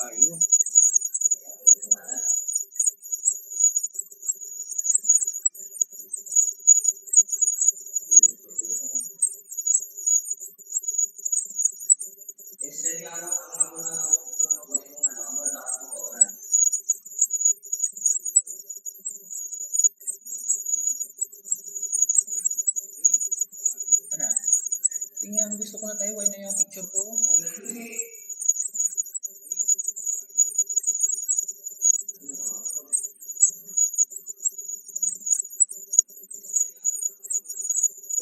kaayo. Ano? Tingnan, gusto ko na tayo. Why na yung picture ko?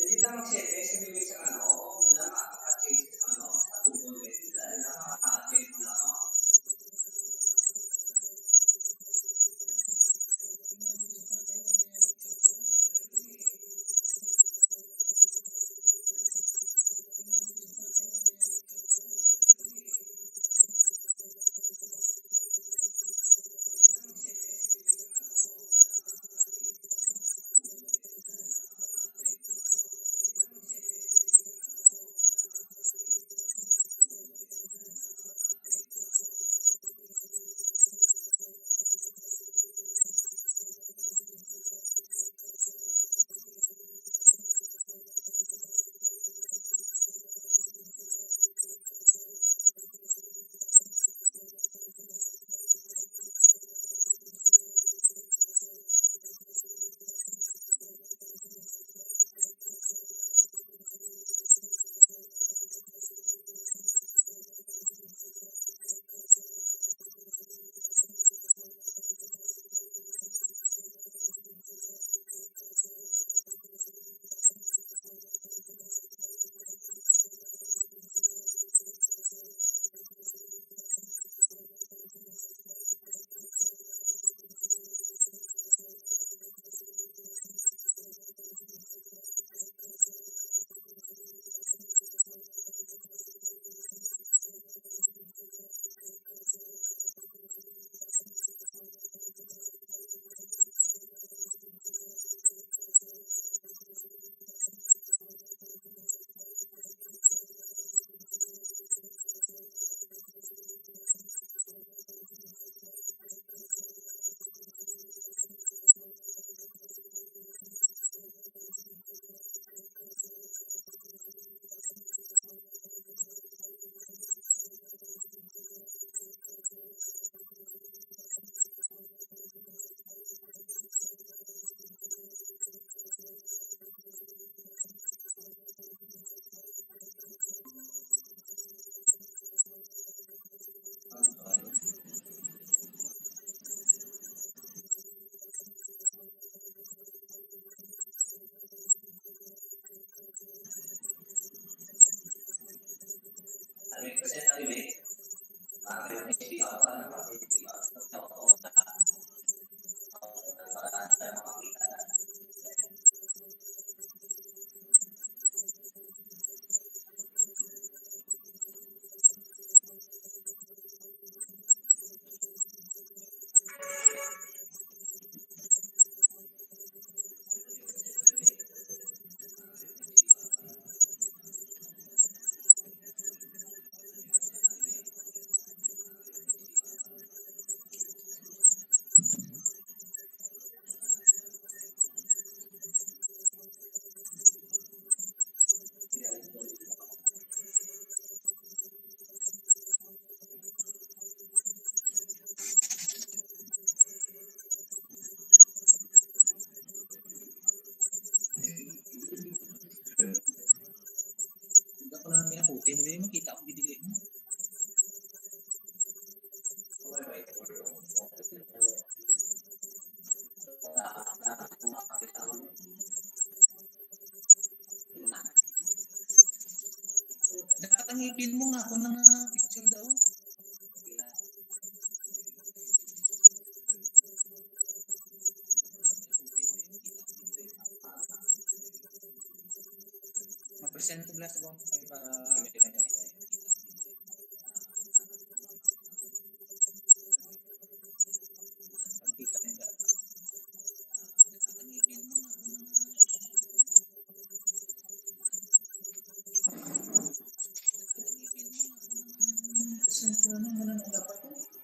Hindi lang mag-share. Kasi bibig sa wala makaka-chase sa sa tungkol nila. Wala makaka-chase na Tingnan, gusto ko na tayo. Why na yung picture ko? Tingnan, gusto ko na tayo. Why na yung picture ko? Kasi tayo bakit hindi ka pa Hindi ko na minaputi. Hindi makita ako binigay mo. Nakatangipin mo nga ako ng picture daw. Ma-present ko blast ko ay para kita nila. Nakatangipin mo nga ako ng present ko na dapat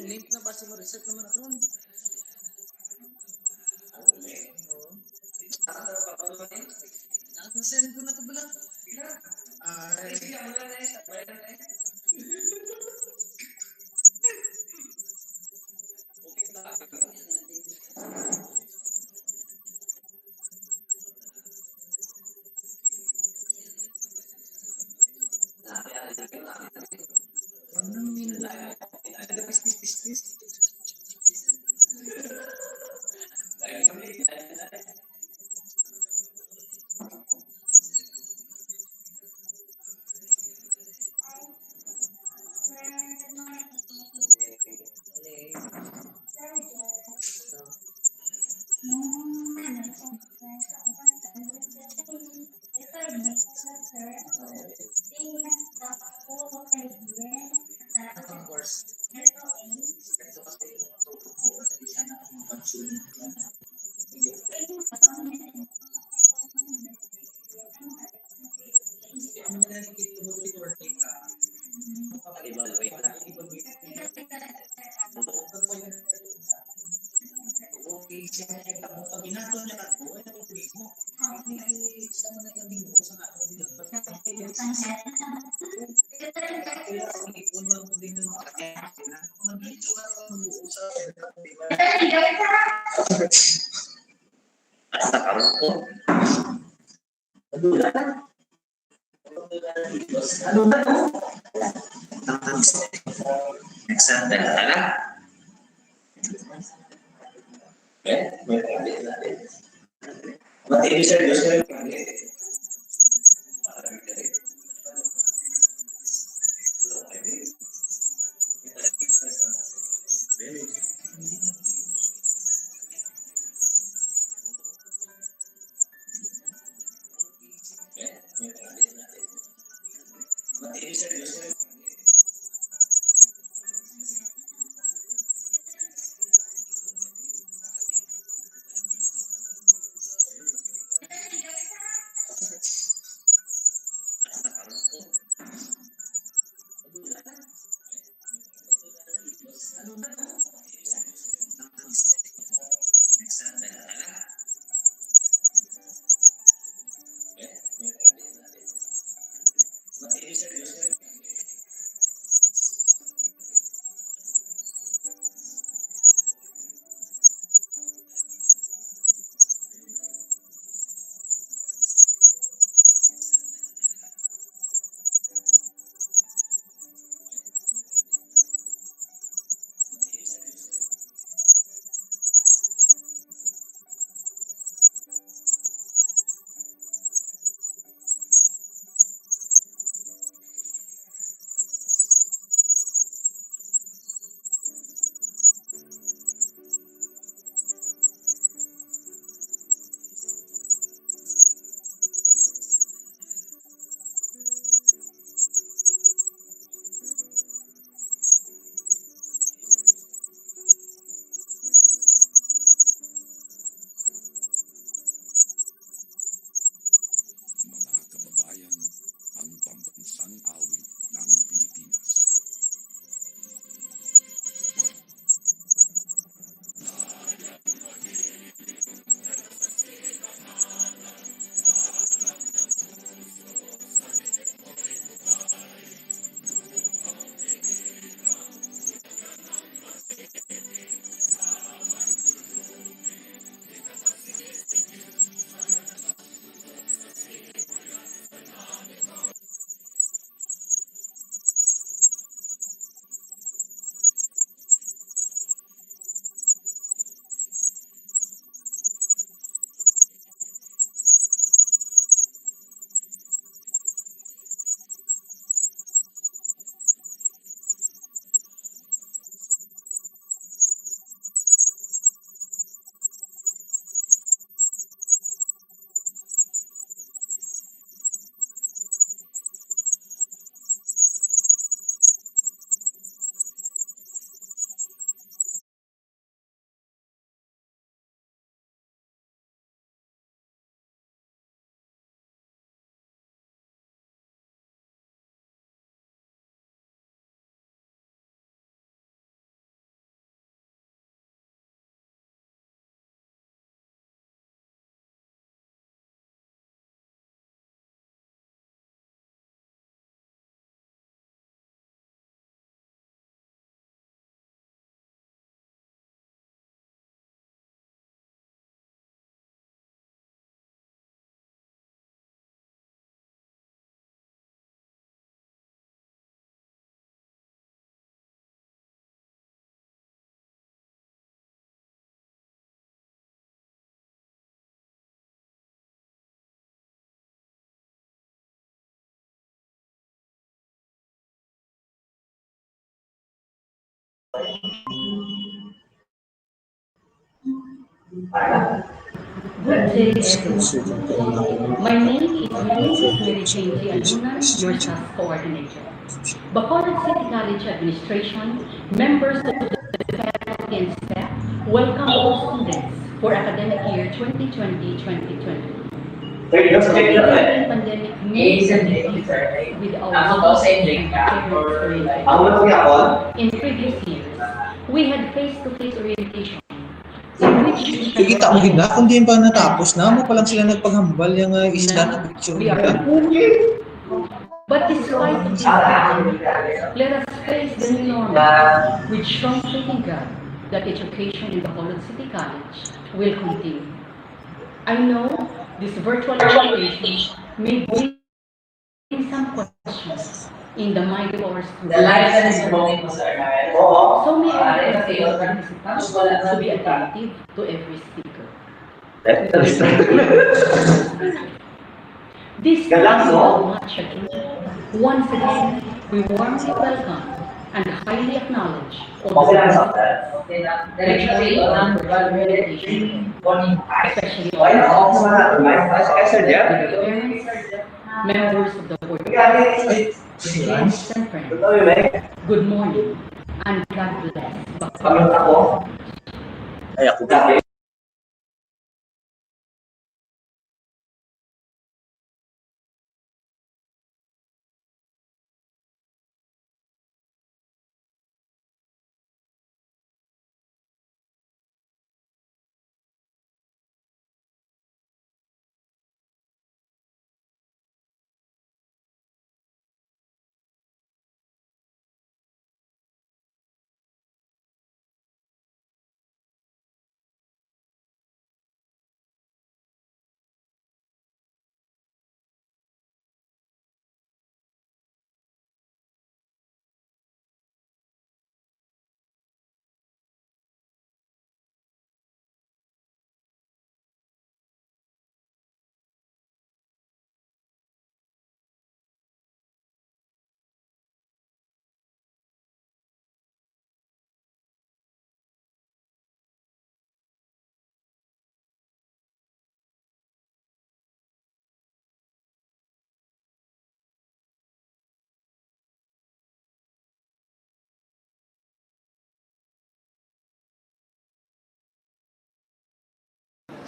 link na pasti mo reset naman ako ron. Send ko na ito bala. Ay, of course. Good day, everyone. My name is Mrs. Mary Jane G. Alunan, your SAS coordinator. Bacolod City College Administration, members of the faculty and staff, welcome all students for academic year 2020-2021. COVID-19 pandemic made a big difference with our students and parents orientation. In previous years, we had face-to-face orientation in which we Kikita mo gid na kung di pa natapos na mo pa lang sila nagpaghambal yung isda na picture we are nila. But despite of this pandemic, let us face the new normal with strong faith in God that education in Bacolod City College will continue. I know this virtual orientation may bring some questions in the mind of our students. So may I ask our participants to be attentive to every speaker. This is much ado. Once again, we warmly welcome and highly acknowledge all the especially members of the board, guests and friends. Good morning and God bless. Ay ako ba?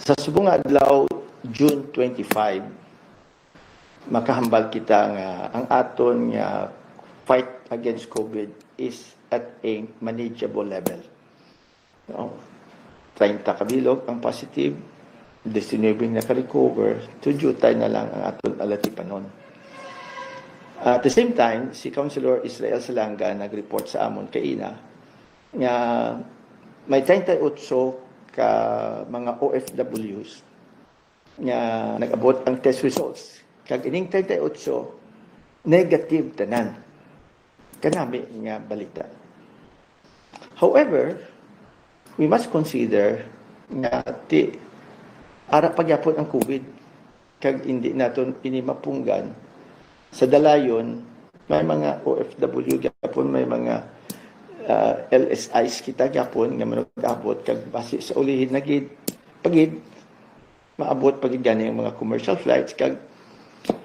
Sa subong adlaw June 25 makahambal kita nga ang aton nga fight against COVID is at a manageable level. No? 30 kabilog ang positive, 19 na ka-recover, tudyutay na lang ang aton alatipanon. At the same time, si Councilor Israel Salanga nag-report sa amon kaina nga may 38 ka mga OFWs nga nag-abot ang test results. Kag ining 38 negative tanan. Kanami nga balita. However, we must consider nga ara pagyapon ang COVID kag hindi naton ini mapunggan sa dalayon may mga OFW gyapon, may mga LSIs kita gyapon nga manag-abot kag base sa ulihin na gid pagid maabot pagid gani ang mga commercial flights kag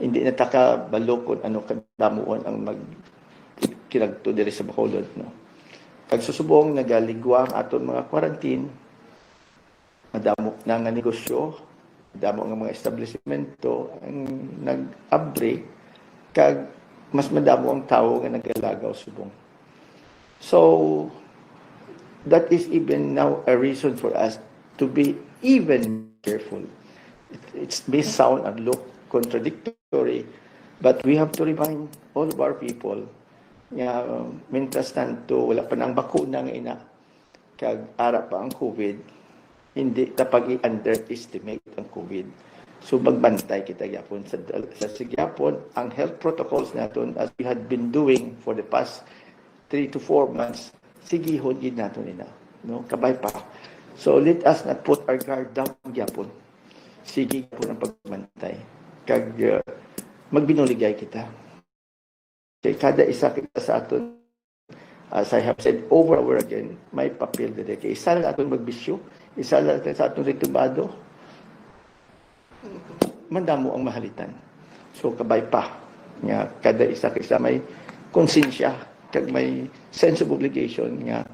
hindi na taka balokon ano kadamuon ang mag kinagto diri sa Bacolod, no. Kag susubong nagaligwa ang aton mga quarantine, madamo na nga negosyo, madamo nga mga establishmento ang nag-abre kag mas madamo ang tawo nga nagalagaw subong. So, that is even now a reason for us to be even careful. It may sound and look contradictory, but we have to remind all of our people nga mintas tanto wala pa nang bakuna nga ina kag ara pa ang COVID, hindi tapag i-underestimate ang COVID. So magbantay kita gyapon sa sigyapon ang health protocols naton as we had been doing for the past 3 to 4 months, sige hod nato nila, no? Kabay pa. So let us not put our guard down gyapon. Sige po ang pagbantay. Kag magbinuligay kita. Kay kada isa kita sa aton as I have said over and over again, may papel dili kay isa lang atong magbisyo, isa lang sa atong retubado, mandamo ang mahalitan. So kabay pa nga kada isa kay isa may konsensya kag may sense of obligation nga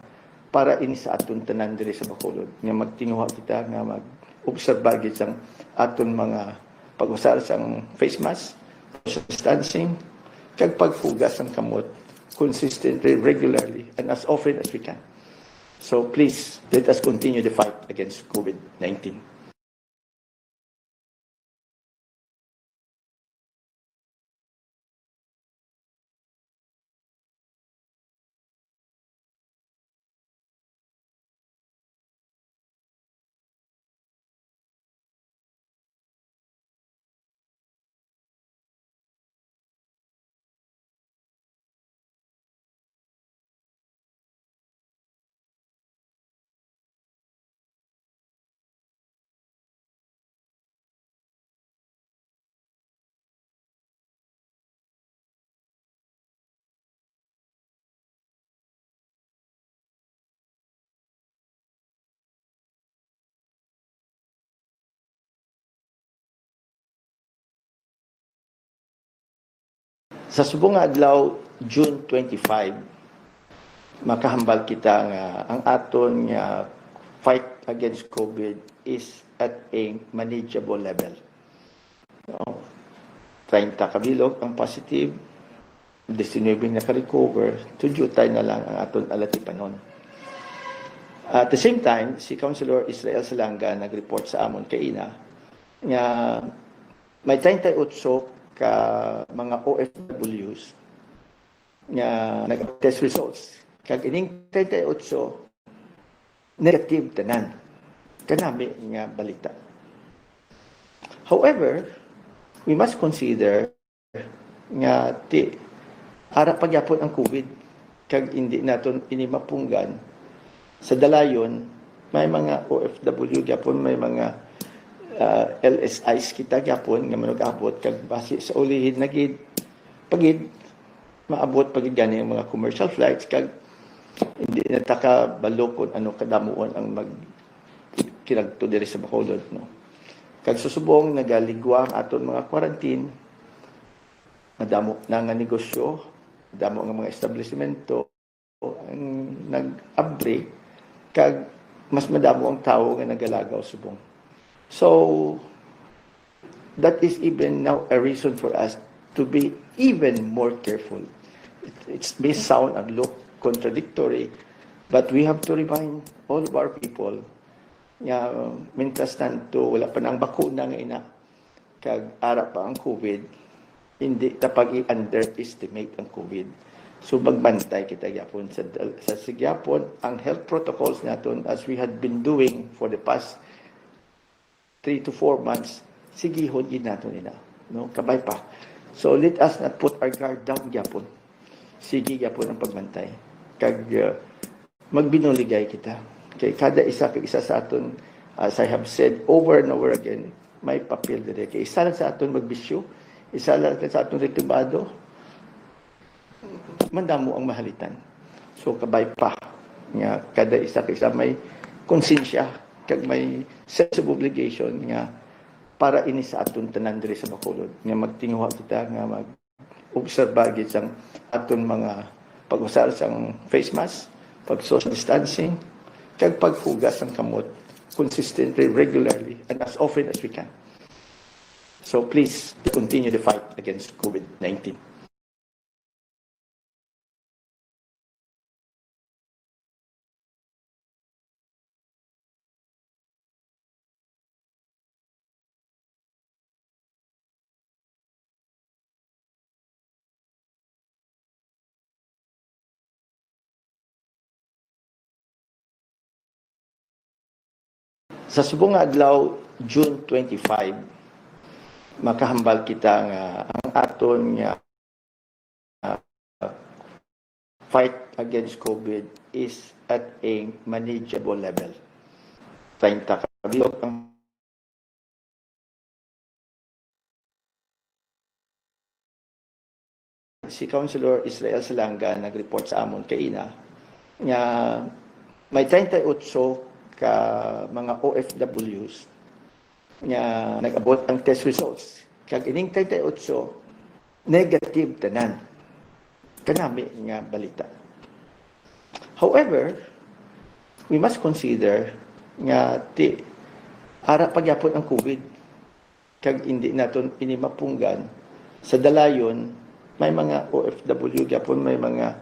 para ini sa aton tanan diri sa Bacolod nga magtinguha kita nga mag-obserba gid sang aton mga pag-usar sang face mask, social distancing, kag paghugas ng kamot consistently, regularly, and as often as we can. So please, let us continue the fight against COVID-19. Sa subong nga adlaw, June 25, makahambal kita nga ang aton nga fight against COVID is at a manageable level. So, 30 kabilog ang positive, 19 na ka-recover, tudyutay na lang ang aton alatipanon. At the same time, si Councilor Israel Salanga nag-report sa amon kay ina nga may 38 ka mga OFWs nga nag-test results. Kag ining 38 negative tanan. Kanami nga balita. However, we must consider nga ara pagyapon ang COVID kag hindi naton ini mapunggan sa dalayon may mga OFW gyapon may mga LSIs kita gyapon nga manug-abot kag base sa ulihin na gid pagid maabot pagid gani ang mga commercial flights kag hindi na taka balokon ano kadamuon ang mag kinagto diri sa Bacolod no. Kag susubong nagaligwa ang aton mga quarantine, madamo na nga negosyo, madamo nga mga establishmento ang nag-upgrade kag mas madamo ang tawo nga nagalagaw subong. So that is even now a reason for us to be even more careful. It may sound and look contradictory, but we have to remind all of our people nga mintas tanto wala pa nang bakuna nga ina kag ara pa ang COVID, hindi ta pag-underestimate ang COVID. So magbantay kita gyapon sa sigyapon ang health protocols naton as we had been doing for the past 3 to 4 months, sigihon gid naton ina, no? Kabay pa. So let us not put our guard down gyapon. Sige gyapon ang pagbantay. Kag magbinuligay kita. Kay kada isa kag isa sa aton, as I have said over and over again, may papel diri kay isa lang sa aton magbisyo, isa lang sa aton retubado, mandamo ang mahalitan. So kabay pa nga kada isa kag isa may konsensya kag may sense of obligation nga para ini sa aton tanan diri sa Bacolod nga magtinguha kita nga mag-obserba gid sang aton mga pag-usar sang face mask, pag-social distancing, kag paghugas ng kamot consistently, regularly, and as often as we can. So please continue the fight against COVID-19. Sa subong nga adlaw, June 25, makahambal kita nga ang aton nga fight against COVID is at a manageable level. 30 kabilog ang si Councilor Israel Salanga nag-report sa amon kay ina nga may 38 ka mga OFWs nga nag-abot ang test results. Kag ining 38 negative tanan. Kanami nga balita. However, we must consider nga ara pagyapon ang COVID kag hindi naton inimapunggan sa dalayon may mga OFW gyapon, may mga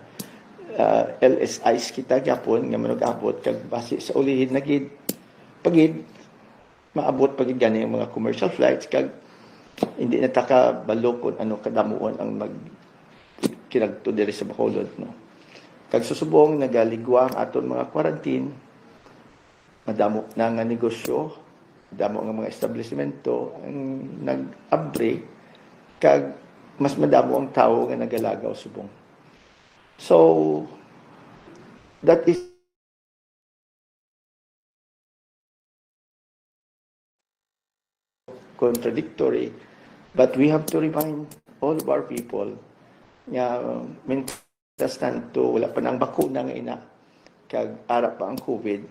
LSIs kita gyapon nga manug-abot kag base sa ulihin na gid pagid maabot pagid gani ang mga commercial flights kag hindi na taka balo kung ano kadamuon ang kinagto diri sa Bacolod, no. Kag susubong nagaligwa ang aton mga quarantine, madamo na nga negosyo, madamo nga mga establishmento ang nag-upgrade kag mas madamo ang tao nga nagalagaw subong. So that is contradictory, but we have to remind all of our people nga mintas tanto wala pa nang bakuna nga ina kag ara pa ang COVID,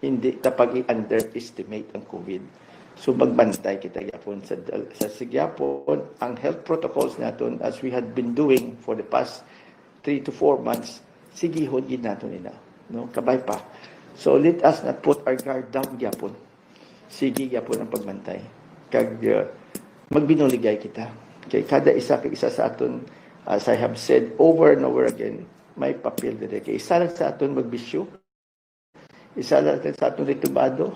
hindi ta pag-underestimate ang COVID. So magbantay kita gyapon sa sigyapon ang health protocols naton as we had been doing for the past 3 to 4 months. Sigihon gid naton ina, no, kabay pa. So let us not put our guard down gyapon. Sige gyapon ang pagbantay kag magbinuligay kita kay kada isa kag isa sa aton, as I have said over and over again, may papel diri kay isa lang sa aton magbisyo, isa lang sa aton ritubado,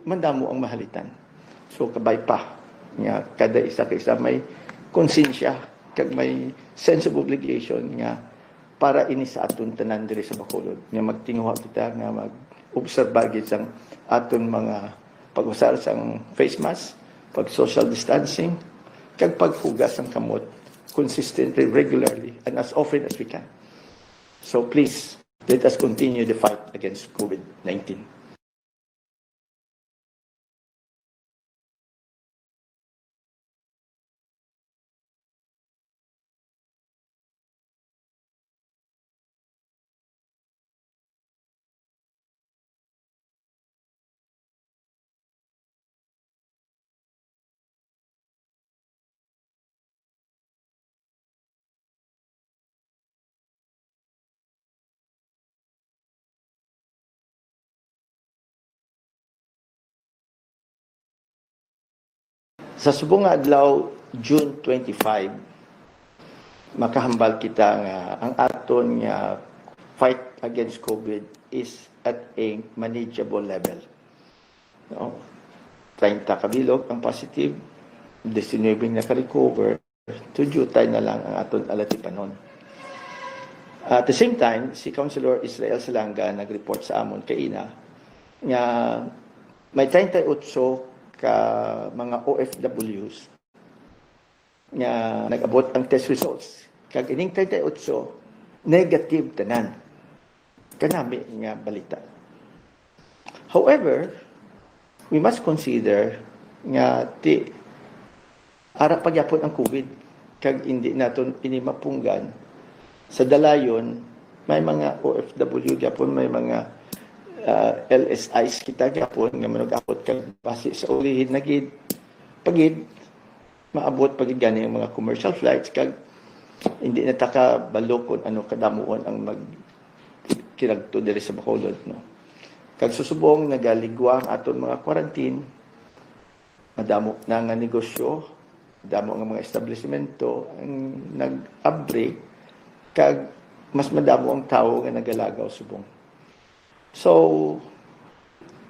mandamo ang mahalitan. So kabay pa nga kada isa kag isa may konsensya kag may sense of obligation nga para ini sa aton tanan diri sa Bacolod nga magtinguha kita nga mag-obserba gid sang aton mga pag-usar sang face mask, pag-social distancing, kag paghugas ng kamot consistently, regularly, and as often as we can. So please, let us continue the fight against COVID-19. Sa subong nga adlaw, June 25, makahambal kita nga ang aton nga fight against COVID is at a manageable level. No? 30 kabilog ang positive, 19 na ka-recover, tudyutay na lang ang aton alatipanon. At the same time, si Councilor Israel Salanga nag-report sa amon kaina nga may 38 ka mga OFWs nga nag-abot ang test results. Kag ining 38 negative tanan. Kanami nga balita. However, we must consider nga ara pagyapon ang COVID kag hindi naton inimapunggan sa dalayon may mga OFW gyapon, may mga LSIs kita gyapon nga manug-abot kag base sa ulihin na gid pagid maabot pagid gani ang mga commercial flights kag hindi na taka balo kung ano kadamuon ang kinagto diri sa Bacolod, no. Kag susubong nagaligwa ang aton mga quarantine, madamo na nga negosyo, madamo nga mga establishmento ang nag-upgrade kag mas madamo ang tao nga nagalagaw subong. So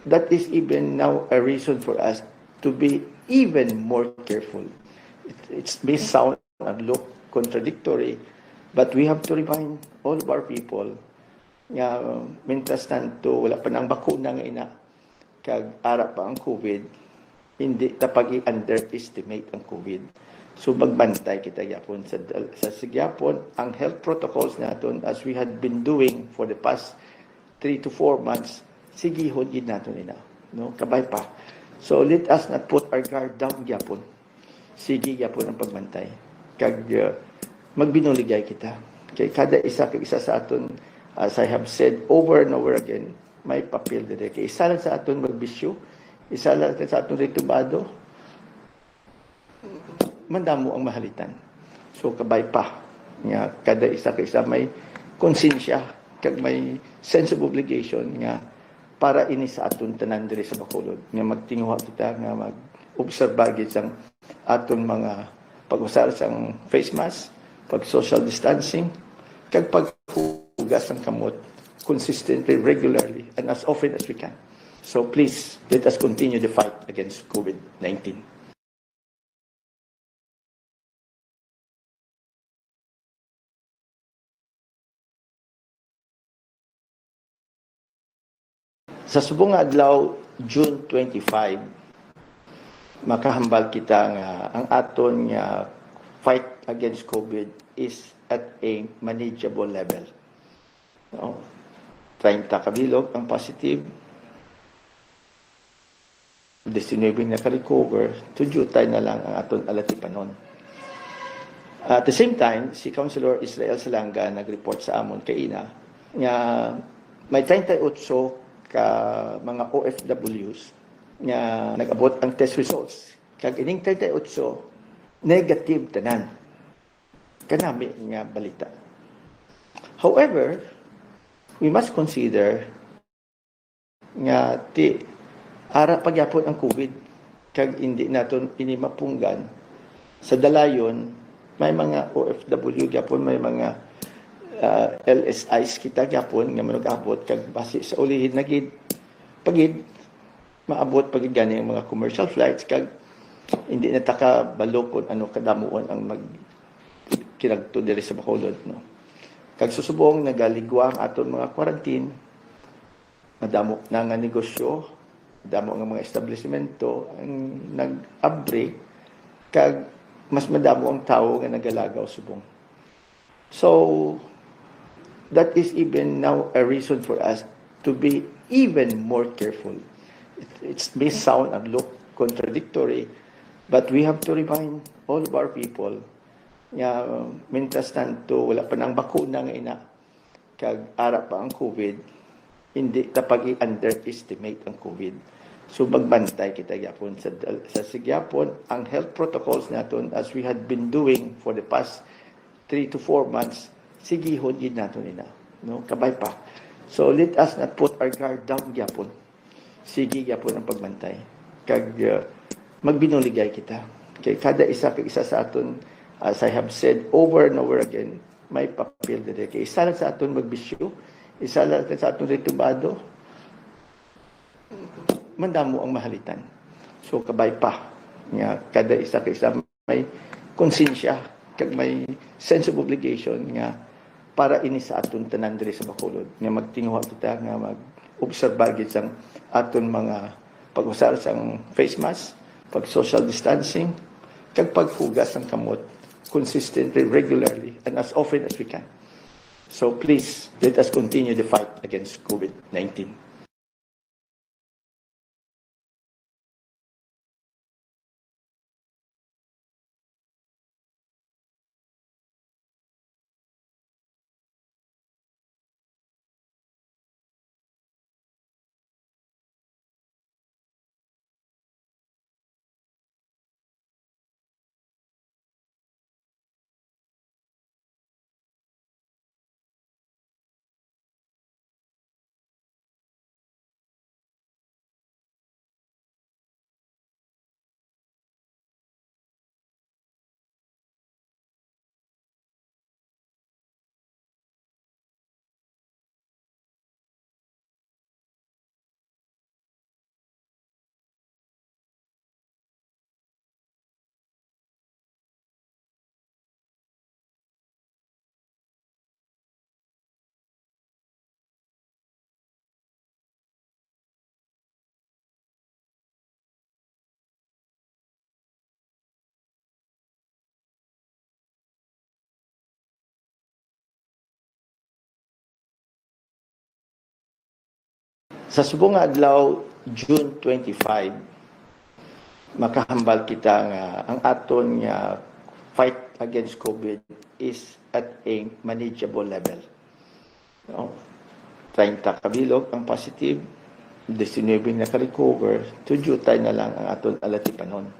that is even now a reason for us to be even more careful. It may sound and look contradictory, but we have to remind all of our people nga mintas tanto wala pa nang bakuna nga ina kag ara pa ang COVID, hindi ta pag-underestimate ang COVID. So magbantay kita gyapon sa sigyapon ang health protocols naton as we had been doing for the past 3 to 4 months. Sigihon gid naton ina, no, kabay pa. So let us not put our guard down gyapon. Sige gyapon ang pagbantay kag magbinuligay kita kay kada isa kag isa sa aton, as I have said over and over again, may papel dire. Kay isa lang sa aton magbisyo, isa lang sa aton ritubado, mandamo ang mahalitan. So kabay pa nga kada isa ka isa may konsensya kag may sense of obligation nga para ini sa aton tanan diri sa Bacolod nga magtinguha kita nga mag-obserba gid sang aton mga pag-usar sang face mask, pag social distancing, kag paghugas ng kamot consistently, regularly, and as often as we can. So please, let us continue the fight against COVID-19. Sa subong nga adlaw, June 25, makahambal kita nga ang aton nga fight against COVID is at a manageable level. No? 30 kabilog ang positive, 19 na ka-recover, tudyutay na lang ang aton alatipanon. At the same time, si Councilor Israel Salanga nag-report sa amon kay ina nga may 38 ka mga OFWs nga nag-abot ang test results. Kag ining 38 negative tanan. Kanami nga balita. However, we must consider nga ara pagyapon ang COVID kag hindi naton ini mapunggan sa dalayon may mga OFW gyapon may mga LSIs kita gyapon nga manag-abot kag base sa ulihin na gid pagid maabot pagid gani ang mga commercial flights kag hindi na taka balo kung ano kadamuon ang mag kinagto diri sa Bacolod no. Kag susubong nagaligwa ang aton mga quarantine, madamo na nga negosyo, madamo nga mga establishmento ang nag-upbreak, kag mas madamo ang tao nga nagalagaw subong. So, that is even now a reason for us to be even more careful. It may sound and look contradictory, but we have to remind all of our people nga mintas tanto wala pa nang bakuna nga ina kag ara pa ang COVID, hindi ta pag-underestimate ang COVID. So magbantay kita gyapon sa sigyapon ang health protocols naton as we had been doing for the past 3 to 4 months. Sigihon gid naton ina no kabay pa. So let us not put our guard down gyapon. Sige gyapon ang pagbantay kag magbinuligay kita kay kada isa kag isa sa aton. As I have said over and over again, may papel dire. Kay isa lang sa aton magbisyo, isa lang sa aton ritubado, mandamo ang mahalitan. So kabay pa nga kada isa ka isa may konsensya kag may sense of obligation nga para ini sa aton tanan diri sa Bacolod nga magtinguha kita nga mag-obserba gid sang aton mga pag-usar sang face mask, pag social distancing, kag paghugas ng kamot consistently, regularly, and as often as we can. So please, let us continue the fight against COVID-19. Sa subong nga adlaw, June 25, makahambal kita nga ang aton nga fight against COVID is at a manageable level. No? 30 kabilog ang positive, 19 naka-recover, tudyutay na lang ang aton alatipanon.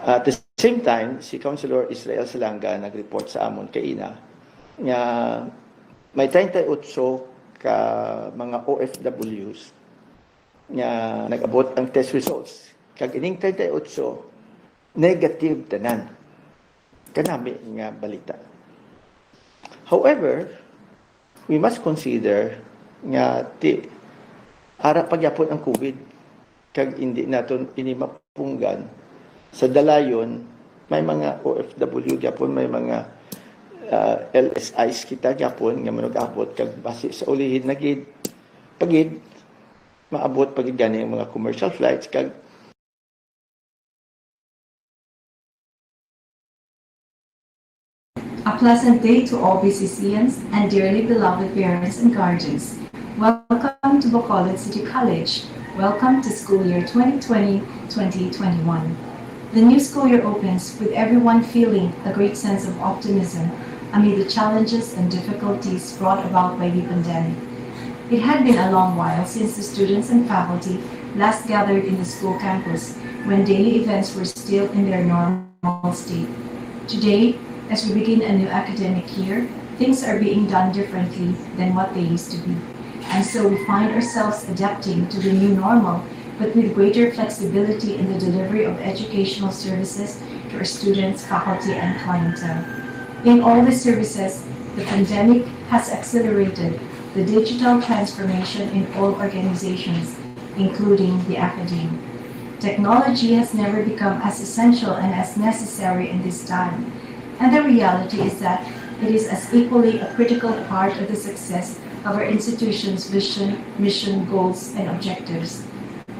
At the same time, si Councilor Israel Salanga nag-report sa amon kaina nga may 38 ka mga OFWs nga nag-abot ang test results. Kag ining 38, negative tanan. Kanami nga balita. However, we must consider nga ara pagyapon ang COVID kag hindi naton ini mapunggan sa dalayon may mga OFW gyapon, may mga LSIs kita gyapon nga manug-abot kag base sa ulihin na gid pagid maabot pagid gani ang mga commercial flights kag A pleasant day to all BCCians and dearly beloved parents and guardians. Welcome to Bacolod City College. Welcome to school year 2020-2021. The new school year opens with everyone feeling a great sense of optimism amid the challenges and difficulties brought about by the pandemic. It had been a long while since the students and faculty last gathered in the school campus when daily events were still in their normal state. Today, as we begin a new academic year, things are being done differently than what they used to be. And so we find ourselves adapting to the new normal, but with greater flexibility in the delivery of educational services to our students, faculty, and clientele. In all the services, the pandemic has accelerated the digital transformation in all organizations, including the academy. Technology has never become as essential and as necessary in this time. And the reality is that it is as equally a critical part of the success of our institution's vision, mission, goals, and objectives.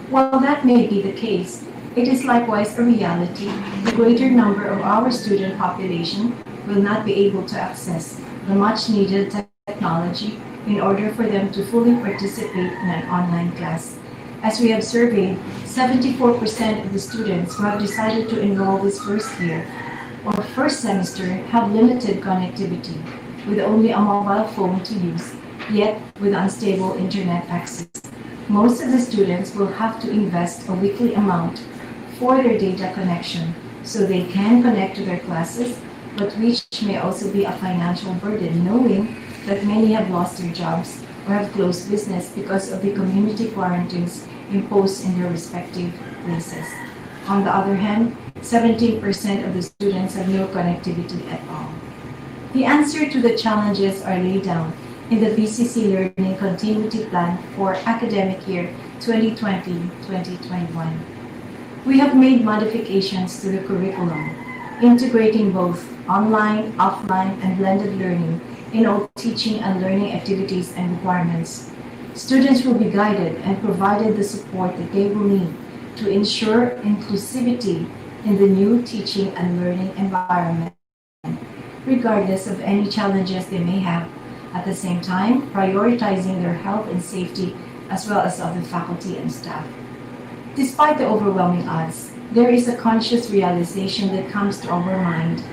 While that may be the case, it is likewise a reality the greater number of our student population will not be able to access the much-needed technology in order for them to fully participate in an online class. As we have surveyed, 74% of the students who have decided to enroll this first year or first semester have limited connectivity with only a mobile phone to use, yet with unstable internet access. Most of the students will have to invest a weekly amount for their data connection so they can connect to their classes, but which may also be a financial burden knowing that many have lost their jobs or have closed business because of the community quarantines imposed in their respective places. On the other hand, 17% of the students have no connectivity at all. The answer to the challenges are laid down in the BCC Learning Continuity Plan for academic year 2020-2021. We have made modifications to the curriculum, integrating both online, offline, and blended learning in all teaching and learning activities and requirements. Students will be guided and provided the support that they will need to ensure inclusivity in the new teaching and learning environment, regardless of any challenges they may have, at the same time prioritizing their health and safety as well as of the faculty and staff. Despite the overwhelming odds, there is a conscious realization that comes to our mind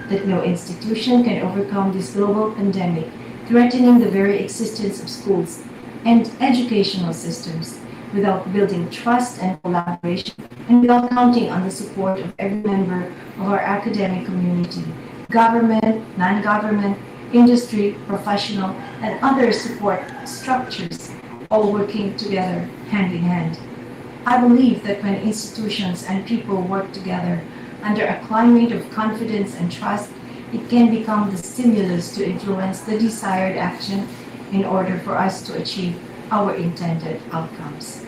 that no institution can overcome this global pandemic threatening the very existence of schools and educational systems without building trust and collaboration and without counting on the support of every member of our academic community, government, non-government, industry, professional, and other support structures, all working together hand in hand. I believe that when institutions and people work together under a climate of confidence and trust, it can become the stimulus to influence the desired action in order for us to achieve our intended outcomes.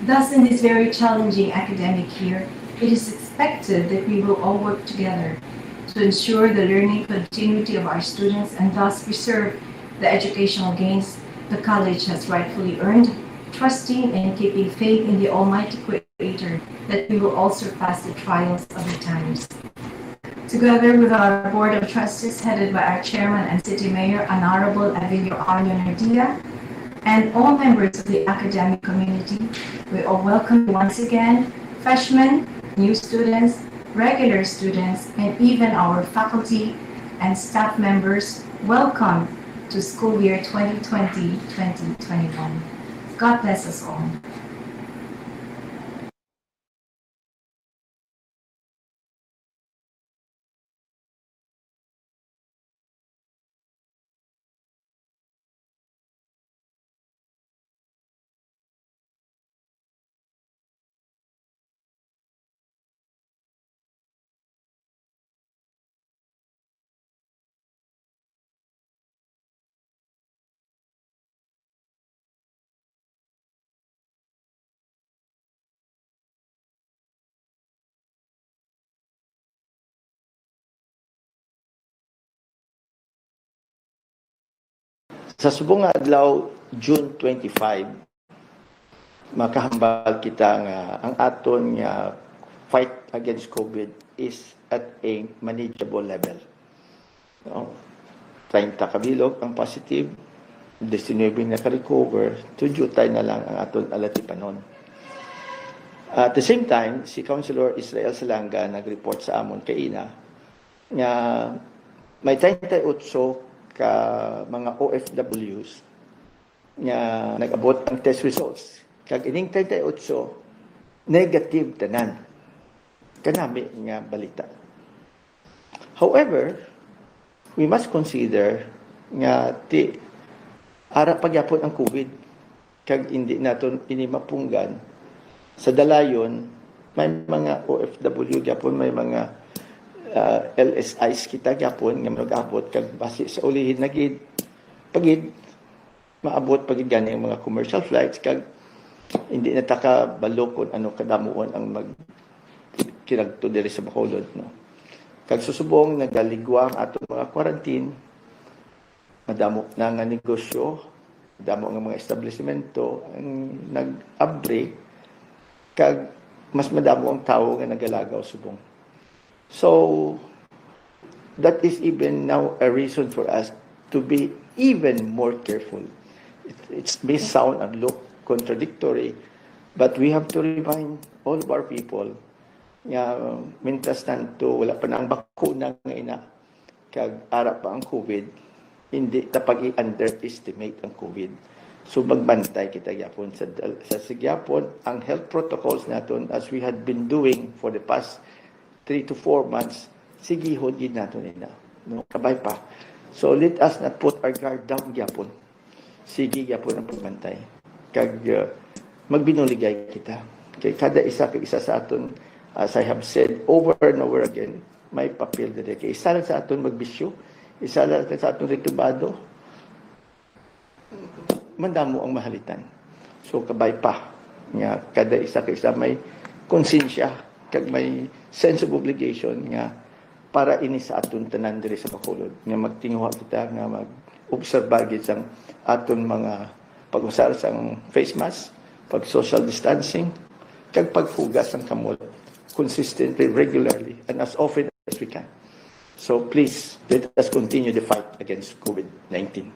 Thus, in this very challenging academic year, it is expected that we will all work together to ensure the learning continuity of our students and thus preserve the educational gains the college has rightfully earned, trusting and keeping faith in the Almighty Creator that we will all surpass the trials of the times. Together with our Board of Trustees headed by our Chairman and City Mayor, Honorable Avilio Nardia, and all members of the academic community, we all welcome once again freshmen, new students, regular students, and even our faculty and staff members. Welcome to school year 2020-2021. God bless us all. Sa subong nga adlaw June 25, makahambal kita nga ang aton nga fight against COVID is at a manageable level. No? 30 kabilog ang positive, 19 na ka-recover, tudyutay na lang ang aton alatipanon. At the same time, si Councilor Israel Salanga nag-report sa amon kaina nga may 38 ka mga OFWs nga nag-abot ang test results. Kag ining 38 negative tanan. Kanami nga balita. However, we must consider nga ara pagyapon ang COVID kag hindi naton inimapunggan sa dalayon may mga OFW gyapon, may mga LSIs kita gyapon nga mag-abot kag base sa ulihin na gid pagid maabot pagid gani ang mga commercial flights kag hindi na taka balokon ano kadamuon ang mag kinagto diri sa Bacolod, no. Kag susubong nagaligwa ang ato mga quarantine, madamo na nga negosyo, madamo nga mga establishmento ang nag-abre kag mas madamo ang tawo nga nagalagaw subong. So that is even now a reason for us to be even more careful. It may sound and look contradictory, but we have to remind all of our people nga mintas tanto wala pa na ang bakuna nga ina kag ara pa ang COVID, hindi ta pag-underestimate ang COVID. So magbantay kita gyapon sa sigyapon ang health protocols naton as we had been doing for the past 3 to 4 months, sigihon gid naton ina, no, kabay pa. So let us not put our guard down gyapon. Sige gyapon ang pagbantay. Kag magbinuligay kita. Kay kada isa kag isa sa aton, as I have said over and over again, may papel diri. Kay isa lang sa aton magbisyo, isa lang sa aton ritubado, mandamo ang mahalitan. So kabay pa nga kada isa kag isa may konsensya kag may sense of obligation nga para ini sa aton tanan diri sa Bacolod nga magtinguha kita nga mag-obserba gid sang aton mga pag-usar sang face mask, pag social distancing, kag paghugas ang kamot consistently, regularly, and as often as we can. So please, let us continue the fight against COVID-19.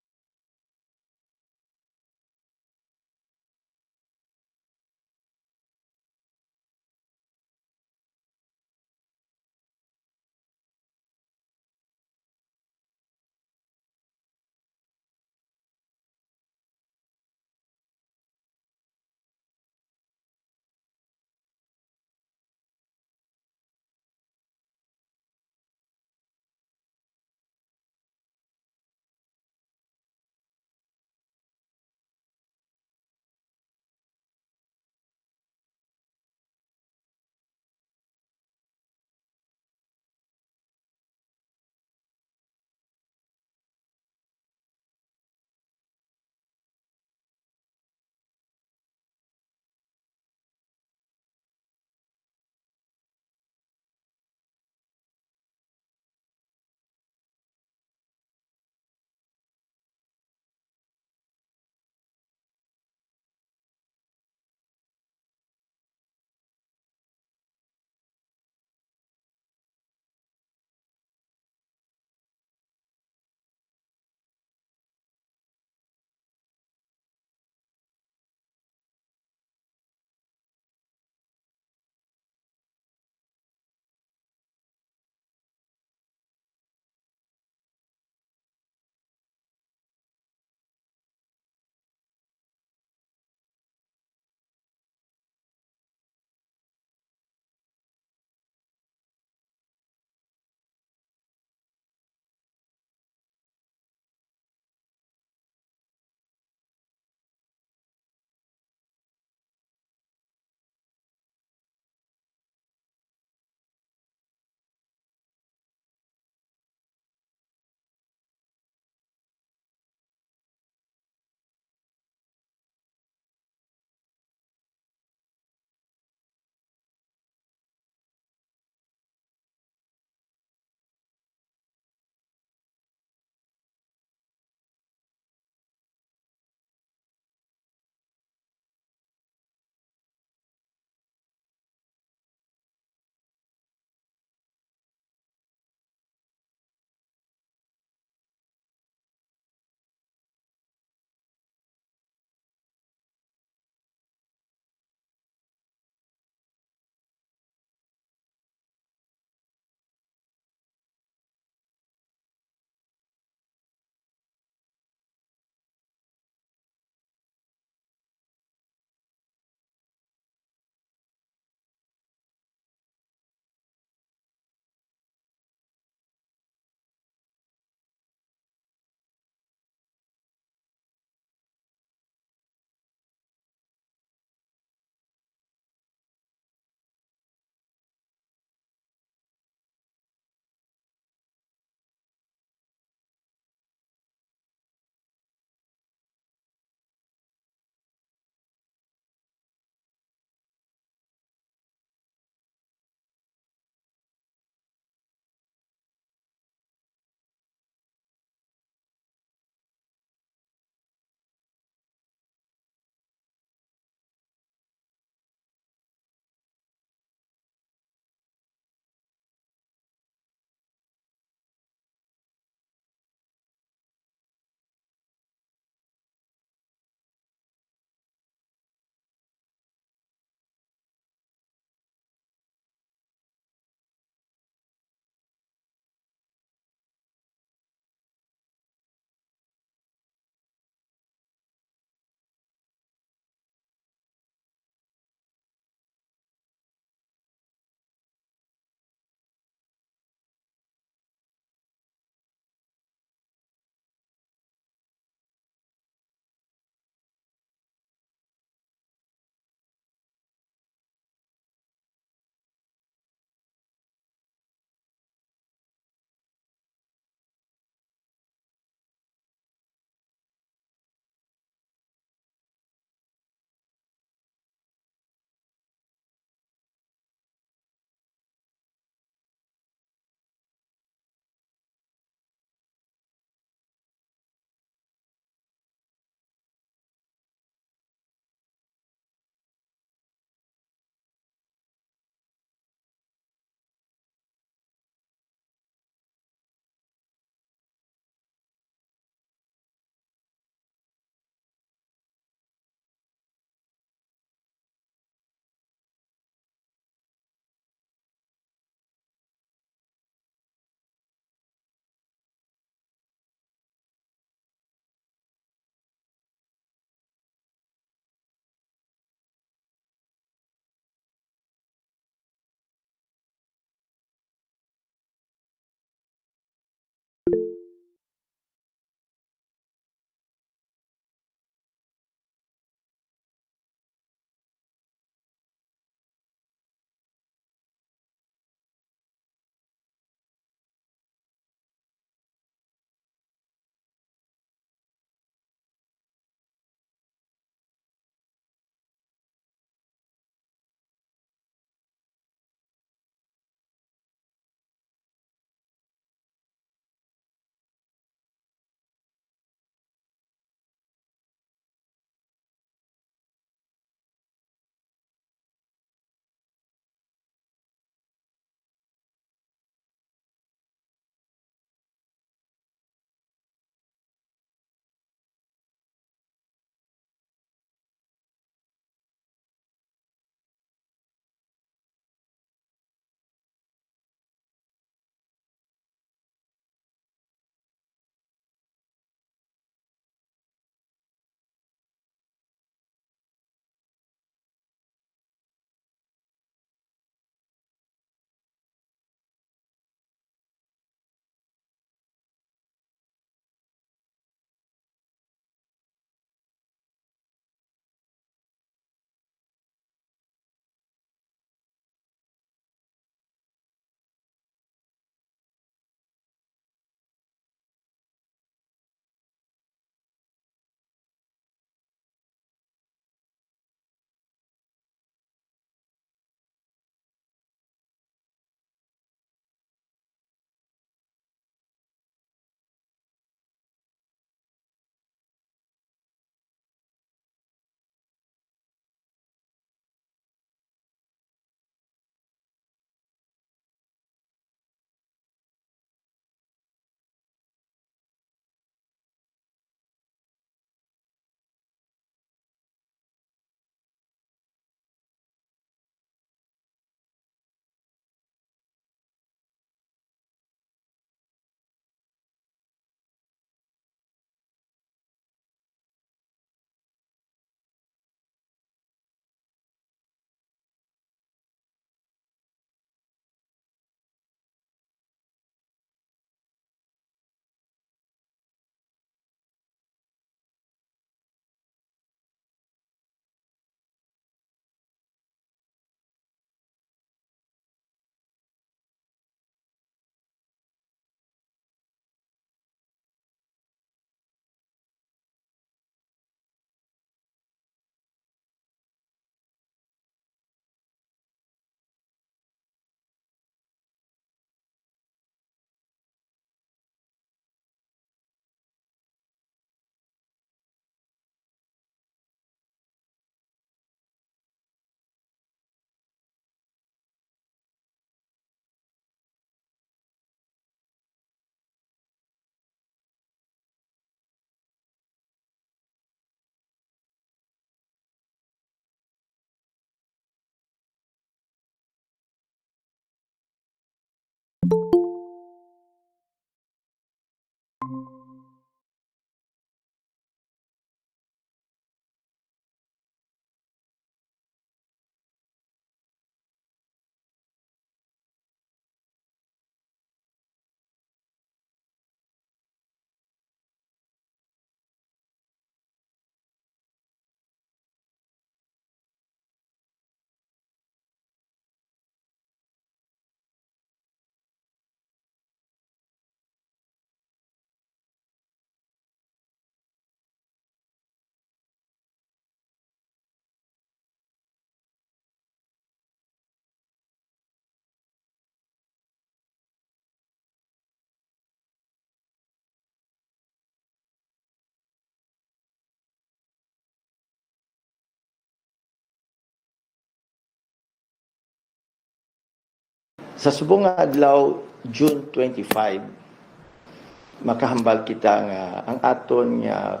Sa subong nga adlaw June 25, makahambal kita nga ang aton nga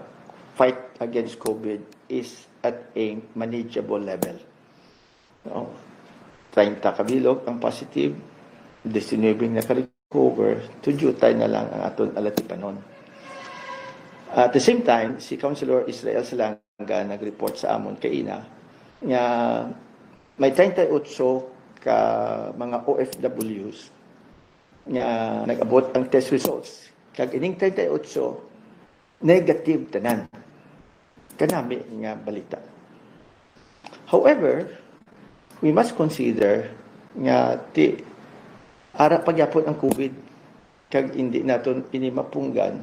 fight against COVID is at a manageable level. No? 30 kabilog ang positive, 19 na ka-recover, tudyutay na lang ang aton alatipanon. At the same time, si Councilor Israel Salanga nag-report sa amon kaina nga may 38 ka mga OFWs nga nag-abot ang test results. Kag ining 38 negative tanan. Kanami nga balita. However, we must consider nga ara pagyapon ang COVID kag hindi naton inimapunggan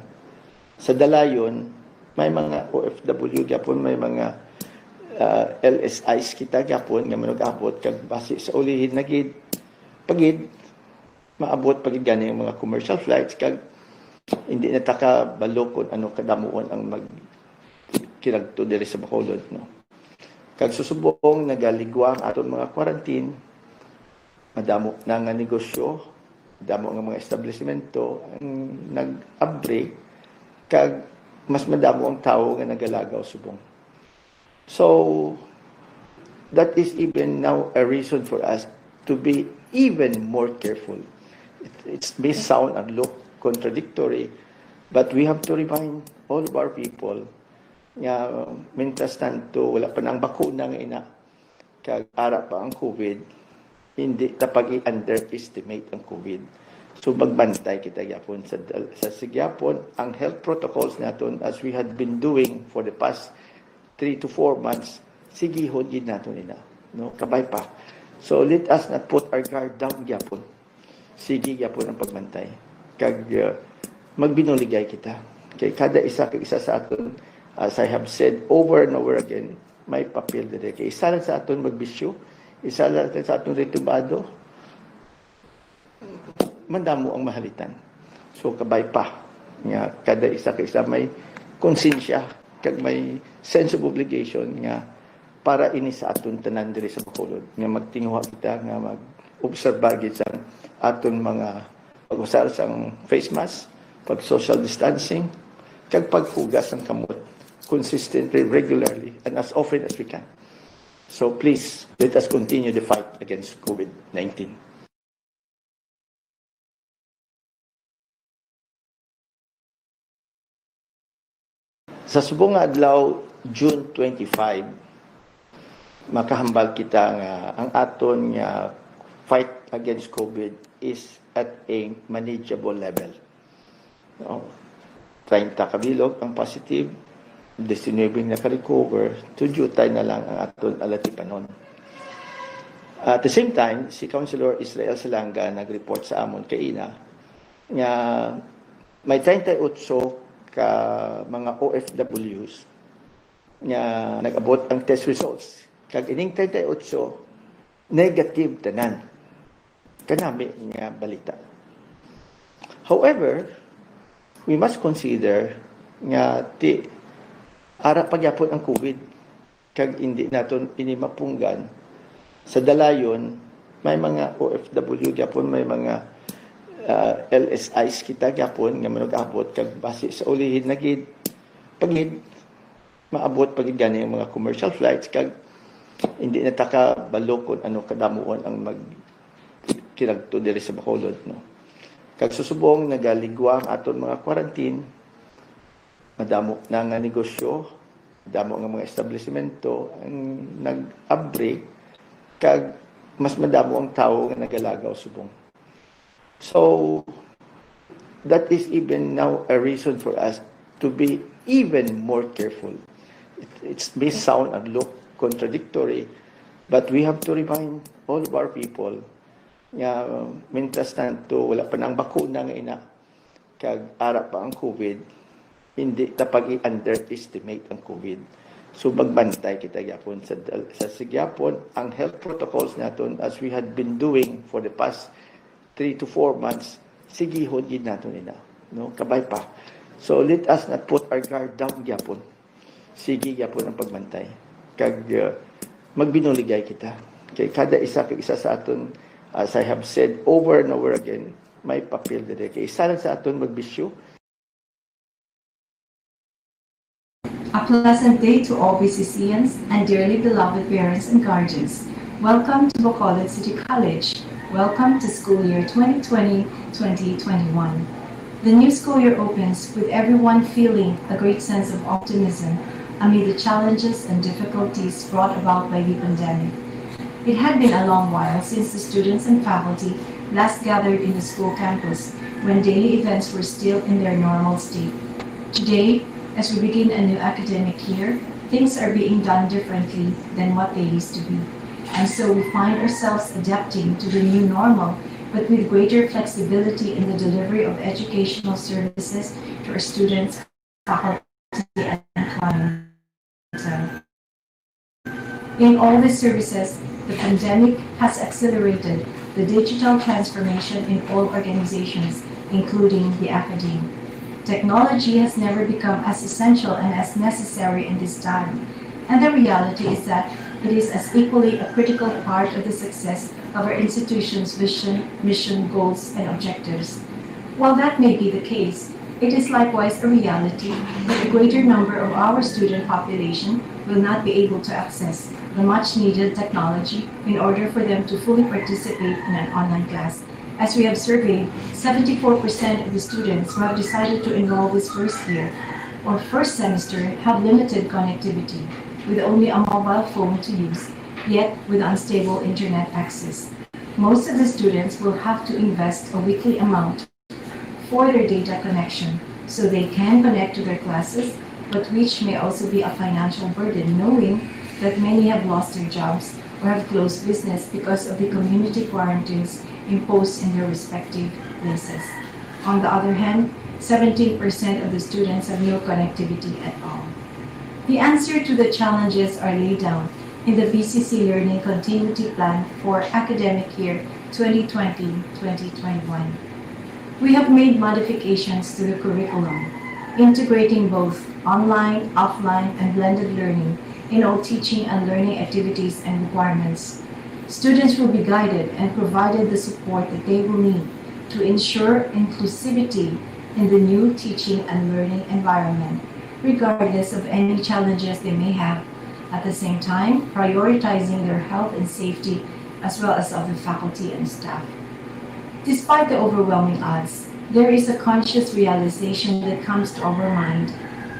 sa dalayon may mga OFW gyapon, may mga LSIs kita gyapon nga manug-abot kag base sa ulihin na gid pagid maabot pagid gani ang mga commercial flights kag hindi na taka balokon ano kadamuon ang mag kinagto diri sa Bacolod, no. Kag susubong nagaligwa ang aton mga quarantine, madamo na nga negosyo, damo nga mga establishmento ang nag-upgrade kag mas madamo ang tawo nga nagalagaw subong. So, that is even now a reason for us to be even more careful. It may sound and look contradictory, but we have to remind all of our people nga mintas tanto wala pa nang bakuna nga ina kag ara pa ang COVID, hindi tapag i-underestimate ang COVID. So magbantay kita gyapon sa sigyapon ang health protocols naton as we had been doing for the past 3 to 4 months, sigihon gid nato nila, no, kabay pa. So let us not put our guard down gyapon. Sige gyapon ang pagbantay. Kag magbinuligay kita. Kay kada isa kag isa sa aton, as I have said over and over again, may papel dire. Kay isa lang sa aton magbisyo, isa lang sa aton ritubado, mandamo ang mahalitan. So kabay pa nga kada isa kag isa may konsensya kag may sense of obligation nga para ini sa aton tanan diri sa Bacolod nga magtinguha kita nga mag-obserba gid sa aton mga pag-usar sang face mask, pag social distancing, kag paghugas ng kamot consistently, regularly, and as often as we can. So please, let us continue the fight against COVID-19. Sa subong nga adlaw June 25, makahambal kita nga ang aton nga fight against COVID is at a manageable level. No? 30 kabilog ang positive, 19 na ka-recover, tudyutay na lang ang aton alatipanon. At the same time, si Councilor Israel Salanga nag-report sa amon kaina nga may 38 ka mga OFWs nga nag-abot ang test results. Kag ining 38 negative tanan. Kanami nga balita. However, we must consider nga ara pagyapon ang COVID kag hindi naton inimapunggan sa dalayon may mga OFW gyapon, may mga LSIs kita gyapon nga manug-abot kag base sa ulihin na gid pagid maabot pagid gani ang mga commercial flights kag hindi na taka balokon ano kadamuon ang mag kinagto diri sa Bacolod, no. Kag susubong nagaligwa ang aton mga quarantine, madamo na nga negosyo, madamo nga mga establishmento ang nag-upbreak, kag mas madamo ang tao nga nagalagaw subong. So, that is even now a reason for us to be even more careful. It may sound and look contradictory, but we have to remind all of our people nga mintas tanto wala pa nang bakuna nga ina kag ara pa ang COVID, hindi ta pag-underestimate ang COVID. So magbantay kita gyapon sa sigyapon ang health protocols naton as we had been doing for the past 3 to 4 months. Sigihon gid naton ina, no? Kabay pa. So let us not put our guard down gyapon. Sige gyapon ang pagbantay. Kag magbinuligay kita. Kay kada isa kag isa sa aton, as I have said over and over again, may papel dire. Kay isa lang sa aton magbisyo. A pleasant day to all BCCians and dearly beloved parents and guardians. Welcome to Bacolod City College. Welcome to school year 2020-2021. The new school year opens with everyone feeling a great sense of optimism amid the challenges and difficulties brought about by the pandemic. It had been a long while since the students and faculty last gathered in the school campus when daily events were still in their normal state. Today, as we begin a new academic year, things are being done differently than what they used to be. And so we find ourselves adapting to the new normal, but with greater flexibility in the delivery of educational services to our students, faculty, and clientele. In all these services, the pandemic has accelerated the digital transformation in all organizations, including the academe. Technology has never become as essential and as necessary in this time, and the reality is that it is as equally a critical part of the success of our institution's vision, mission, goals, and objectives. While that may be the case, it is likewise a reality that a greater number of our student population will not be able to access the much-needed technology in order for them to fully participate in an online class. As we have surveyed, 74% of the students who have decided to enroll this first year or first semester have limited connectivity, with only a mobile phone to use, yet with unstable internet access. Most of the students will have to invest a weekly amount for their data connection so they can connect to their classes, but which may also be a financial burden knowing that many have lost their jobs or have closed business because of the community quarantines imposed in their respective places. On the other hand, 17% of the students have no connectivity at all. The answer to the challenges are laid down in the BCC Learning Continuity Plan for academic year 2020-2021. We have made modifications to the curriculum, integrating both online, offline, and blended learning in all teaching and learning activities and requirements. Students will be guided and provided the support that they will need to ensure inclusivity in the new teaching and learning environment, regardless of any challenges they may have, at the same time prioritizing their health and safety as well as of the faculty and staff. Despite the overwhelming odds, there is a conscious realization that comes to our mind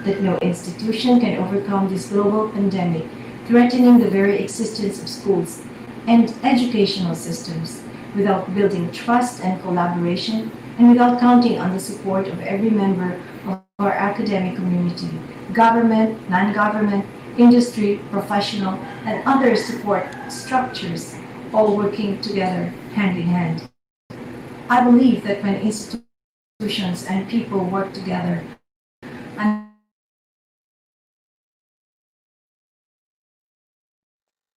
that no institution can overcome this global pandemic threatening the very existence of schools and educational systems without building trust and collaboration and without counting on the support of every member of our academic community, government, non-government, industry, professional, and other support structures all working together hand in hand. I believe that when institutions and people work together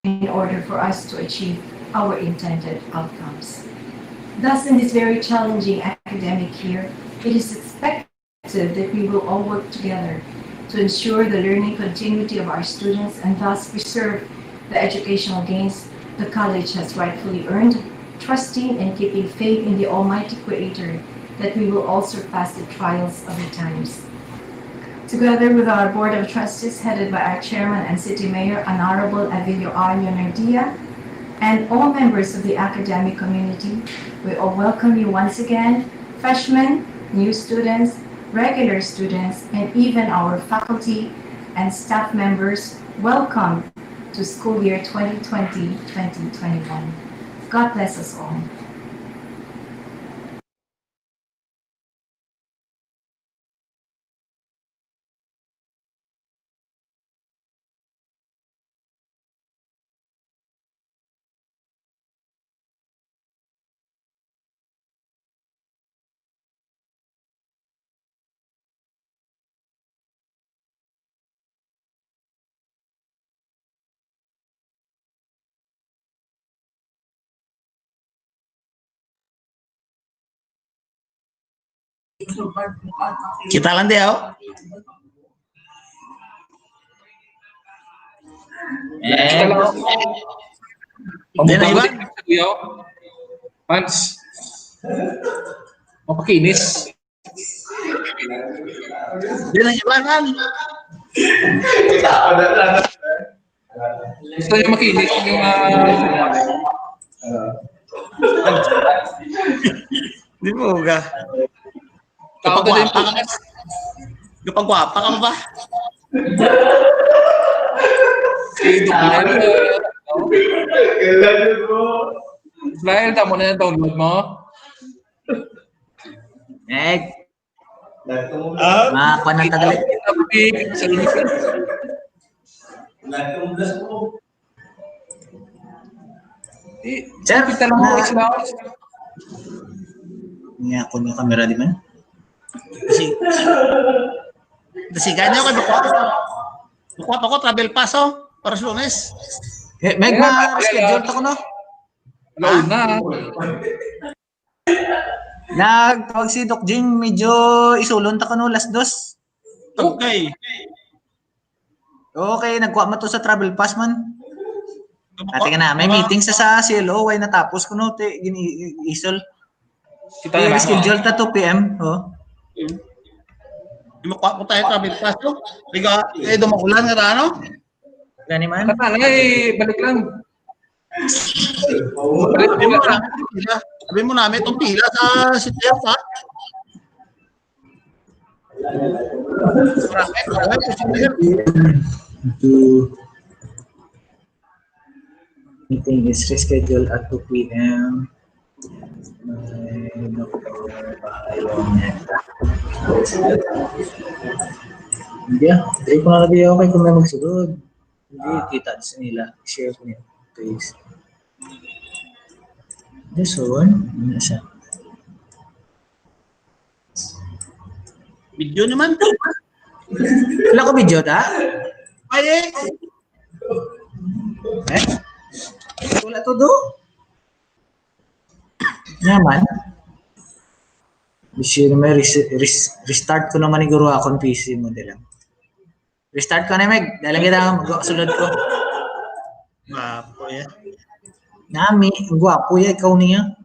in order for us to achieve our intended outcomes. Thus, in this very challenging academic year, it is expected that we will all work together to ensure the learning continuity of our students and thus preserve the educational gains the college has rightfully earned, trusting and keeping faith in the Almighty Creator that we will all surpass the trials of the times. Together with our Board of Trustees headed by our Chairman and City Mayor, Honorable Avilio R. Leonardia, and all members of the academic community, we all welcome you once again Freshmen, new students, regular students, and even our faculty and staff members, welcome to school year 2020-2021. God bless us all. Kita lang di ako. Hindi na iba? Pans. Mapakinis. Hindi na iba, man. Gusto niyo makinis yung Hindi mo ga. tao ko din po. Kapag gwapa ka ba? Si Flyer, tamo na yung download mo. Makakuha ng tagalit. Sa inyo. Sir, Kita lang mo sila. Nga ako yung camera di man. Kasi ganyan ko bukwap. Bukwap ako travel pass para sa Lunes. Meg ma-schedule ta ko no. Launa. Nagtawag si Doc Jing medyo isulon ta ko no last dos. Okay. Okay, nagkuha mo to sa travel pass man. Ate ka na, may meeting sa CLO, why natapos ko no, isol. Kita na Schedule ta 2 PM, oh. Makuha mo tayo travel pass no? Liga, dumakulan nga ano? Gani man. Katala balik lang. Sabi mo namin itong pila sa CTF ha? Meeting is rescheduled at 2 p.m. Hindi try ko na lagi ako kay kung may magsunod. Hindi, kita sa nila. Share ko niya. Please. This one, ano siya? Video naman. Wala ko video ta? Ay wala to do? Naman. Bisa naman restart ko naman siguro akong PC mo lang. Restart ko na Meg. Dalang kita sulod ko. Gwapo ya. Nami, gwapo ya ikaw niya.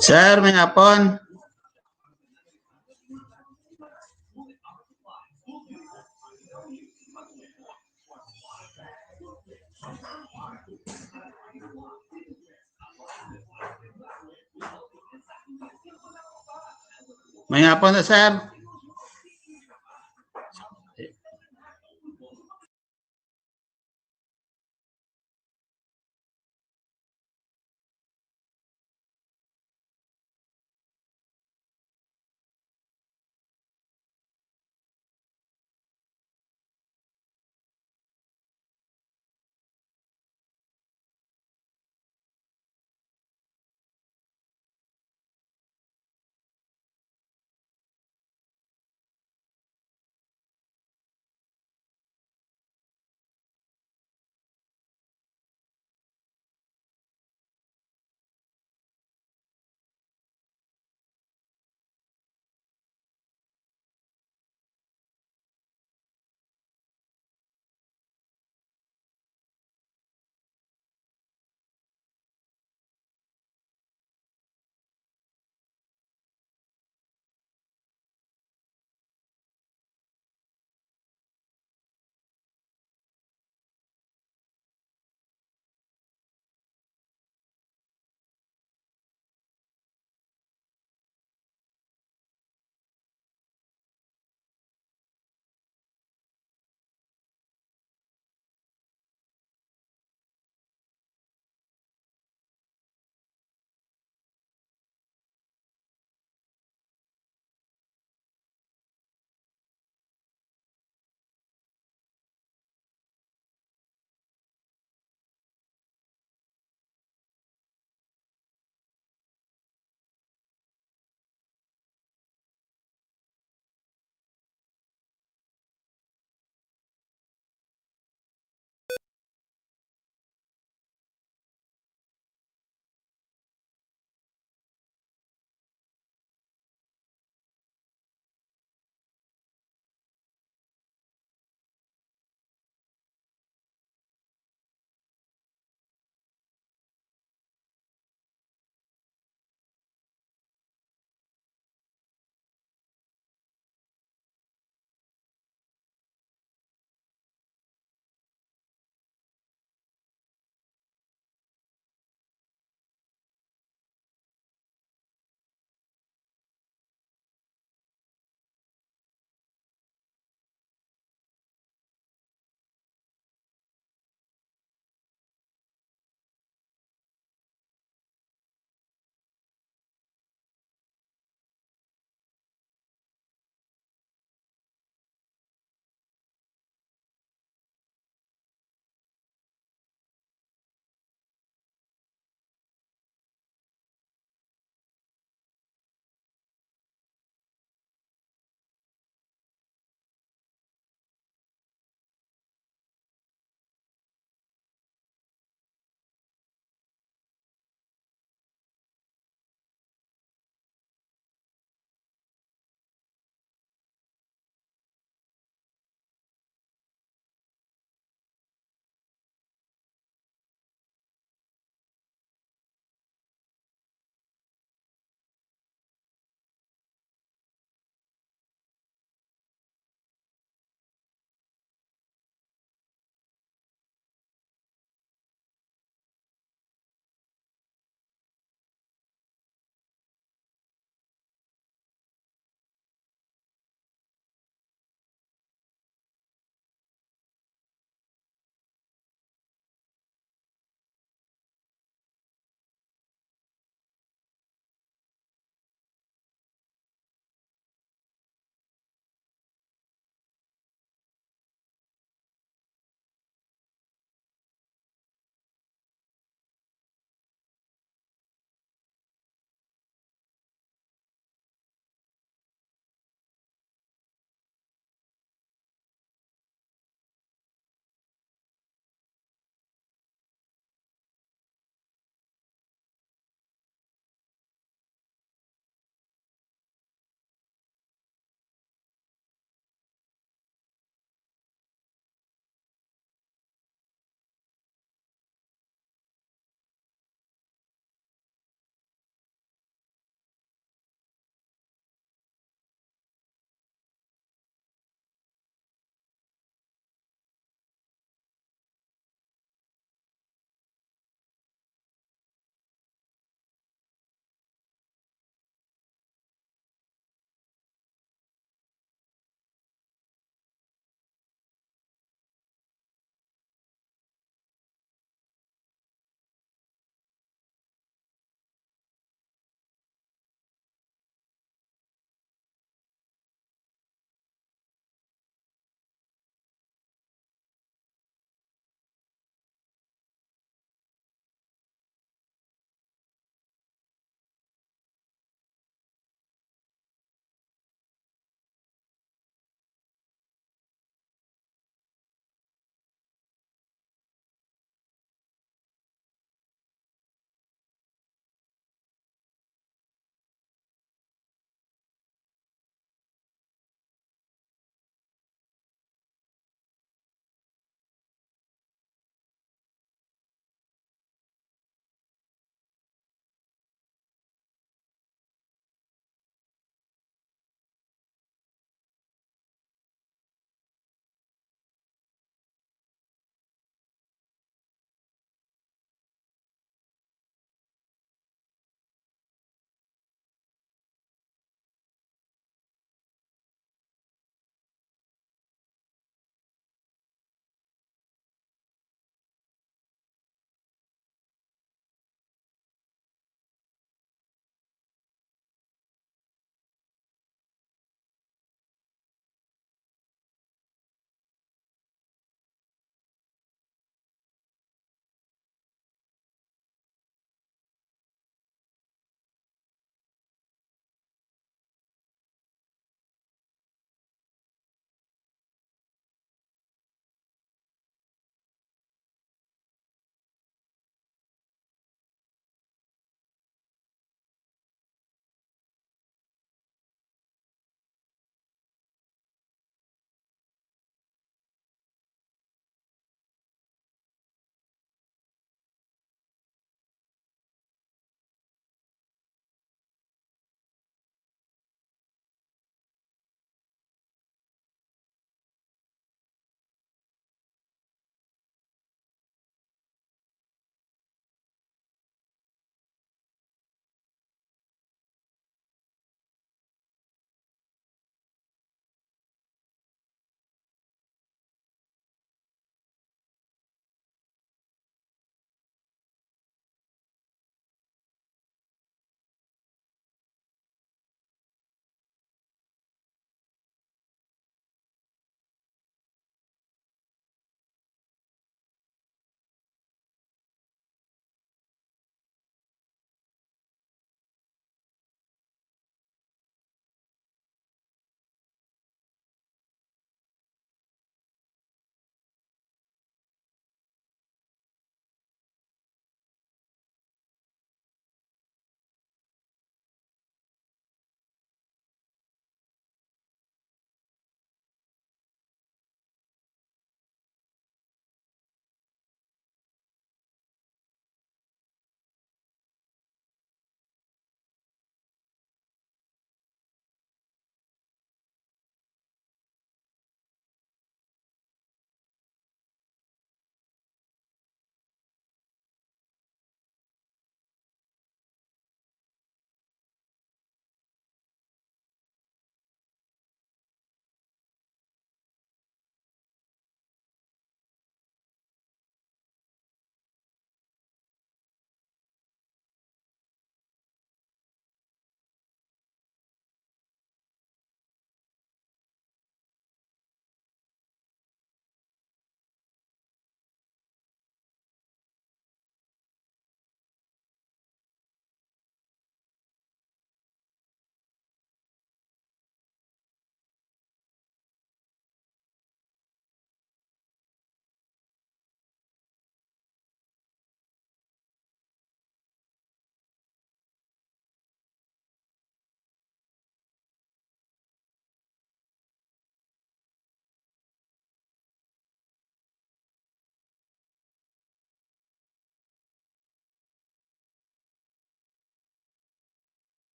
Sir, may hapon. May hapon na, sir.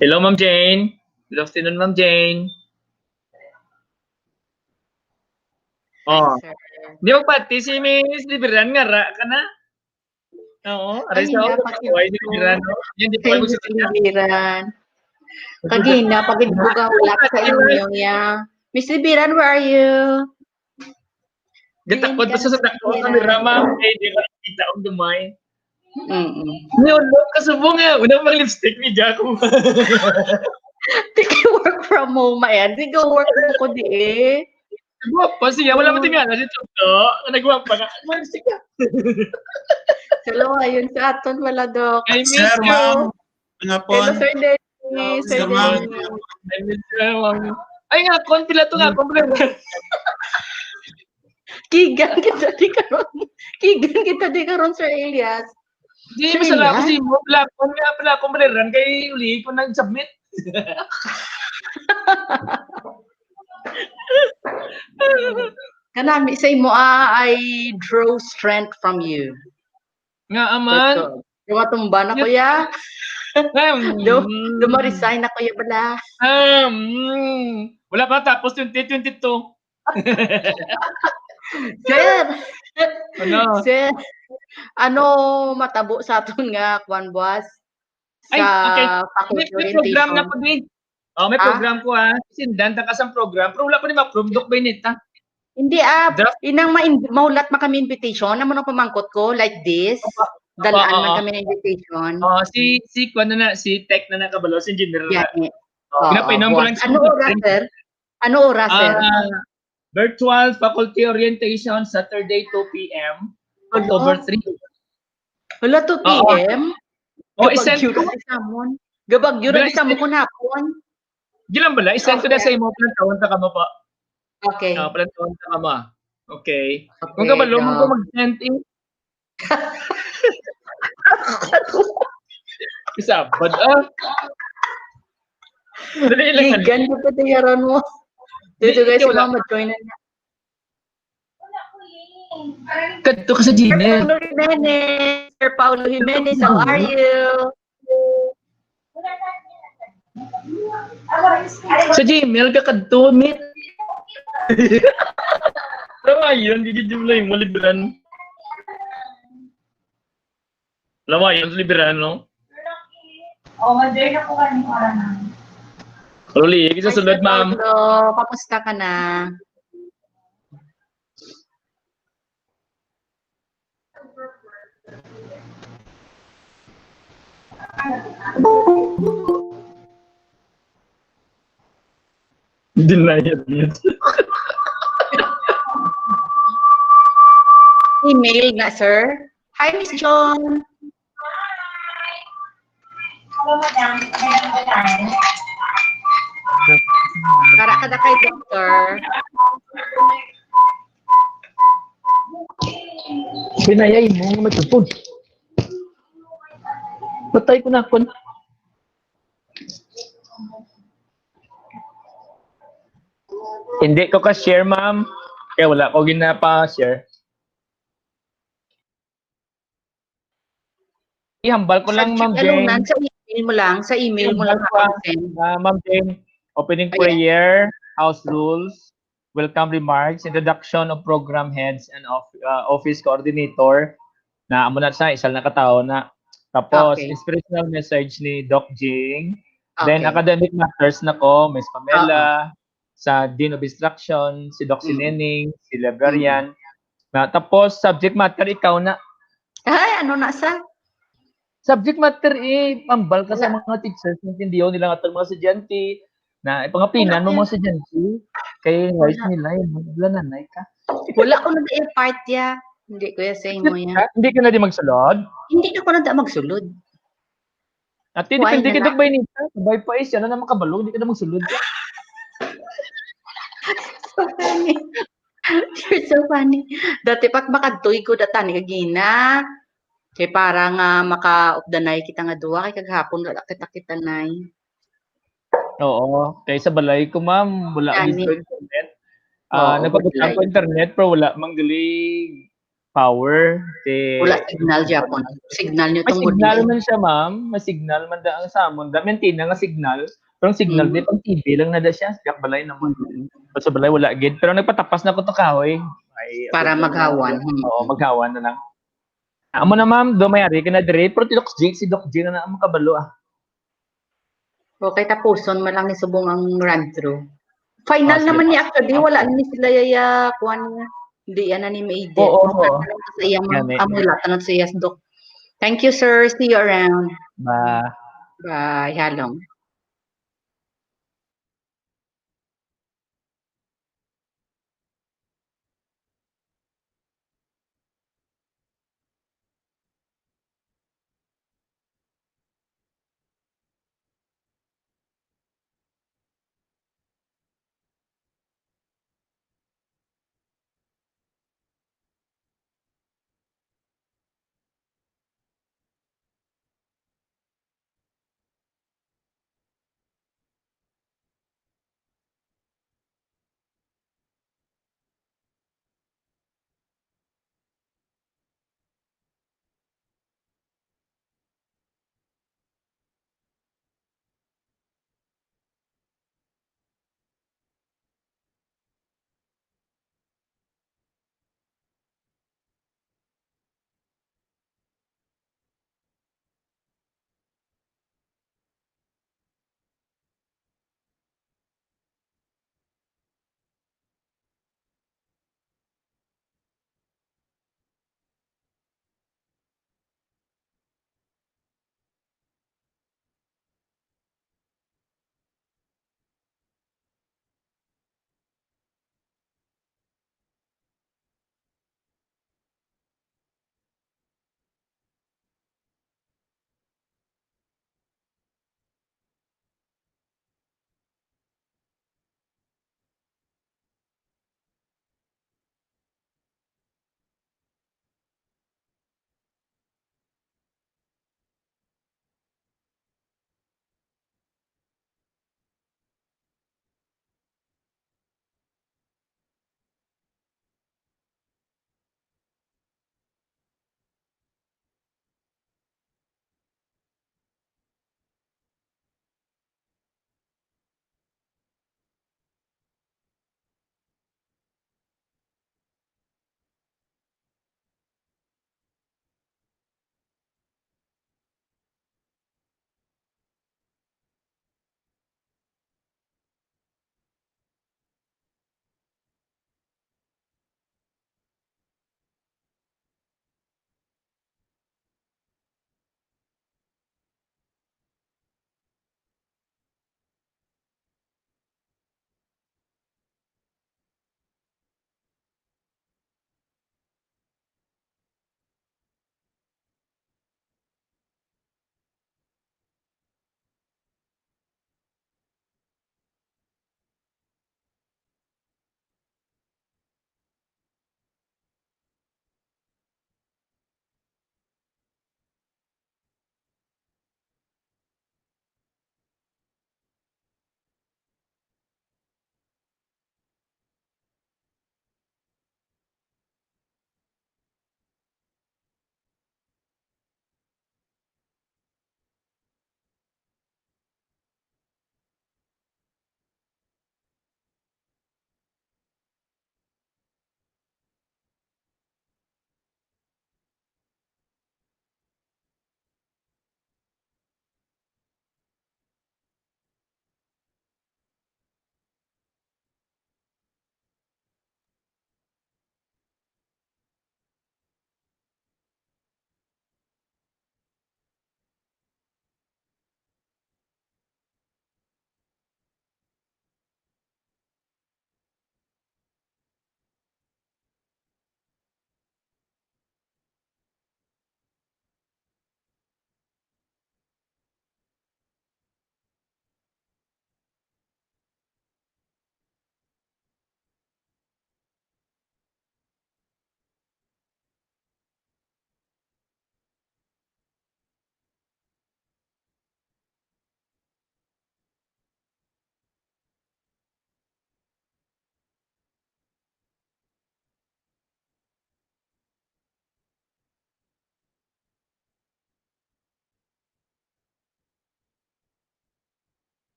Hello, Ma'am Jane. Good afternoon, Ma'am Jane. Oh, Sir. di mo pati si Miss Liberan nga ra ka na? Oo, aray Ay, sa ako. napakita Ay, Liberan, no? Yan, di pa Kay kayo Miss magsasalita. Libiran. Kagina, pagigbuga wala ka sa inyo niya. Miss Libiran, where are you? Gatakot pa sa sakto ang camera, Ma'am. Eh, di ka kita ang dumay. Mm-mm. Kasubong nga. Unang mga lipstick ni Jaco. Di ka work from home, ayan. Di ka work ko di eh. Guwapo siya. Wala mo tingala si Chokto. Nagwapa na. Lipstick ka. Hello, ayun sa aton wala, Dok. I miss Sir, you. ma'am. Hangapon. Hello, Sir Dennis. Sir Sir, ma'am. Dennis. I miss you, Ma'am. Ay nga, kon pila to nga. Kompleto. Kigan kita di karon. Kigan kita di karon, Sir Elias. Di, Sir masala ko Elias? si mo. Kon nga pala akong maliran kay uli ko nag-submit. Kanami say mo I draw strength from you. Nga aman. Tumatumba na kuya. Dumaresign na kuya bala. Wala pa tapos 2022. Sir. Ano? Sir. Ano matabo sa aton nga kwan boss? Sa okay. faculty May program na orientation. po din. Oh, may program ko ha. Sindan ta kasang program. Pero wala pa ni ma-approve dok ba nita? Hindi inang maulat ma kami invitation namo nang pamangkot ko like this. Dalaan man kami ng invitation. Oh, si kwan na si Tech na nakabalo si engineer na. Pinapainom ko lang. Ano oras, sir? Ano oras, sir? Virtual Faculty Orientation Saturday 2 p.m. October 3. Wala 2 p.m. I-send ko. Gabag yun ang isang mo kunapon. Gilang bala, i-send ko na sa imo plantawan ta kamo pa. Okay. Plantawan ta kamo. Okay. Kung kabalo mo ko mag-send in. Isabad Dali lang. Gigan ko pa tiyaran mo. Dito guys, yung mga join na. Kadto ka sa Gmail. Paulo Jimenez. Sir Paulo Jimenez, how are you? Sa Gmail ka kadto, meet. Pero ayun, gigidyo lang yung liberan. Alam mo, ayun, liberan, no? mag-join na po kami para na. Luli, isa sunod, ma'am. Paulo, kamusta ka na? Denied yun. Email na, sir. Hi, Miss John. Hello, madam. Kara ka na kay doctor. Pinayay mo, magtupon. Patay ko na kon. Hindi ko ka-share, ma'am. Kaya wala ko ginapa-share. Ihambal ko lang, ma'am Jane. Sa email mo lang. Sa email mo lang. Ma'am Jane, opening prayer, house rules, welcome remarks, introduction of program heads and office coordinator. Na amo na sa isang nakatao na. Tapos, inspirational message ni Doc Jing. Then, academic matters na ko, Ms. Pamela, sa Dean of Instruction, si Doc Sinening, si Librarian. Tapos, subject matter, ikaw na. Ay, ano na sa? Subject matter, pambal ka sa mga teachers, naintindihan nila nga mga estudyante, na ipangapinan mo mga estudyante, kaya rights nila, nanay ka. Wala ko na part ya. Hindi ko sa imo yan. Hindi ka na di magsulod? Hindi ako na magsulod. At hindi ka dagbay nito. Sabay pa is, yan na naman kabalo, hindi ka na magsulod. So funny. You're so funny. Dati pag makadtoy ko datan kagina. Kay para nga maka-updanay kita nga duwa kay kaghapon wala kita nay. Oo, kay sa balay ko ma'am, wala dito internet. Oo, Napagutang ko internet pero wala manggaling power. Wala signal Japon. Signal nyo May tong signal gudi. man siya, ma'am. May signal man da ang samon. Da maintain nga signal. Pero ang signal di pang TV lang na da siya. Yak balay naman. Pero sa balay wala gid. Pero nagpatapas na ko to kahoy. Ay, Para maghawan. Oo, maghawan na lang. Amo na ma'am, do mayari ka na dire. Pero si Doc J na ang makabalo ah. Okay, tapuson man lang ni subong ang run-through. Final sige. naman ni actually, wala ni sila yaya, kuan nga. Hindi yan na ni Maiden. Oo, Kung oo. sa iya, Yan, eh. amula, tanong sa iya, Doc. Thank you, sir. See you around. Ba. Bye. Halong.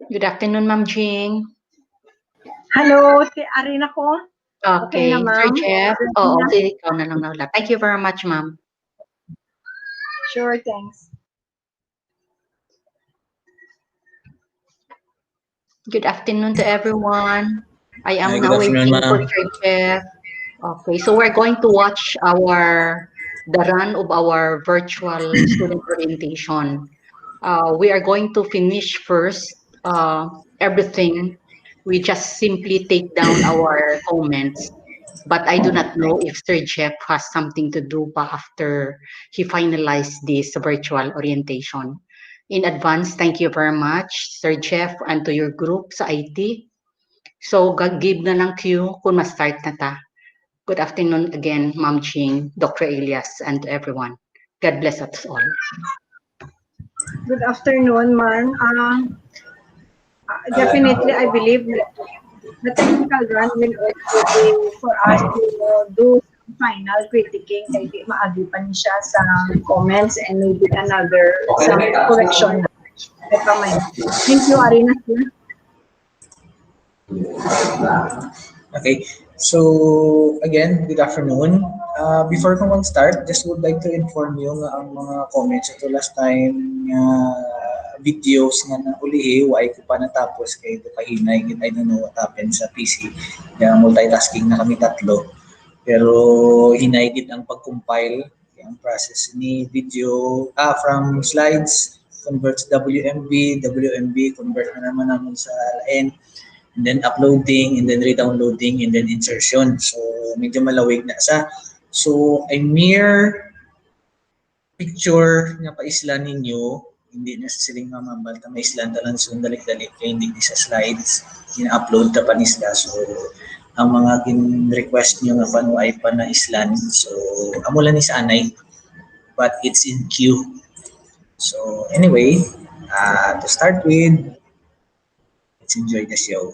Good afternoon, Ma'am Jing. Hello, si Arina ko. Okay na, Okay, Sir ma'am? Jeff. Oo, ikaw na lang naulat. Thank you very much, ma'am. Sure, thanks. Good afternoon to everyone. I am Hi, now good afternoon, waiting for ma'am. Sir Jeff. Okay, so we're going to watch the run of our virtual student orientation. We are going to finish first everything. We just simply take down our comments. But I do not know if Sir Jeff has something to do pa after he finalized this virtual orientation. In advance, thank you very much, Sir Jeff, and to your group sa IT. So, give na lang cue kung ma-start na ta. Good afternoon again, Ma'am Ching, Dr. Elias, and to everyone. God bless us all. Good afternoon, ma'am. Definitely, I believe that the technical run will also be for us to do some final critiquing kay di maagi pa ni siya sa comments and maybe another some correction. Never mind. Thank you, Arina. Okay, so again, good afternoon. Before ko mag-start, just would like to inform you nga ang mga comments ito last time videos nga na ulihi, why ko pa natapos kay ito kahinay, I don't know what happened sa PC. Kaya multitasking na kami tatlo. Pero hinay ang pag-compile, ang process ni video, from slides, convert sa WMB, convert na naman namin sa LN, and then uploading, and then re-downloading, and then insertion. So, medyo malawig na sa. So, a mere picture nga paisla ninyo, hindi na sa siling mamambal, ta maislan talang sundalik-dalik, kaya hindi sa slides, ina-upload ta pa nisla. So, ang mga request nyo nga panuay pa na islan, so, amo lang ni sa anay, but it's in queue. So, anyway, to start with, let's enjoy the show.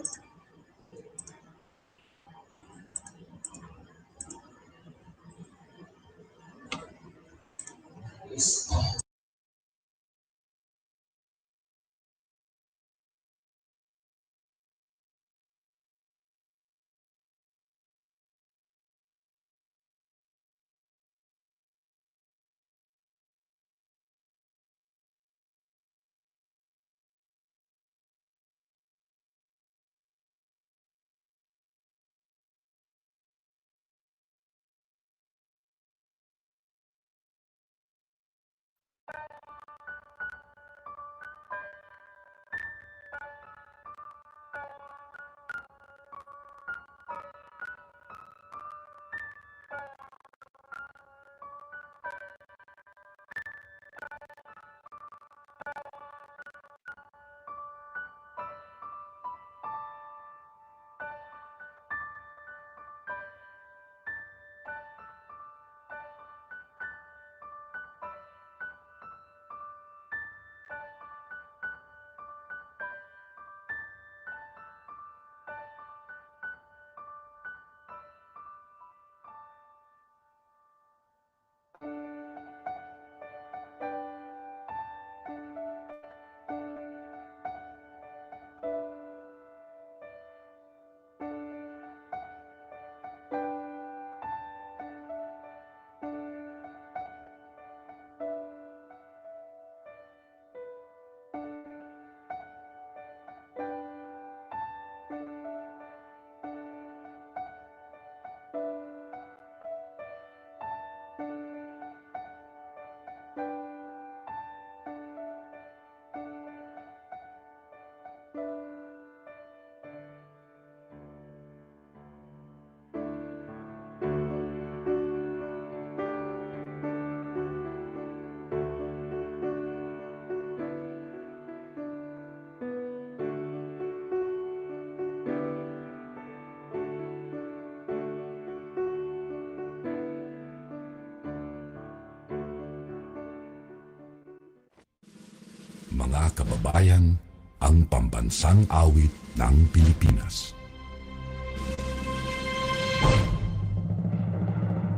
mga kababayan, ang pambansang awit ng Pilipinas.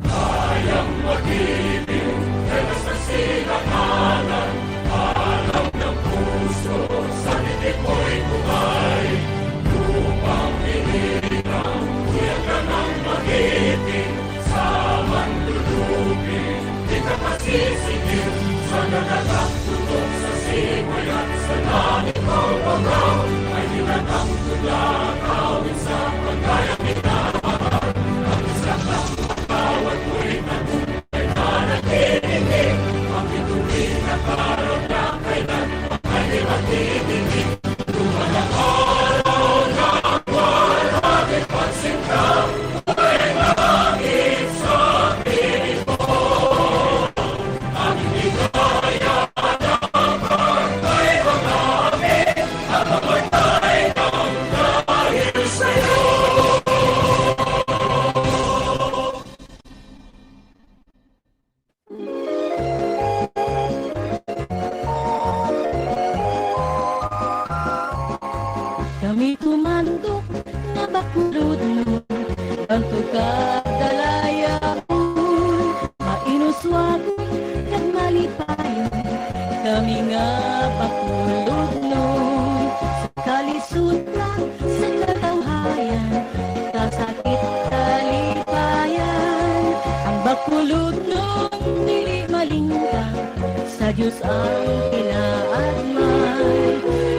Kayang mag-ibig, telas na sinakalan, alam ng puso, sa litik mo'y bugay. Lupang pinilang, kuya ka ng mag-ibig, sa manlulupin, di ka pasisigil, sa nagalang tutok sa simoy at sa langit mo pagaw, ay hinatang tula, kawin sa pagkayang minamahal, ang isang lang bawat mo'y nabuhay na nagtitigil, ang ituloy na parang na kailan ay di matitigil. Tumalang araw ng walang pansin ka, ay langit sa piling mo, ang hindi kaya naman ay magamit, at mamatay ng dahil sa'yo. Kami tumandok na Bacolod nun, ang tukad dalaya po, mainuswago at malipayon. Kami nga Bacolod nun, sa kalisutan, sa katawhayan, kasakit talipayan. Ang Bacolod nun, dili malingka, sa Diyos ang pinaatman.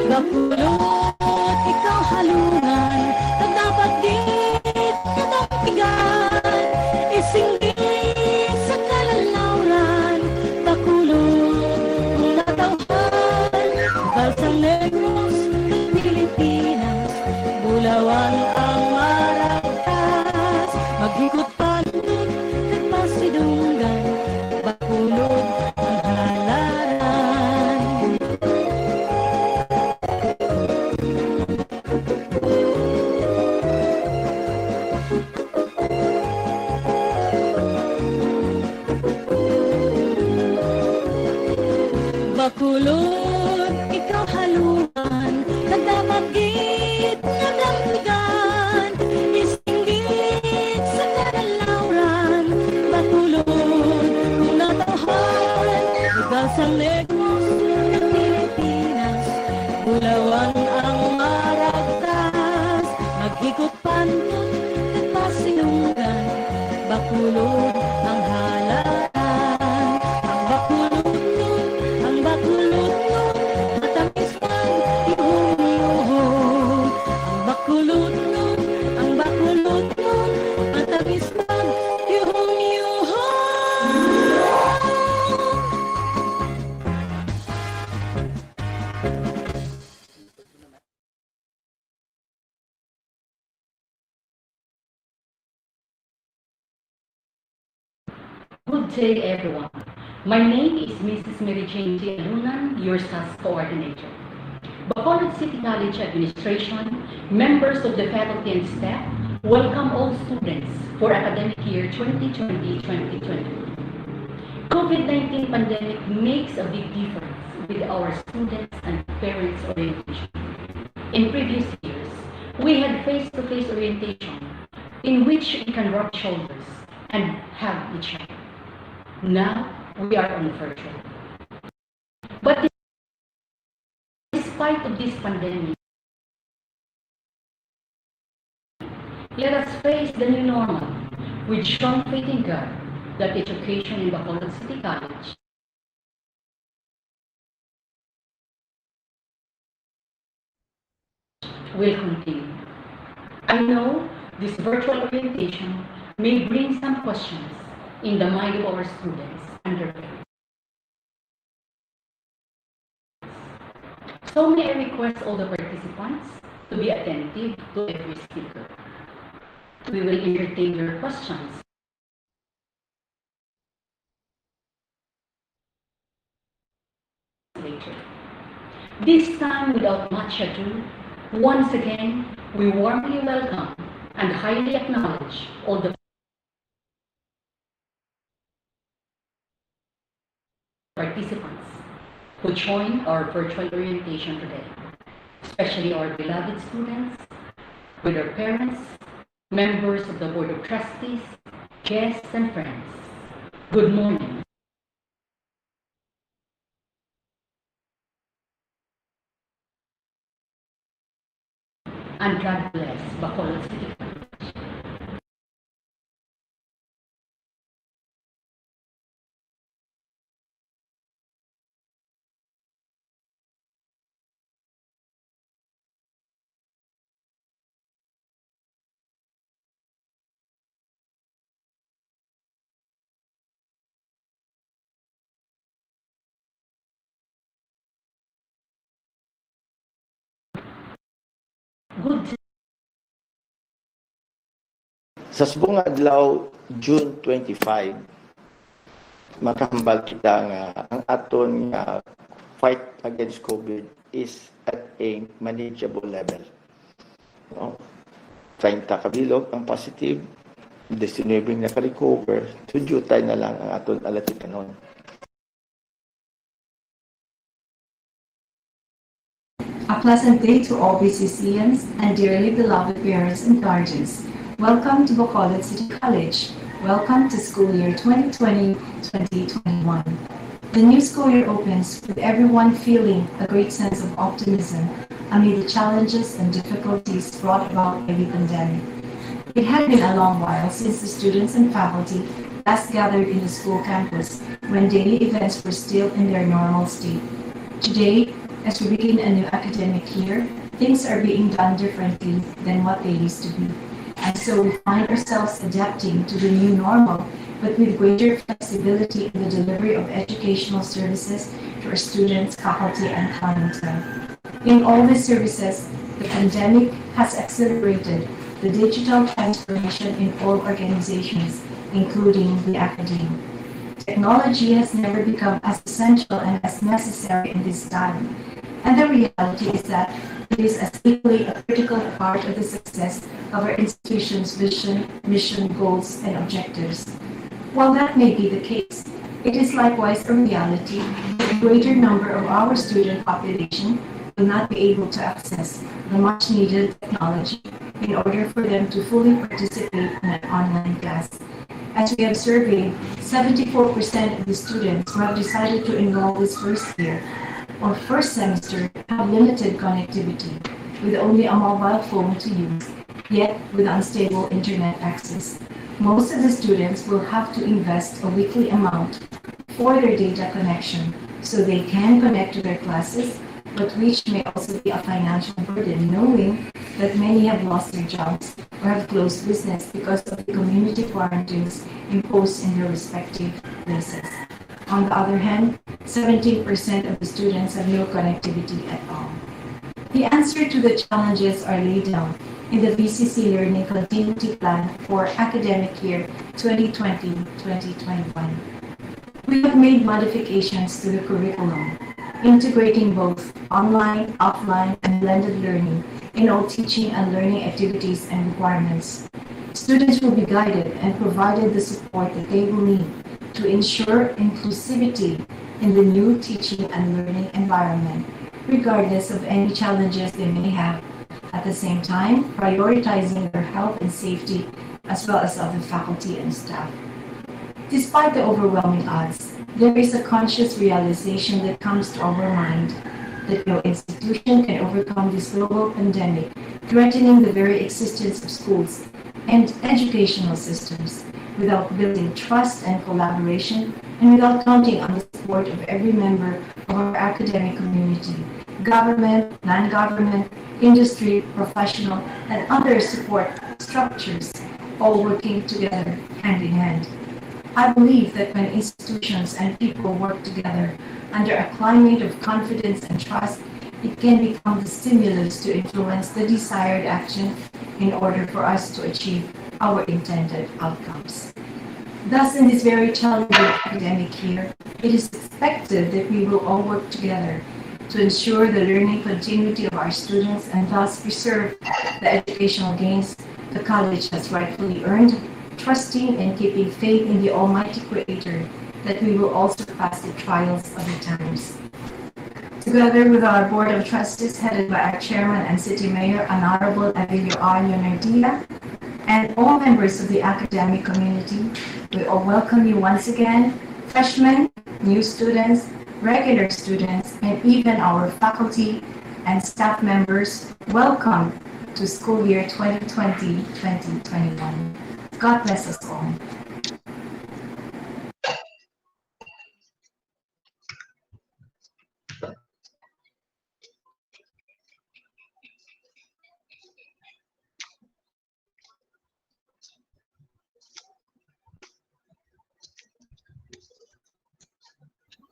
Bacolod, ikaw halungan, at dapat dit katangkigan, isinggit sa kalalauran. Bacolod, kung natawhan, Balsang Negros ng Pilipinas, Bulawan ang maragtas, maghikot palod at pasidunggan, Bacolod ang halaran. Bacolod, ikaw halungan, nagdamagit, nagdampigan, isinggit sa kalalauran. Bacolod, kung natawhan, Balsang Negros ng Pilipinas, Bulawan ang maragtas, maghikot pantot at pasinungan, Bacolod ang halaran. Ang Bacolod nun, ang Bacolod nun, matamis man ihuhog. Ang Bacolod nun, ang Bacolod nun, matamis man ihuhog. Good day, everyone. My name is Mrs. Mary Jane Alunan, your SAS coordinator. Bacolod City College Administration, members of the faculty and staff, welcome all students for academic year 2020-2021. COVID-19 pandemic makes a big difference with our students and parents orientation. In previous years, we had face-to-face orientation in which we can rub shoulders and hug each other. Now, we are on virtual. But despite of this pandemic, let us face the new normal with strong faith in God that education in Bacolod City College will continue. I know this virtual orientation may bring some questions in the mind of our students and their parents. So may I request all the participants to be attentive to every speaker. We will entertain your questions later. This time, without much ado, once again, we warmly welcome and highly acknowledge all the participants who joined our virtual orientation today, especially our beloved students, with their parents, members of the Board of Trustees, guests, and friends. Good morning. And God bless Bacolod City College. Good Sa subong adlaw June 25, makahambal kita nga ang aton nga fight against COVID is at a manageable level. No? 30 kabilog ang positive, 19 naka-recover, sudutay na lang ang aton alatikanon. A pleasant day to all BCCians and dearly beloved parents and guardians. Welcome to Bacolod City College. Welcome to school year 2020-2021. The new school year opens with everyone feeling a great sense of optimism amid the challenges and difficulties brought about by the pandemic. It had been a long while since the students and faculty last gathered in the school campus when daily events were still in their normal state. Today, as we begin a new academic year, things are being done differently than what they used to be. And so we find ourselves adapting to the new normal, but with greater flexibility in the delivery of educational services to our students, faculty, and clientele. In all these services, the pandemic has accelerated the digital transformation in all organizations, including the academia. Technology has never become as essential and as necessary in this time. And the reality is that it is as equally a critical part of the success of our institution's vision, mission, goals, and objectives. While that may be the case, it is likewise a reality that a greater number of our student population will not be able to access the much-needed technology in order for them to fully participate in an online class. As we have surveyed, 74% of the students who have decided to enroll this first year or first semester have limited connectivity, with only a mobile phone to use, yet with unstable internet access. Most of the students will have to invest a weekly amount for their data connection so they can connect to their classes, but which may also be a financial burden, knowing that many have lost their jobs or have closed business because of the community quarantines imposed in their respective places. On the other hand, 17% of the students have no connectivity at all. The answer to the challenges are laid down in the BCC Learning Continuity Plan for academic year 2020-2021. We have made modifications to the curriculum, integrating both online, offline, and blended learning in all teaching and learning activities and requirements. Students will be guided and provided the support that they will need to ensure inclusivity in the new teaching and learning environment, regardless of any challenges they may have, at the same time prioritizing their health and safety as well as other faculty and staff. Despite the overwhelming odds, there is a conscious realization that comes to our mind that no institution can overcome this global pandemic, threatening the very existence of schools and educational systems, without building trust and collaboration, and without counting on the support of every member of our academic community, government, non-government, industry, professional, and other support structures, all working together hand in hand. I believe that when institutions and people work together under a climate of confidence and trust, it can become the stimulus to influence the desired action in order for us to achieve our intended outcomes. Thus, in this very challenging academic year, it is expected that we will all work together to ensure the learning continuity of our students and thus preserve the educational gains the college has rightfully earned, trusting and keeping faith in the Almighty Creator that we will also pass the trials of the times. together with our Board of Trustees headed by our Chairman and City Mayor, Honorable Avilio R. Leonardia, and all members of the academic community, we all welcome you once again, freshmen, new students, regular students, and even our faculty and staff members. Welcome to school year 2020-2021. God bless us all.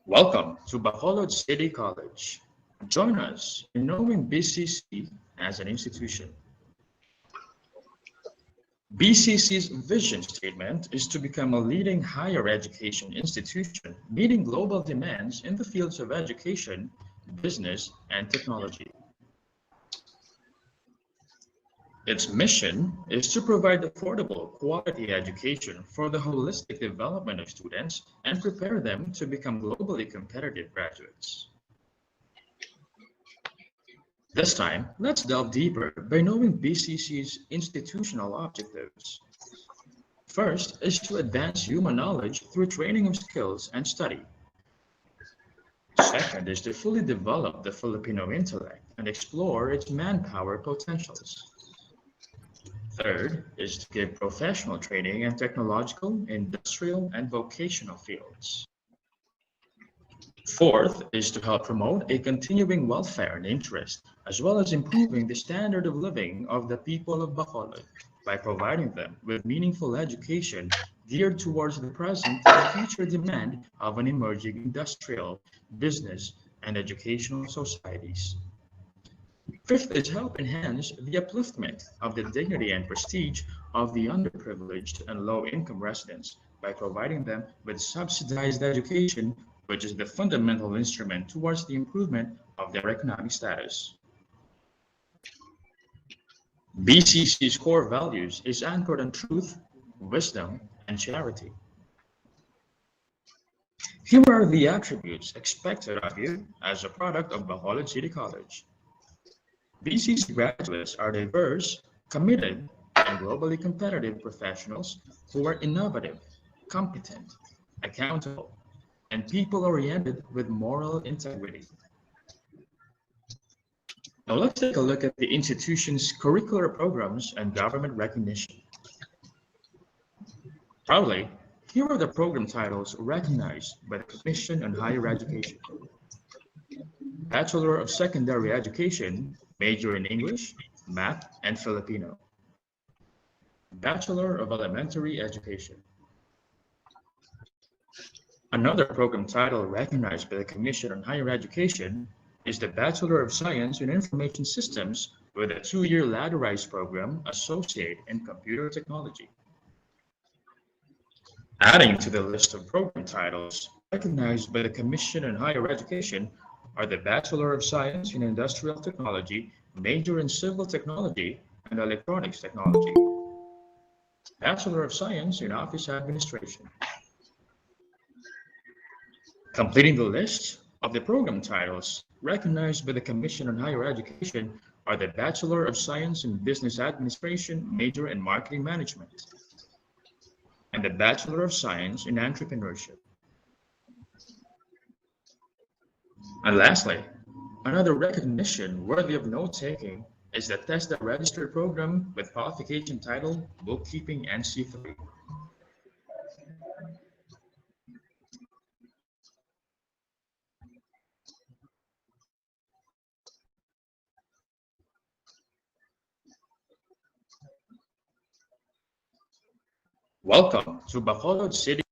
Welcome to Bacolod City College. Join us in knowing BCC as an institution. BCC's vision statement is to become a leading higher education institution meeting global demands in the fields of education, business, and technology. Its mission is to provide affordable, quality education for the holistic development of students and prepare them to become globally competitive graduates. This time, let's delve deeper by knowing BCC's institutional objectives. First is to advance human knowledge through training of skills and study. Second is to fully develop the Filipino intellect and explore its manpower potentials. Third is to give professional training in technological, industrial, and vocational fields. Fourth is to help promote a continuing welfare and interest, as well as improving the standard of living of the people of Bacolod by providing them with meaningful education geared towards the present and future demand of an emerging industrial, business, and educational societies. Fifth is help enhance the upliftment of the dignity and prestige of the underprivileged and low-income residents by providing them with subsidized education, which is the fundamental instrument towards the improvement of their economic status. BCC's core values is anchored on truth, wisdom, and charity. Here are the attributes expected of you as a product of Bacolod City College. BCC graduates are diverse, committed, and globally competitive professionals who are innovative, competent, accountable, and people-oriented with moral integrity. Now let's take a look at the institution's curricular programs and government recognition. Proudly, here are the program titles recognized by the Commission on Higher Education. Bachelor of Secondary Education, major in English, Math, and Filipino. Bachelor of Elementary Education. Another program title recognized by the Commission on Higher Education is the Bachelor of Science in Information Systems with a 2-year ladderized program associate in Computer Technology. Adding to the list of program titles recognized by the Commission on Higher Education are the Bachelor of Science in Industrial Technology, major in Civil Technology and Electronics Technology. Bachelor of Science in Office Administration. Completing the list of the program titles recognized by the Commission on Higher Education are the Bachelor of Science in Business Administration, major in Marketing Management, and the Bachelor of Science in Entrepreneurship. And lastly, another recognition worthy of note-taking is the TESDA registered program with qualification title Bookkeeping NC3. Welcome to Bacolod City.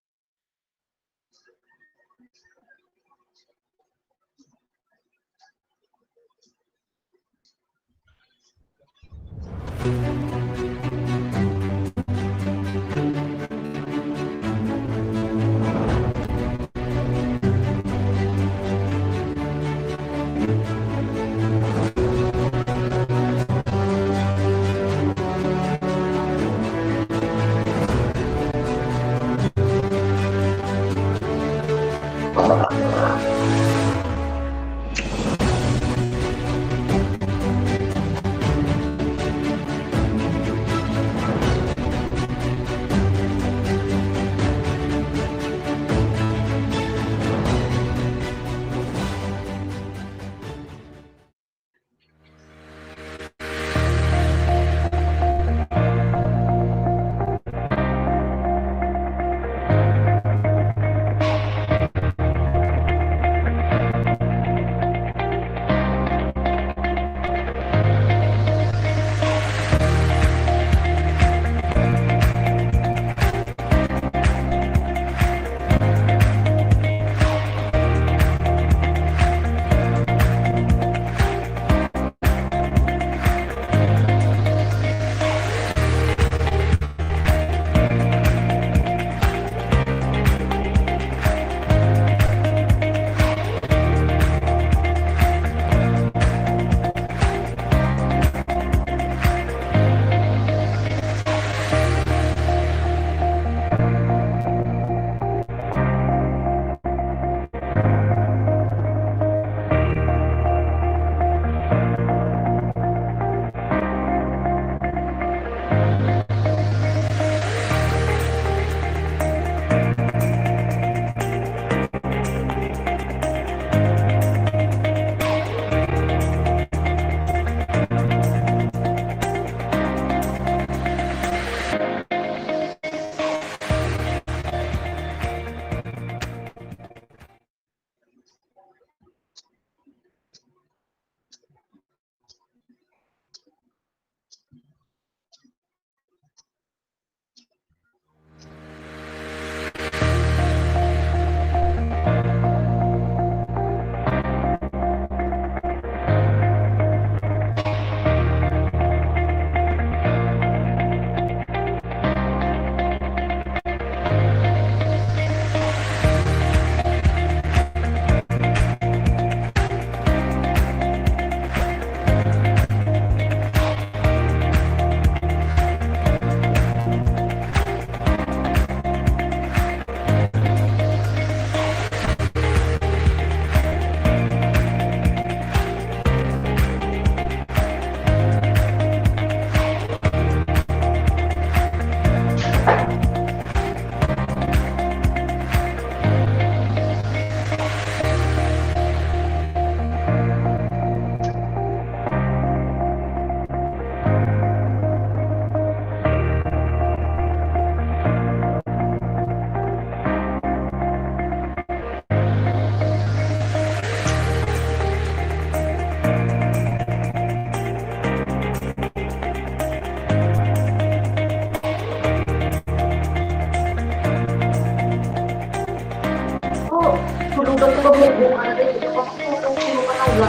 Tulugan ko ba buong ano rin? Sino ka na wala?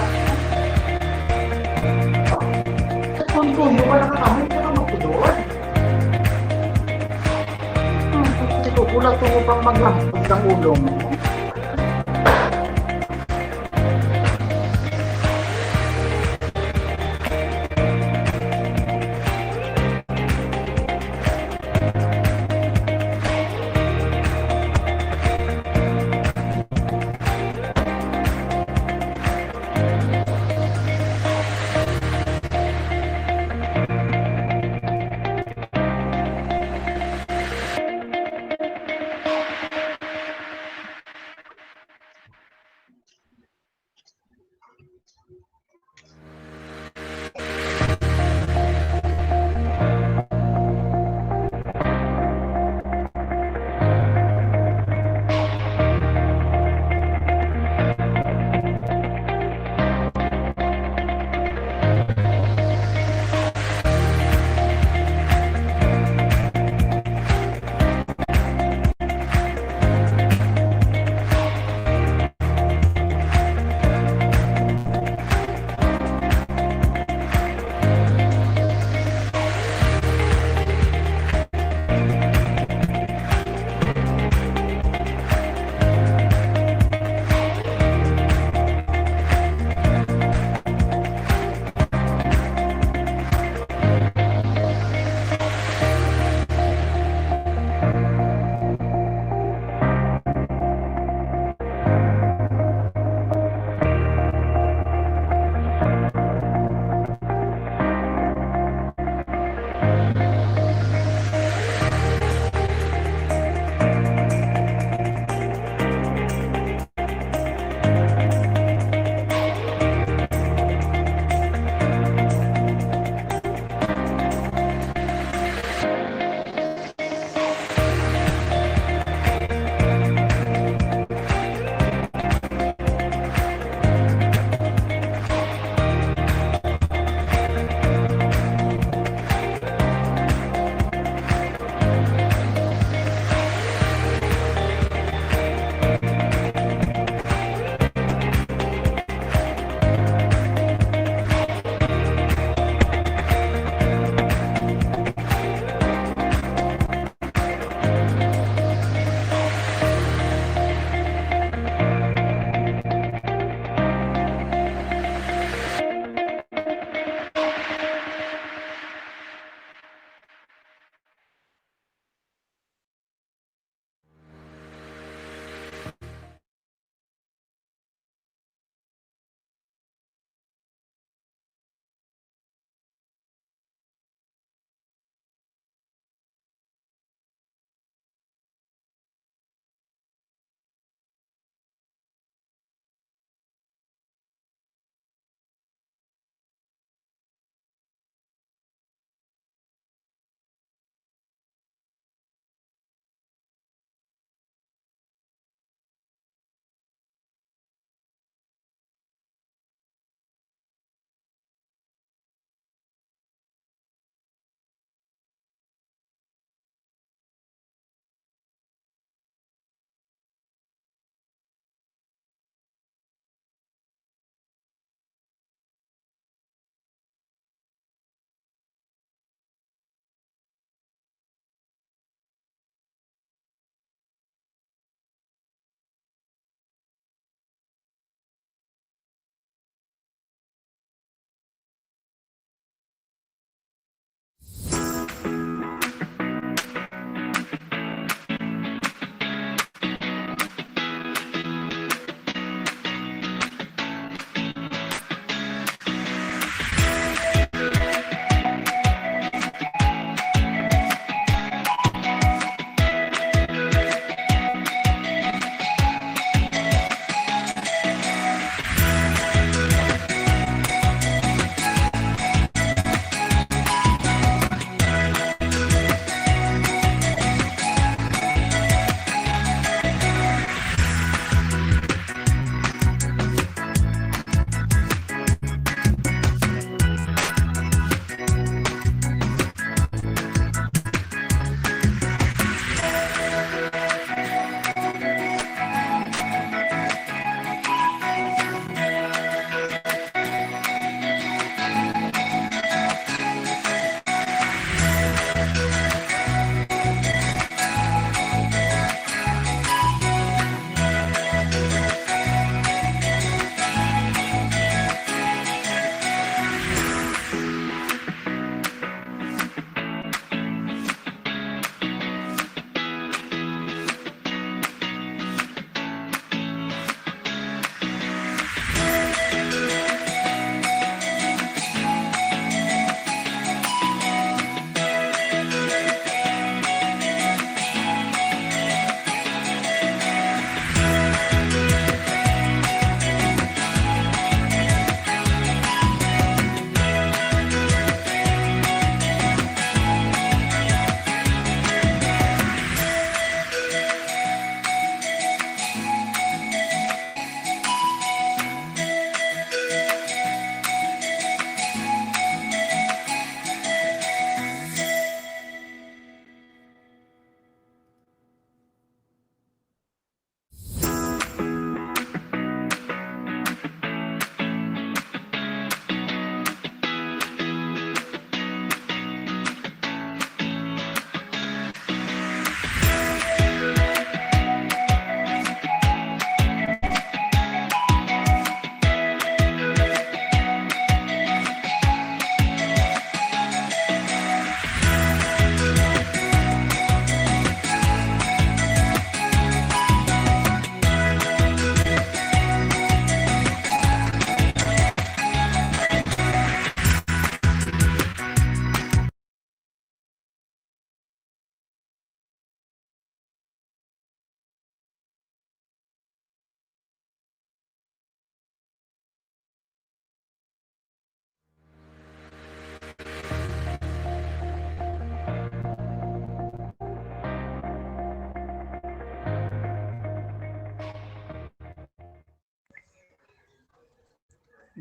Kung ka nakakamit ka na magpudor. Kukulat mo pang maglampos ng ulo mo.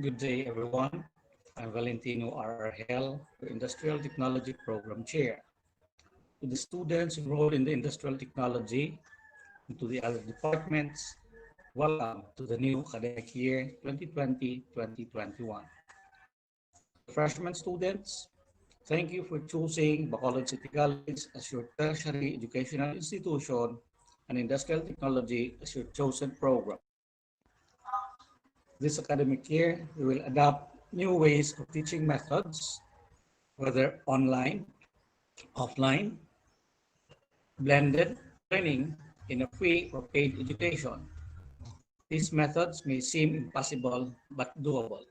Good day, everyone. I'm Valentino R. Argel, the Industrial Technology Program Chair. To the students enrolled in the Industrial Technology and to the other departments, welcome to the new academic year 2020-2021. Freshman students, thank you for choosing Bacolod City College as your tertiary educational institution and Industrial Technology as your chosen program. This academic year, we will adopt new ways of teaching methods, whether online, offline, blended learning in a free or paid education. These methods may seem impossible, but doable.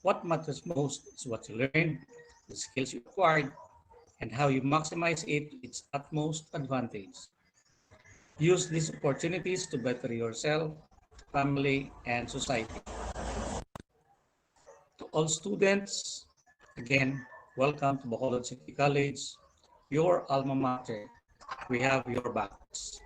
What matters most is what you learn, the skills you acquired, and how you maximize it to its utmost advantage. Use these opportunities to better yourself, family, and society. To all students, again, welcome to Bacolod City College, your alma mater. We have your backs.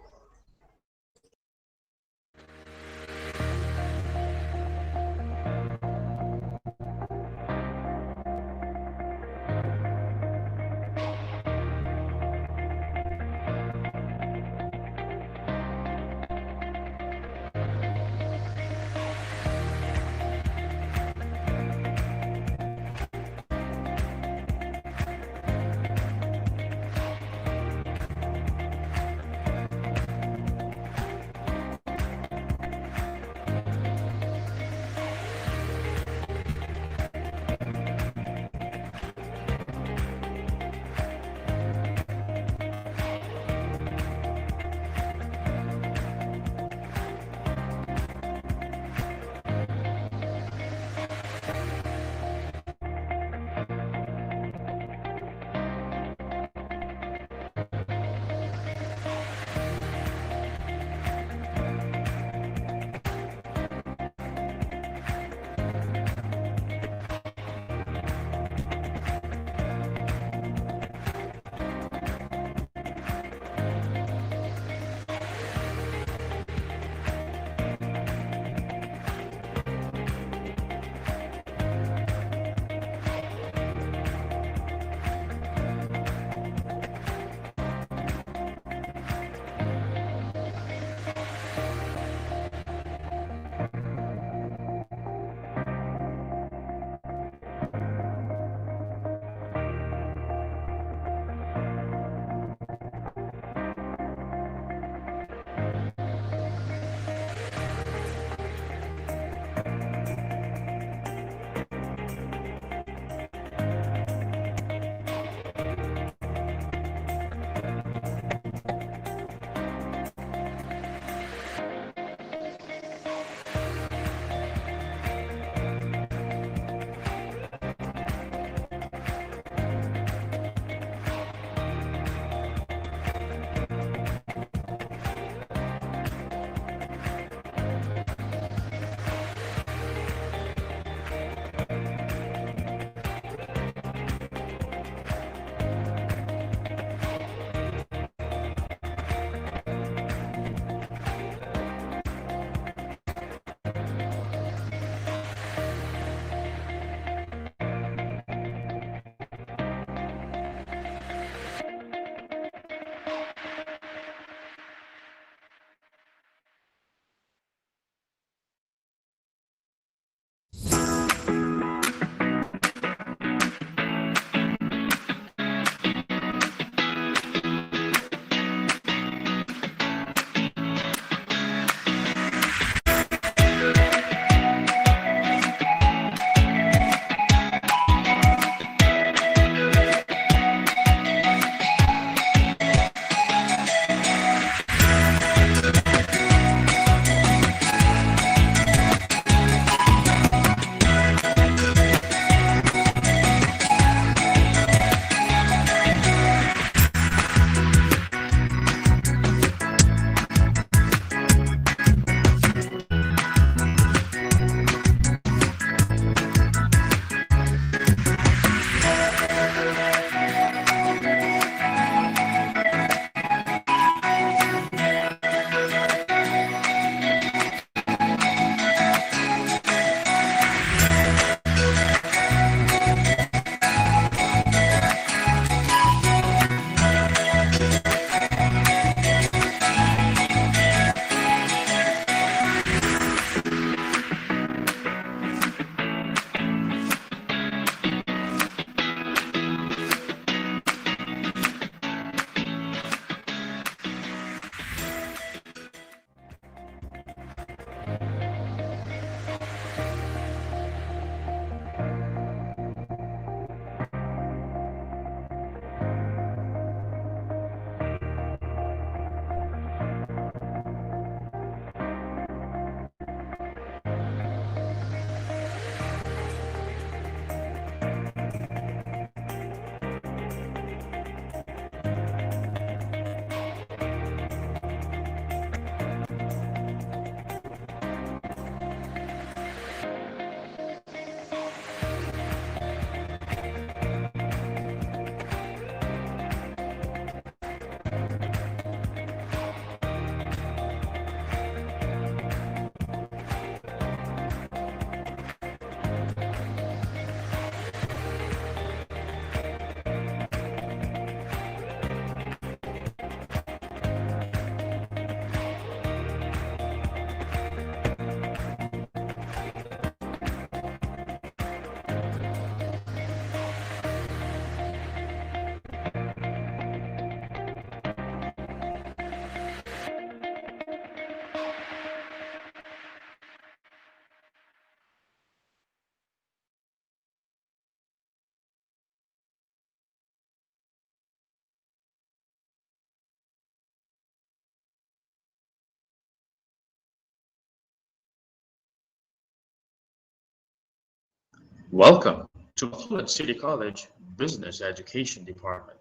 Welcome to Bacolod City College Business Education Department.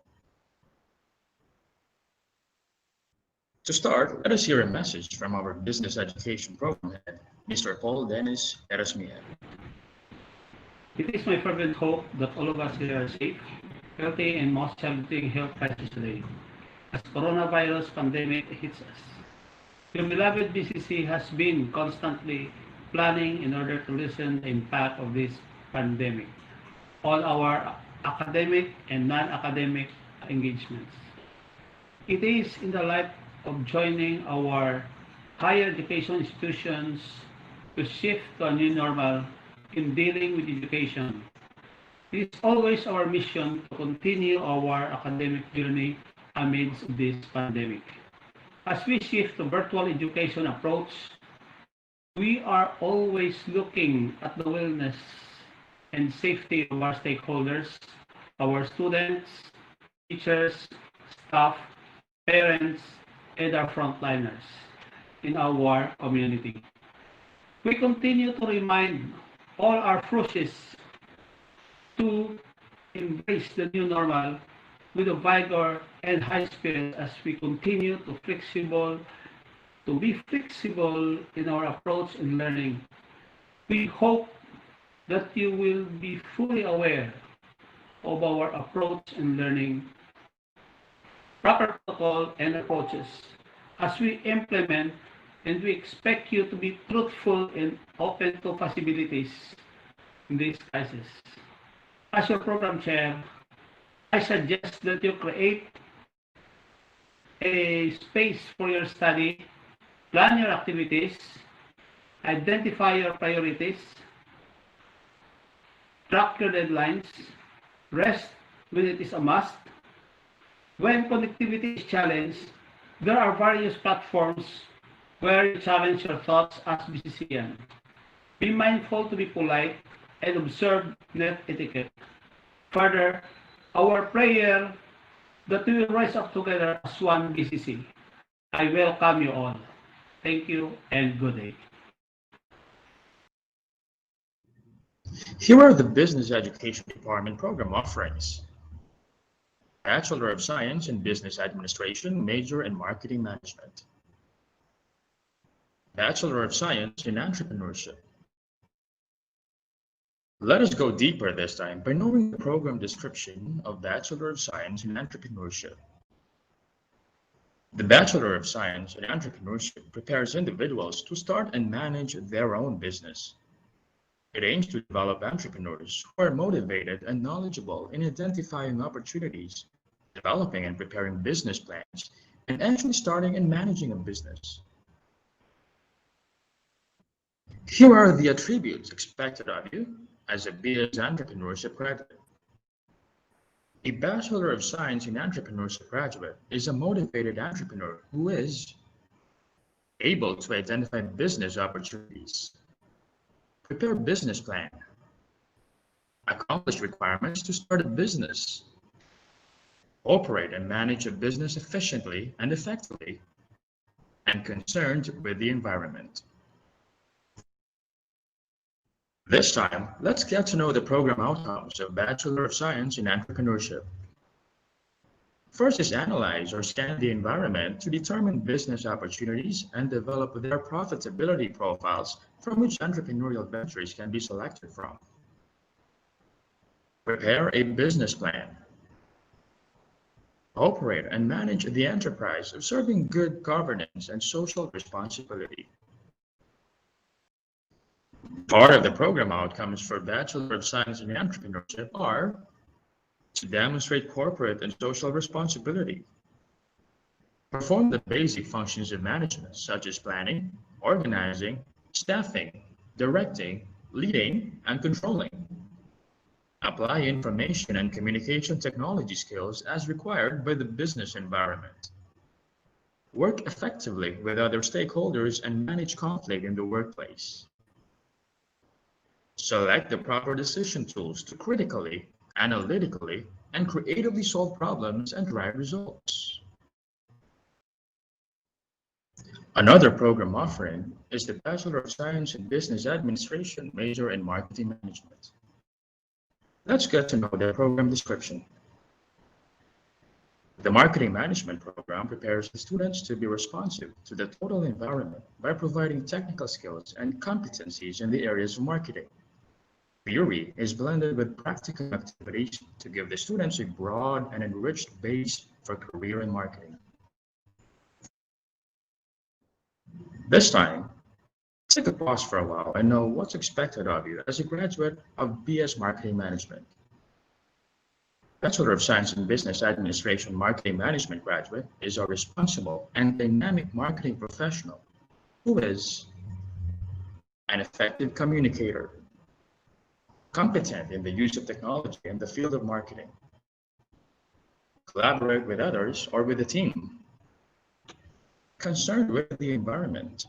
To start, let us hear a message from our Business Education Program Head, Mr. Paul Dennis Erasmia. It is my fervent hope that all of us here are safe, healthy, and most challenging health crisis today, as coronavirus pandemic hits us. Your beloved BCC has been constantly planning in order to lessen the impact of this pandemic on our academic and non-academic engagements. It is in the light of joining our higher education institutions to shift to a new normal in dealing with education. It is always our mission to continue our academic journey amidst this pandemic. As we shift to virtual education approach, we are always looking at the wellness and safety of our stakeholders, our students, teachers, staff, parents, and our frontliners in our community. We continue to remind all our FRUSHs to embrace the new normal with a vigor and high spirit as we continue to be flexible in our approach in learning. We hope that you will be fully aware of our approach in learning, proper protocol and approaches as we implement, and we expect you to be truthful and open to possibilities in this crisis. As your program chair, I suggest that you create a space for your study, plan your activities, identify your priorities, track your deadlines, rest when it is a must. When connectivity is challenged, there are various platforms where you challenge your thoughts as BCCian. Be mindful to be polite and observe net etiquette. Further, our prayer that we will rise up together as one BCC. I welcome you all. Thank you and good day. Here are the Business Education Department program offerings. Bachelor of Science in Business Administration, major in Marketing Management. Bachelor of Science in Entrepreneurship. Let us go deeper this time by knowing the program description of Bachelor of Science in Entrepreneurship. The Bachelor of Science in Entrepreneurship prepares individuals to start and manage their own business. It aims to develop entrepreneurs who are motivated and knowledgeable in identifying opportunities, developing and preparing business plans, and actually starting and managing a business. Here are the attributes expected of you as a BS Entrepreneurship graduate. A Bachelor of Science in Entrepreneurship graduate is a motivated entrepreneur who is able to identify business opportunities, prepare business plan, accomplish requirements to start a business, operate and manage a business efficiently and effectively, and concerned with the environment. This time, let's get to know the program outcomes of Bachelor of Science in Entrepreneurship. First is analyze or scan the environment to determine business opportunities and develop their profitability profiles from which entrepreneurial ventures can be selected from. Prepare a business plan. Operate and manage the enterprise, observing good governance and social responsibility. Part of the program outcomes for Bachelor of Science in Entrepreneurship are to demonstrate corporate and social responsibility, perform the basic functions of management such as planning, organizing, staffing, directing, leading, and controlling, apply information and communication technology skills as required by the business environment, work effectively with other stakeholders and manage conflict in the workplace. Select the proper decision tools to critically, analytically, and creatively solve problems and drive results. Another program offering is the Bachelor of Science in Business Administration, major in Marketing Management. Let's get to know the program description. The marketing management program prepares the students to be responsive to the total environment by providing technical skills and competencies in the areas of marketing. Theory is blended with practical activities to give the students a broad and enriched base for career in marketing. This time, take a pause for a while and know what's expected of you as a graduate of BS Marketing Management. Bachelor of Science in Business Administration Marketing Management graduate is a responsible and dynamic marketing professional who is an effective communicator, competent in the use of technology in the field of marketing, collaborate with others or with a team, concerned with the environment.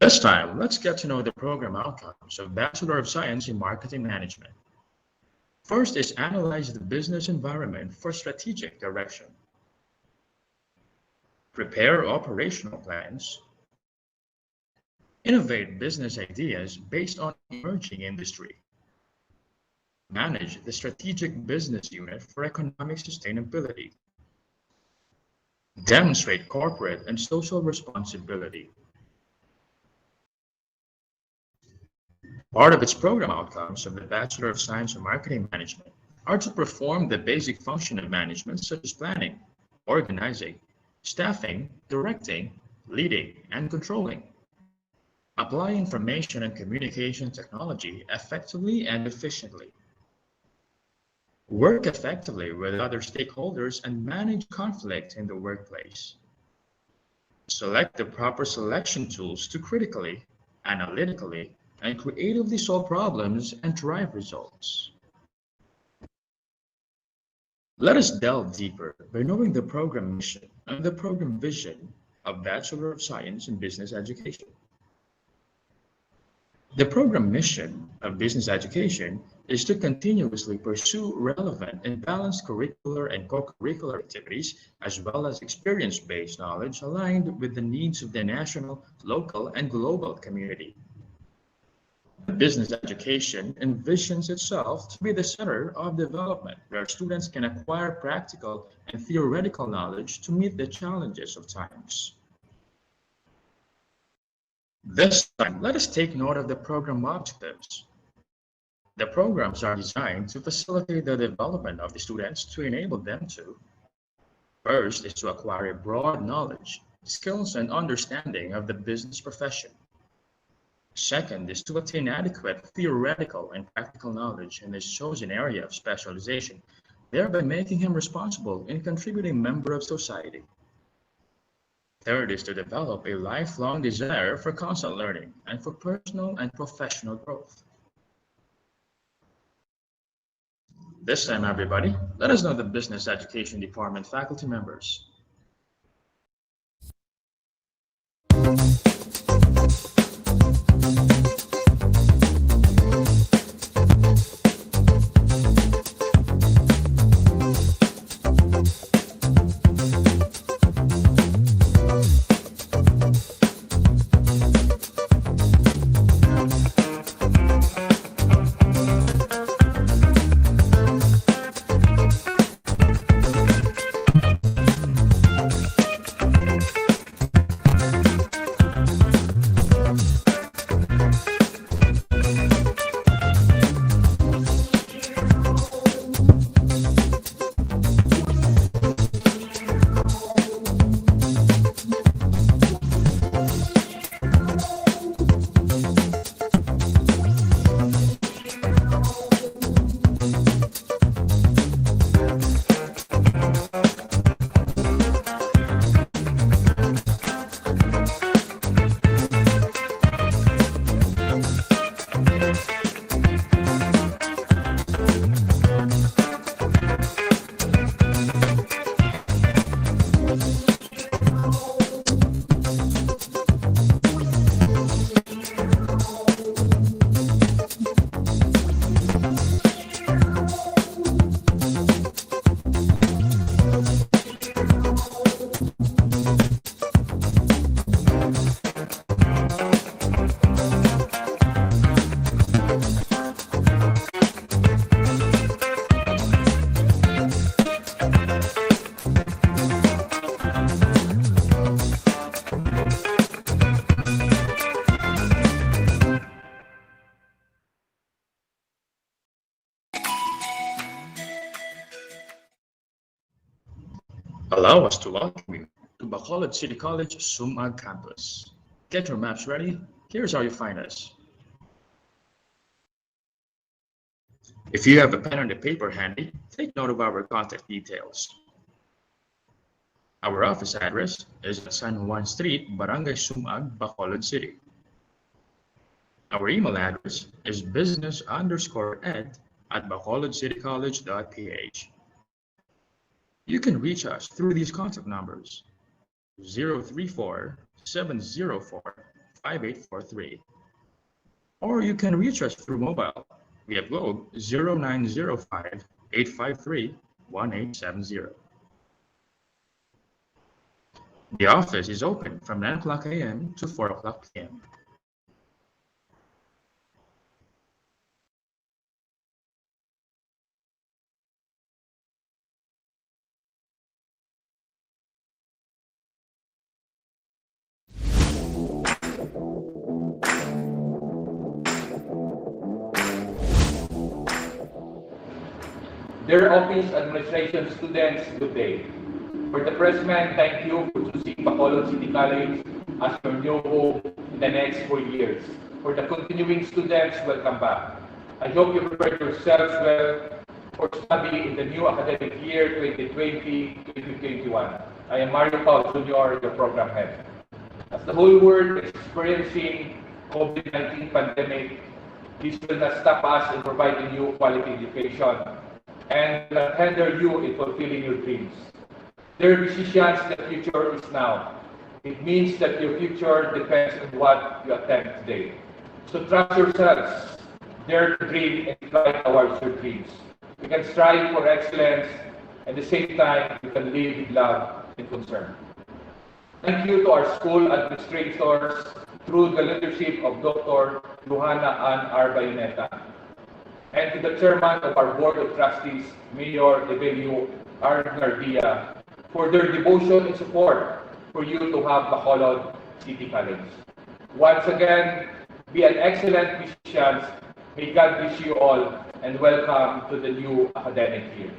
This time, let's get to know the program outcomes of Bachelor of Science in Marketing Management. First is analyze the business environment for strategic direction. Prepare operational plans. Innovate business ideas based on emerging industry. Manage the strategic business unit for economic sustainability. Demonstrate corporate and social responsibility. Part of its program outcomes of the Bachelor of Science in Marketing Management are to perform the basic function of management such as planning, organizing, staffing, directing, leading, and controlling. Apply information and communication technology effectively and efficiently. Work effectively with other stakeholders and manage conflict in the workplace. Select the proper selection tools to critically, analytically, and creatively solve problems and drive results. Let us delve deeper by knowing the program mission and the program vision of Bachelor of Science in Business Education. The program mission of business education is to continuously pursue relevant and balanced curricular and co-curricular activities, as well as experience-based knowledge aligned with the needs of the national, local, and global community. Business education envisions itself to be the center of development, where students can acquire practical and theoretical knowledge to meet the challenges of times. This time, let us take note of the program objectives. The programs are designed to facilitate the development of the students to enable them to: first is to acquire a broad knowledge, skills, and understanding of the business profession. Second is to attain adequate theoretical and practical knowledge in his chosen area of specialization, thereby making him responsible and contributing member of society. Third is to develop a lifelong desire for constant learning and for personal and professional growth. This time, everybody, let us know the Business Education Department faculty members. Allow us to welcome you to Bacolod City College Sumag campus. Get your maps ready. Here's how you find us. If you have a pen and a paper handy, take note of our contact details. Our office address is at San Juan Street, Barangay Sumag, Bacolod City. Our email address is business_ed@bacolodcitycollege.ph. You can reach us through these contact numbers: 034-704-5843. Or you can reach us through mobile via Globe 0905-853-1870. The office is open from 9 o'clock a.m. to 4 o'clock p.m. Dear Office Administration students, good day. For the freshmen, thank you for choosing Bacolod City College as your new home in the next 4 years. For the continuing students, welcome back. I hope you prepared yourselves well for study in the new academic year 2020-2021. I am Mario Paul Jr., your program head. As the whole world is experiencing COVID-19 pandemic, this will not stop us in providing you quality education and not hinder you in fulfilling your dreams. Dear musicians, the future is now. It means that your future depends on what you attempt today. So trust yourselves, dare to dream and fly towards your dreams. We can strive for excellence, and at the same time, we can live with love and concern. Thank you to our school administrators through the leadership of Dr. Luhana Ann R. Bayoneta, and to the chairman of our Board of Trustees, Mayor Evelio R. Nardia, for their devotion and support for you to have Bacolod City College. Once again, be an excellent musicians. May God bless you all, and welcome to the new academic year.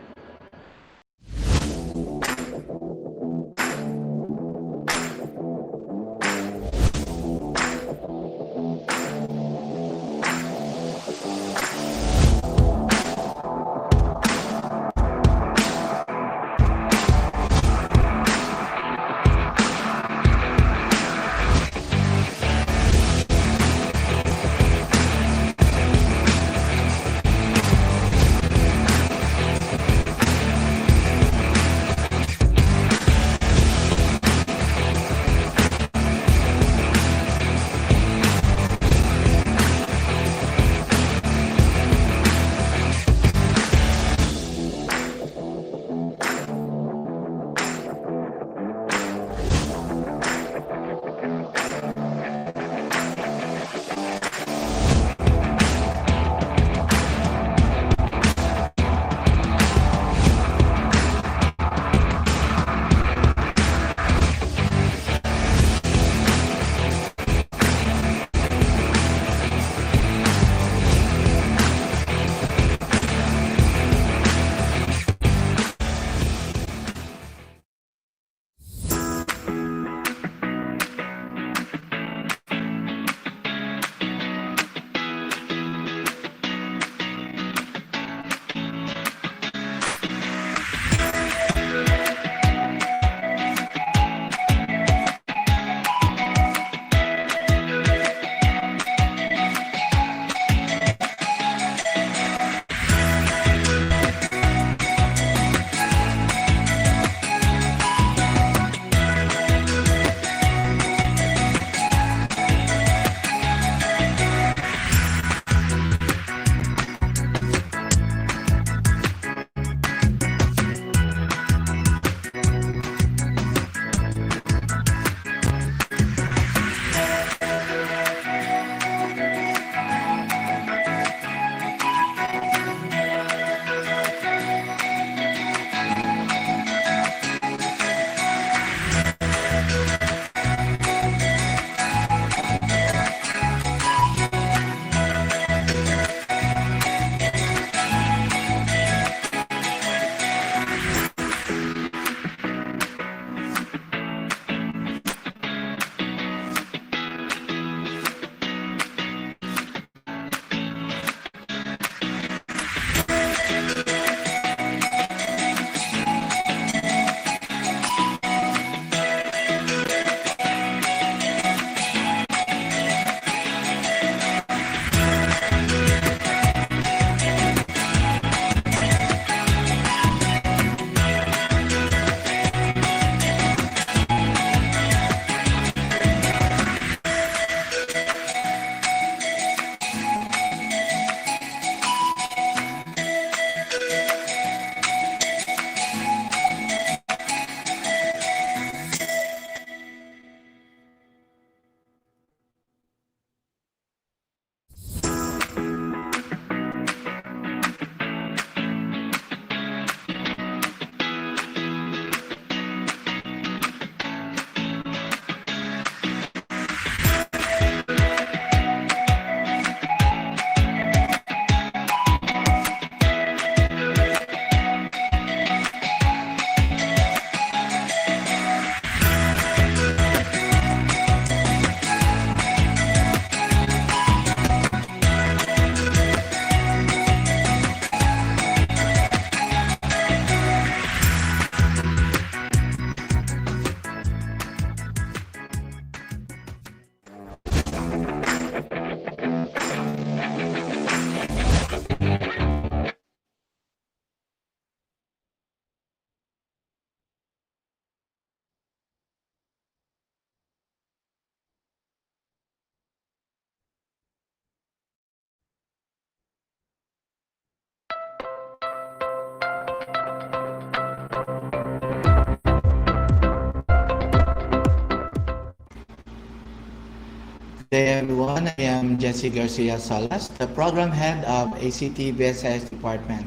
day, everyone. I am Jesse Garcia Solas, the Program Head of ACT BSIS Department.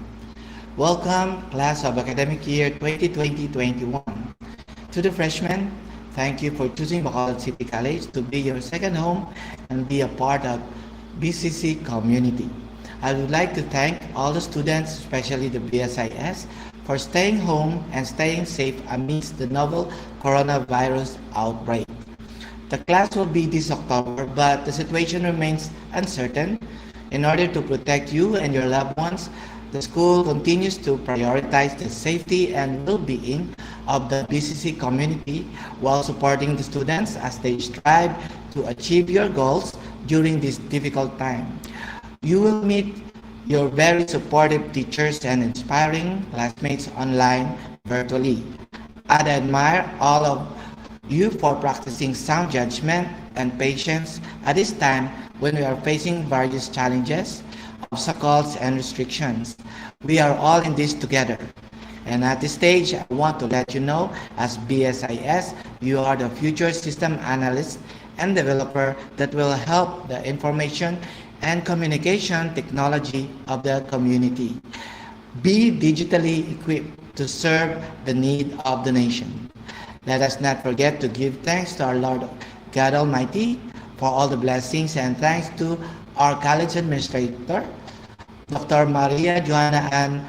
Welcome, class of academic year 2020-21. To the freshmen, thank you for choosing Bacolod City College to be your second home and be a part of BCC community. I would like to thank all the students, especially the BSIS, for staying home and staying safe amidst the novel coronavirus outbreak. The class will be this October, but the situation remains uncertain. In order to protect you and your loved ones, the school continues to prioritize the safety and well-being of the BCC community while supporting the students as they strive to achieve your goals during this difficult time. You will meet your very supportive teachers and inspiring classmates online virtually. I admire all of you for practicing sound judgment and patience at this time when we are facing various challenges, obstacles, and restrictions. We are all in this together. And at this stage, I want to let you know, as BSIS, you are the future system analyst and developer that will help the information and communication technology of the community. Be digitally equipped to serve the need of the nation. Let us not forget to give thanks to our Lord God Almighty for all the blessings, and thanks to our college administrator, Dr. Maria Joanna Ann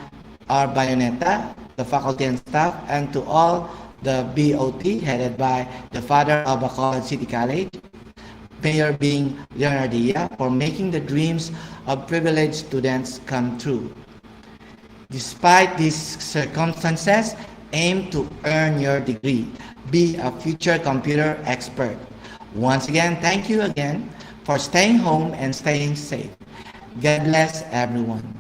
R. Bayoneta, the faculty and staff, and to all the BOT headed by the father of Bacolod City College, Mayor being Leonardia, for making the dreams of privileged students come true. Despite these circumstances, aim to earn your degree. Be a future computer expert. Once again, thank you again for staying home and staying safe. God bless everyone.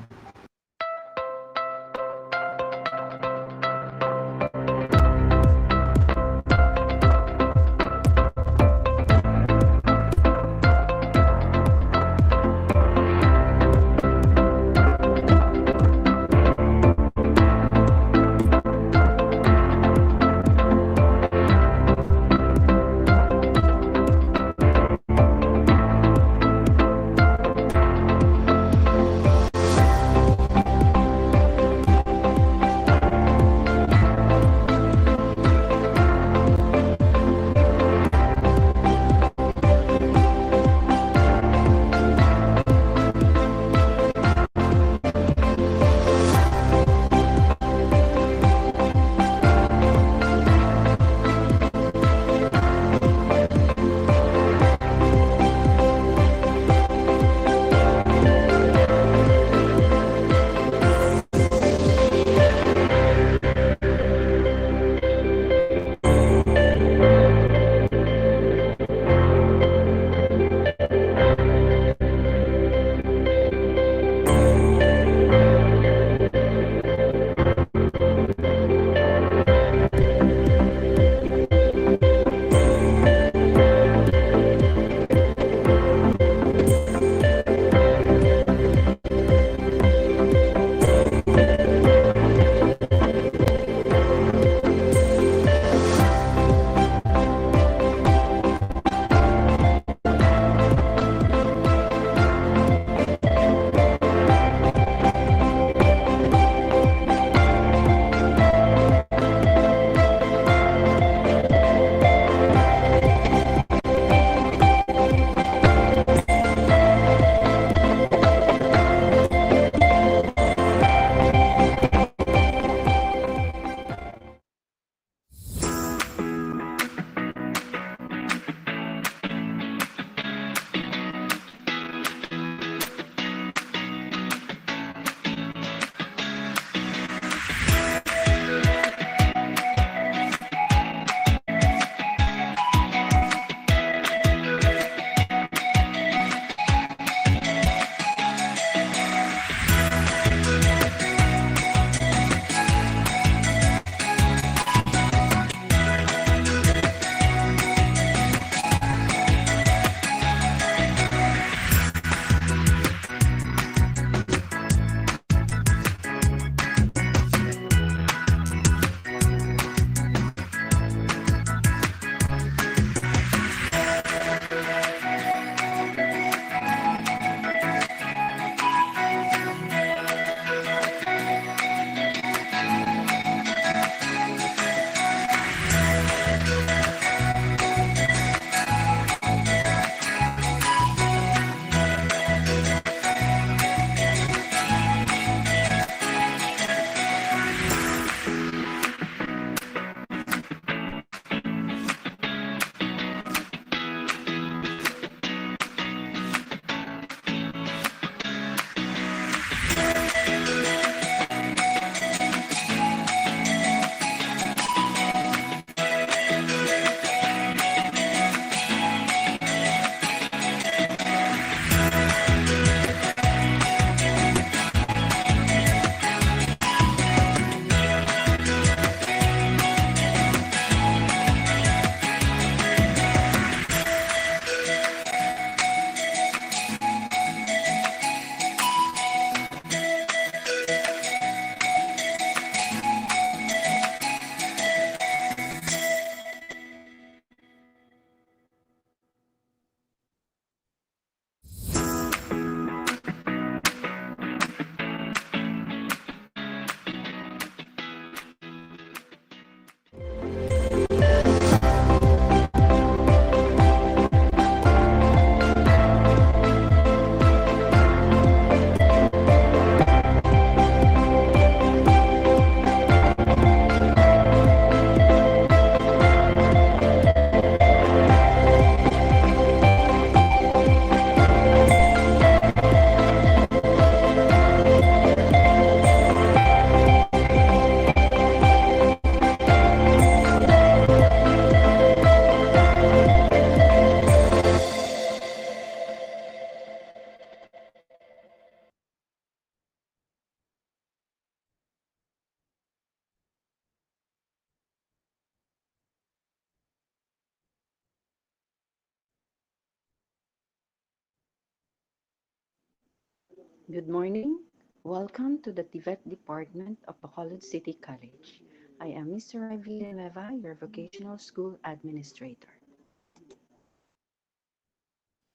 Good morning. Welcome to the TVET Department of Bacolod City College. I am Mr. Ivy Villanueva, your vocational school administrator.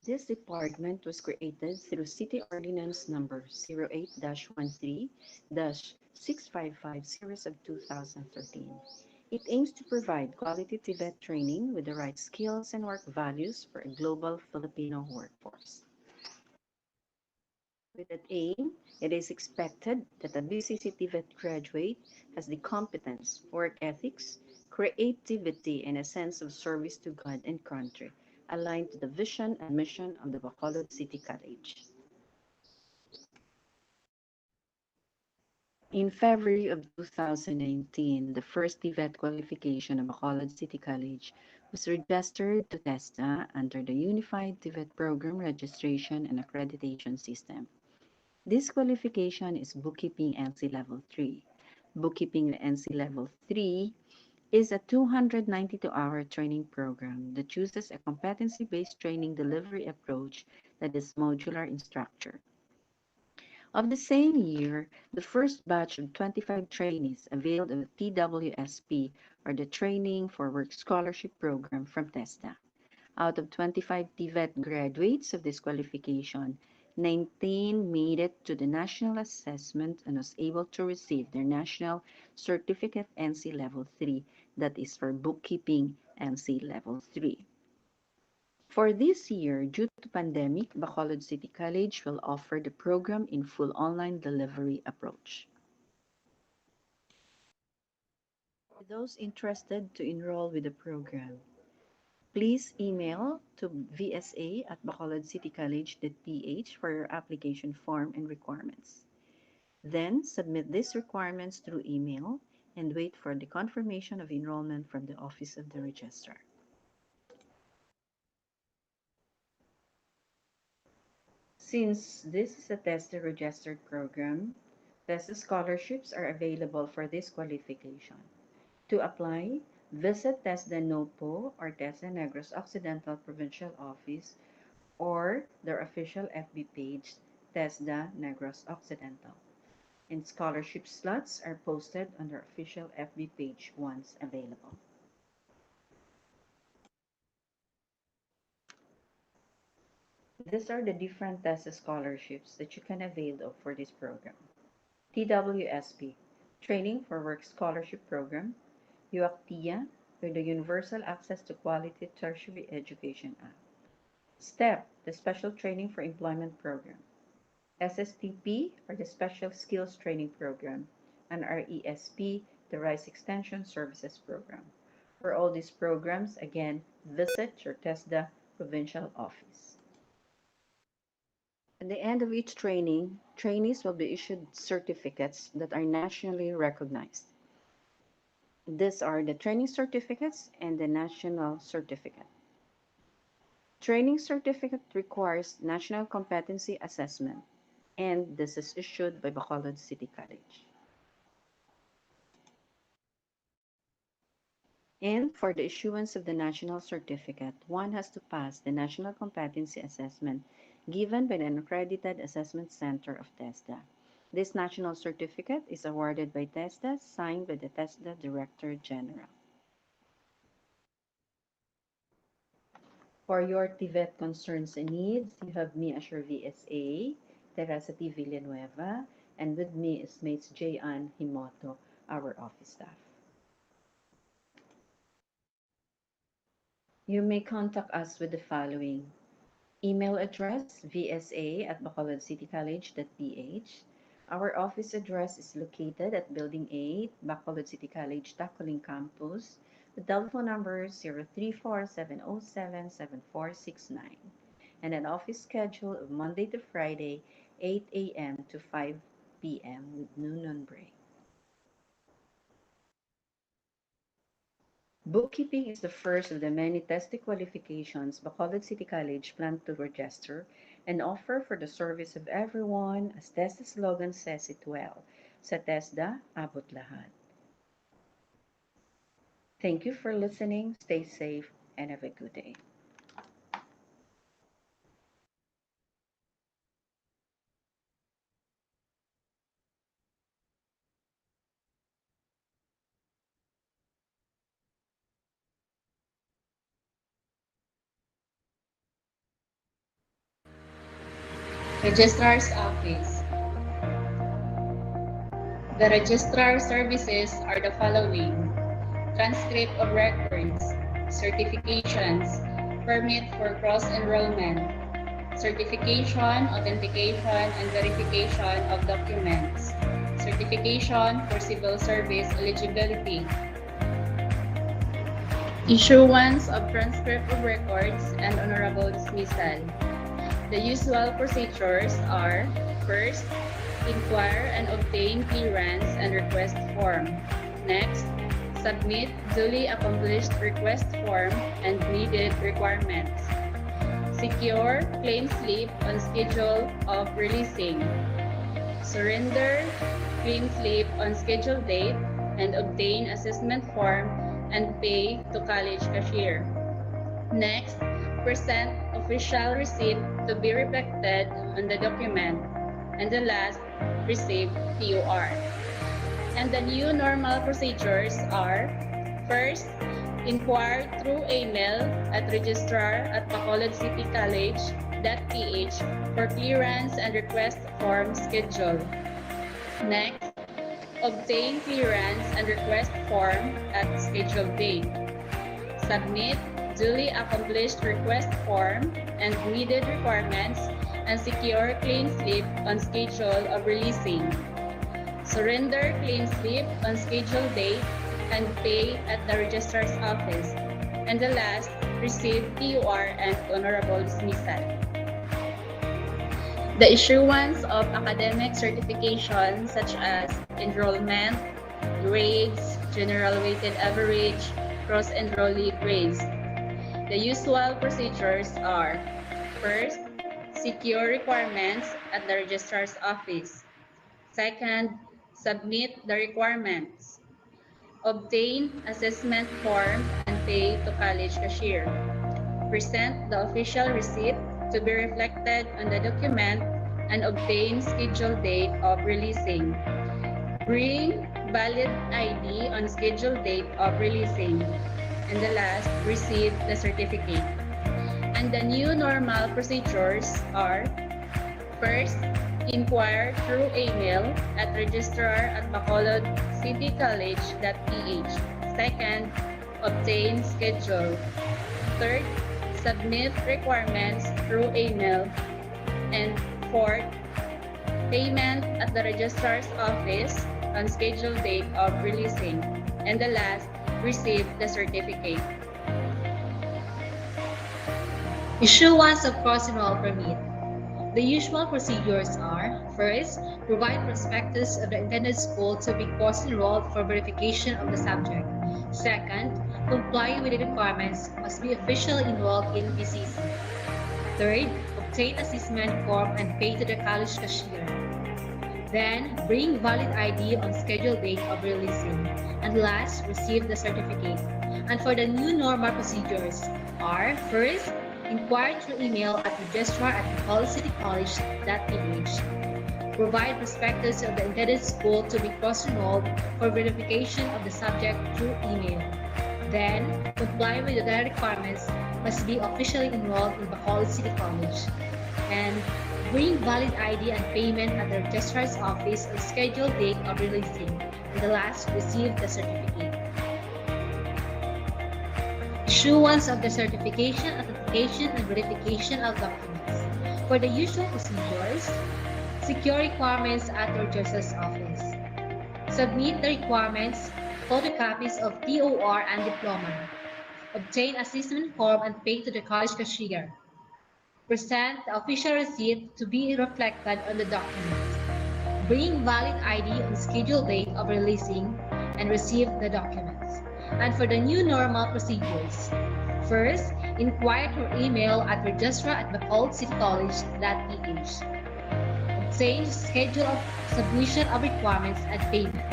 This department was created through City Ordinance Number 08-13-655 Series of 2013. It aims to provide quality TVET training with the right skills and work values for a global Filipino workforce. With that aim, it is expected that a BCC TVET graduate has the competence, work ethics, creativity, and a sense of service to God and country, aligned to the vision and mission of the Bacolod City College. In February of 2019, the first TVET qualification of Bacolod City College was registered to TESDA under the Unified TVET Program Registration and Accreditation System. This qualification is Bookkeeping NC Level 3. Bookkeeping NC Level 3 is a 292-hour training program that chooses a competency-based training delivery approach that is modular in structure. Of the same year, the first batch of 25 trainees availed of TWSP, or the Training for Work Scholarship Program from TESDA. Out of 25 TVET graduates of this qualification, 19 made it to the national assessment and was able to receive their national certificate NC Level 3, that is for bookkeeping NC Level 3. For this year, due to pandemic, Bacolod City College will offer the program in full online delivery approach. For those interested to enroll with the program, please email to vsa@bacolodcitycollege.ph for your application form and requirements. Then submit these requirements through email and wait for the confirmation of enrollment from the Office of the Registrar. Since this is a TESDA registered program, TESDA scholarships are available for this qualification. To apply, visit TESDA NOPO or TESDA Negros Occidental Provincial Office or their official FB page, TESDA Negros Occidental. And scholarship slots are posted on their official FB page once available. These are the different TESDA scholarships that you can avail of for this program. TWSP, Training for Work Scholarship Program. UACTIA, or the Universal Access to Quality Tertiary Education Act. STEP, the Special Training for Employment Program. SSTP, or the Special Skills Training Program. And RESP, the Rice Extension Services Program. For all these programs, again, visit your TESDA provincial office. At the end of each training, trainees will be issued certificates that are nationally recognized. These are the training certificates and the national certificate. Training certificate requires national competency assessment, and this is issued by Bacolod City College. And for the issuance of the national certificate, one has to pass the national competency assessment given by an accredited assessment center of TESDA. This national certificate is awarded by TESDA, signed by the TESDA Director General. For your TVET concerns and needs, you have me as your VSA, Teresa T. Villanueva, and with me is Mates J. Ann Himoto, our office staff. You may contact us with the following: email address vsa@bacolodcitycollege.ph. Our office address is located at Building 8, Bacolod City College, Tacoling Campus. The telephone number is 034-707-7469. And an office schedule of Monday to Friday, 8 a.m. to 5 p.m. with noon break. Bookkeeping is the first of the many TESDA qualifications Bacolod City College planned to register and offer for the service of everyone, as TESDA slogan says it well, sa TESDA, abot lahat. Thank you for listening, stay safe, and have a good day. Registrar's Office. The registrar services are the following: transcript of records, certifications, permit for cross-enrollment, certification, authentication, and verification of documents, certification for civil service eligibility, issuance of transcript of records, and honorable dismissal. The usual procedures are: first, inquire and obtain clearance and request form. Next, submit duly accomplished request form and needed requirements. Secure claim slip on schedule of releasing. Surrender claim slip on scheduled date and obtain assessment form and pay to college cashier. Next, present official receipt to be reflected on the document. And the last, receive POR. And the new normal procedures are: first, inquire through email at registrar@bacolodcitycollege.ph for clearance and request form schedule. Next, obtain clearance and request form at scheduled date. Submit duly accomplished request form and needed requirements and secure claim slip on schedule of releasing. Surrender claim slip on scheduled date and pay at the registrar's office. And the last, receive POR and honorable dismissal. The issuance of academic certification such as enrollment, grades, general weighted average, cross-enrollee grades. The usual procedures are: first, secure requirements at the registrar's office. Second, submit the requirements. Obtain assessment form and pay to college cashier. Present the official receipt to be reflected on the document and obtain scheduled date of releasing. Bring valid ID on scheduled date of releasing. And the last, receive the certificate. And the new normal procedures are: first, inquire through email at registrar@bacolodcitycollege.ph. Second, obtain schedule. Third, submit requirements through email. And fourth, payment at the registrar's office on scheduled date of releasing. And the last, receive the certificate. Issuance of cross-enroll permit. The usual procedures are: first, provide prospectus of the intended school to be cross-enrolled for verification of the subject. Second, comply with the requirements, must be officially enrolled in BCC. Third, obtain assessment form and pay to the college cashier. Then, bring valid ID on scheduled date of releasing. And last, receive the certificate. And for the new normal procedures are: first, inquire through email at registrar@bacolodcitycollege.ph. Provide prospectus of the intended school to be cross-enrolled for verification of the subject through email. Then, comply with the other requirements, must be officially enrolled in Bacolod City College. And bring valid ID and payment at the registrar's office on scheduled date of releasing. And the last, receive the certificate. Issuance of the certification, authentication, and verification of documents. For the usual procedures, secure requirements at the registrar's office. Submit the requirements, photocopies of TOR and diploma. Obtain assessment form and pay to the college cashier. Present the official receipt to be reflected on the document. Bring valid ID on scheduled date of releasing and receive the documents. And for the new normal procedures, first, inquire through email at registrar@bacolodcitycollege.ph. Obtain schedule of submission of requirements and payment.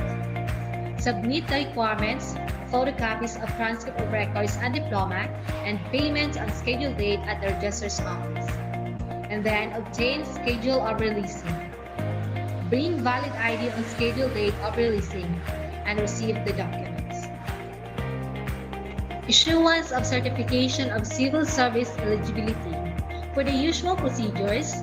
Submit the requirements, photocopies of transcript of records and diploma, and payments on scheduled date at the registrar's office. And then obtain schedule of releasing. Bring valid ID on scheduled date of releasing and receive the documents. Issuance of certification of civil service eligibility. For the usual procedures,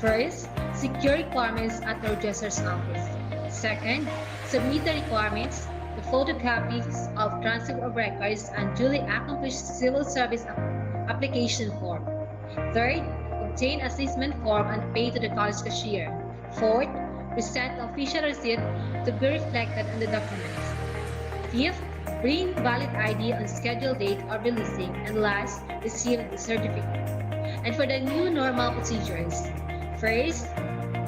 First, secure requirements at the registrar's office. Second, submit the requirements, the photocopies of transcript of records and duly accomplished civil service application form. Third, obtain assessment form and pay to the college cashier. Fourth, present official receipt to be reflected on the documents. Fifth, bring valid ID on scheduled date of releasing. And last, receive the certificate. And for the new normal procedures, first,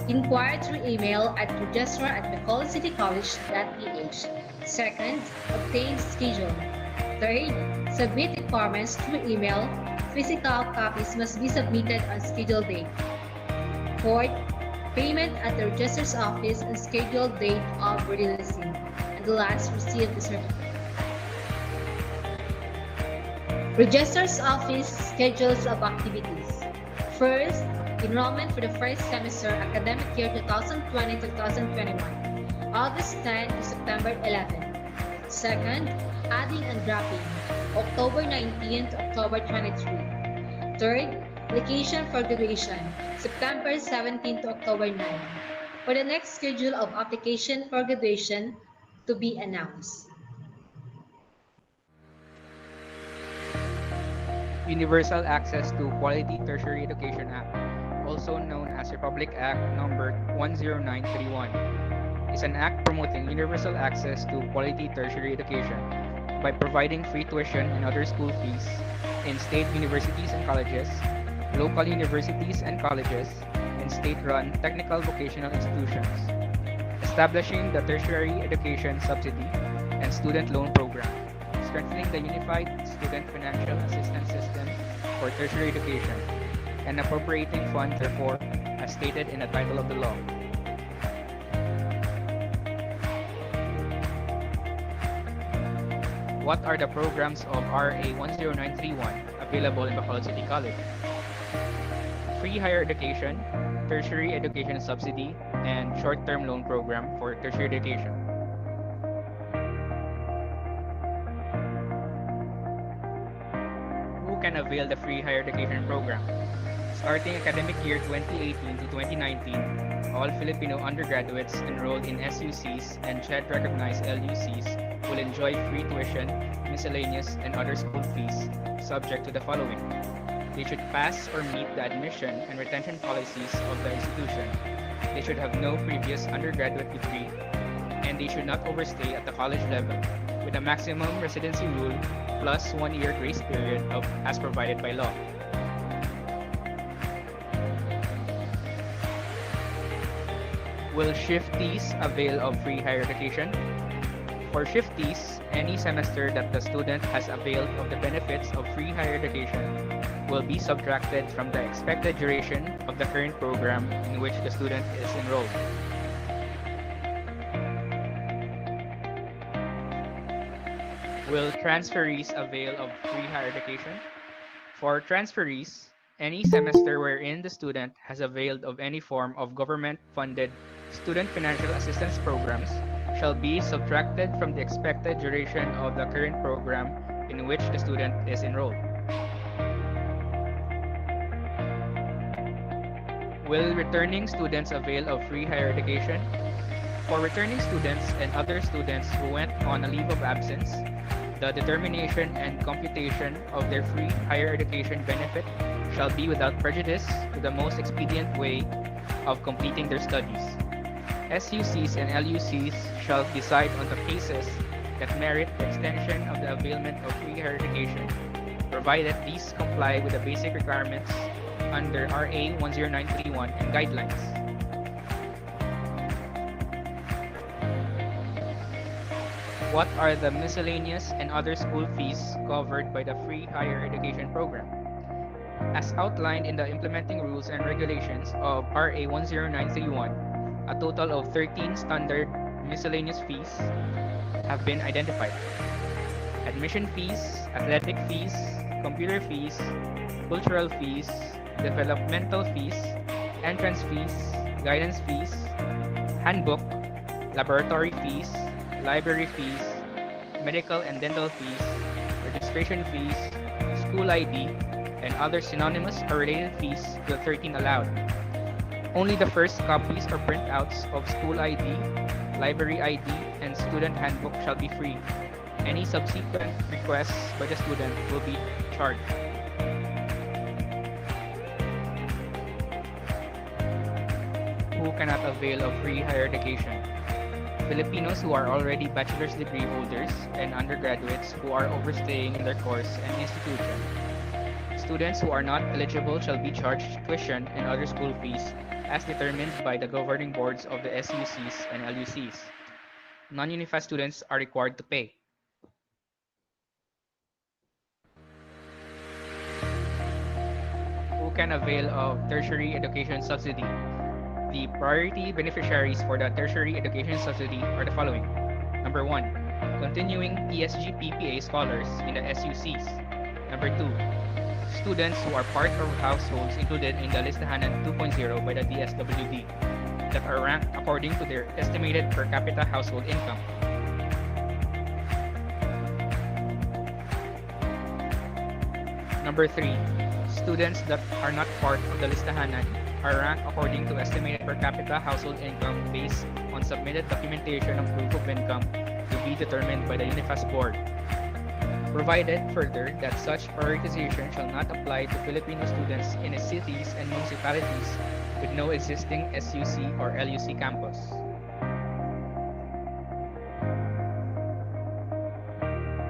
inquire through email at registrar@bacolodcitycollege.ph. Second, obtain schedule. Third, submit requirements through email. Physical copies must be submitted on scheduled date. Fourth, payment at the registrar's office on scheduled date of releasing. And the last, receive the certificate. Registrar's office schedules of activities. First, enrollment for the first semester academic year 2020-2021, August 10 to September 11. Second, adding and dropping, October 19 to October 23. Third, application for graduation, September 17 to October 9. For the next schedule of application for graduation to be announced. Universal Access to Quality Tertiary Education Act, also known as Republic Act Number 10931, is an act promoting universal access to quality tertiary education by providing free tuition and other school fees in state universities and colleges, local universities and colleges, and state-run technical vocational institutions, establishing the tertiary education subsidy and student loan program, strengthening the unified student financial assistance system for tertiary education, and appropriating funds therefore as stated in the title of the law. What are the programs of RA 10931 available in Bacolod City College? Free higher education, tertiary education subsidy, and short-term loan program for tertiary education. Who can avail the free higher education program? Starting academic year 2018 to 2019, all Filipino undergraduates enrolled in SUCs and CHED-recognized LUCs will enjoy free tuition, miscellaneous, and other school fees, subject to the following. They should pass or meet the admission and retention policies of the institution. They should have no previous undergraduate degree, and they should not overstay at the college level, with a maximum residency rule plus 1 year grace period as provided by law. Will shiftees avail of free higher education? For shiftees, any semester that the student has availed of the benefits of free higher education will be subtracted from the expected duration of the current program in which the student is enrolled. Will transferees avail of free higher education? For transferees, any semester wherein the student has availed of any form of government-funded student financial assistance programs shall be subtracted from the expected duration of the current program in which the student is enrolled. Will returning students avail of free higher education? For returning students and other students who went on a leave of absence, the determination and computation of their free higher education benefit shall be without prejudice to the most expedient way of completing their studies. SUCs and LUCs shall decide on the cases that merit the extension of the availment of free higher education, provided these comply with the basic requirements under RA 10931 and guidelines. What are the miscellaneous and other school fees covered by the free higher education program? As outlined in the implementing rules and regulations of RA 10931, a total of 13 standard miscellaneous fees have been identified. Admission fees, athletic fees, computer fees, cultural fees, developmental fees, entrance fees, guidance fees, handbook, laboratory fees, library fees, medical and dental fees, registration fees, school ID, and other synonymous or related fees to the 13 allowed. Only the first copies or printouts of school ID, library ID, and student handbook shall be free. Any subsequent requests by the student will be charged. Who cannot avail of free higher education? Filipinos who are already bachelor's degree holders and undergraduates who are overstaying in their course and institution. Students who are not eligible shall be charged tuition and other school fees as determined by the governing boards of the SUCs and LUCs. Non-UNIFAS students are required to pay. Who can avail of tertiary education subsidy? The priority beneficiaries for the tertiary education subsidy are the following. Number 1, continuing PSG PPA scholars in the SUCs. Number 2, students who are part of households included in the Listahanan 2.0 by the DSWD that are ranked according to their estimated per capita household income. Number 3, students that are not part of the Listahanan are ranked according to estimated per capita household income based on submitted documentation of proof of income to be determined by the UNIFAS board. Provided further that such prioritization shall not apply to Filipino students in cities and municipalities with no existing SUC or LUC campus.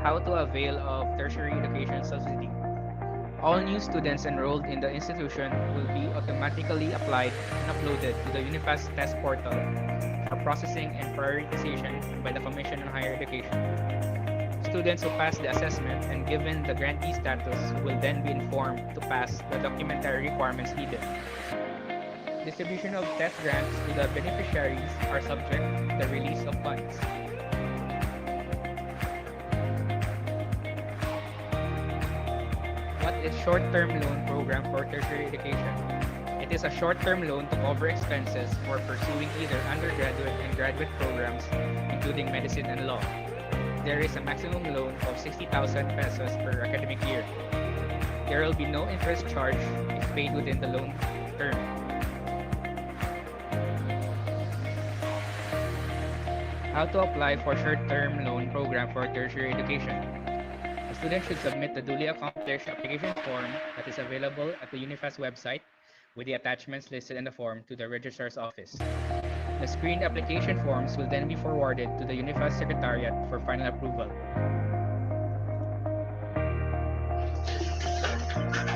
How to avail of tertiary education subsidy? All new students enrolled in the institution will be automatically applied and uploaded to the UNIFAS test portal for processing and prioritization by the Commission on Higher Education. Students who pass the assessment and given the grantee status will then be informed to pass the documentary requirements needed. Distribution of test grants to the beneficiaries are subject to the release of funds. What is short-term loan program for tertiary education? It is a short-term loan to cover expenses for pursuing either undergraduate and graduate programs, including medicine and law. There is a maximum loan of 60,000 pesos per academic year. There will be no interest charge if paid within the loan term. How to apply for short-term loan program for tertiary education? A student should submit the duly accomplished application form that is available at the UNIFAS website with the attachments listed in the form to the registrar's office. The screened application forms will then be forwarded to the UNIFAS Secretariat for final approval.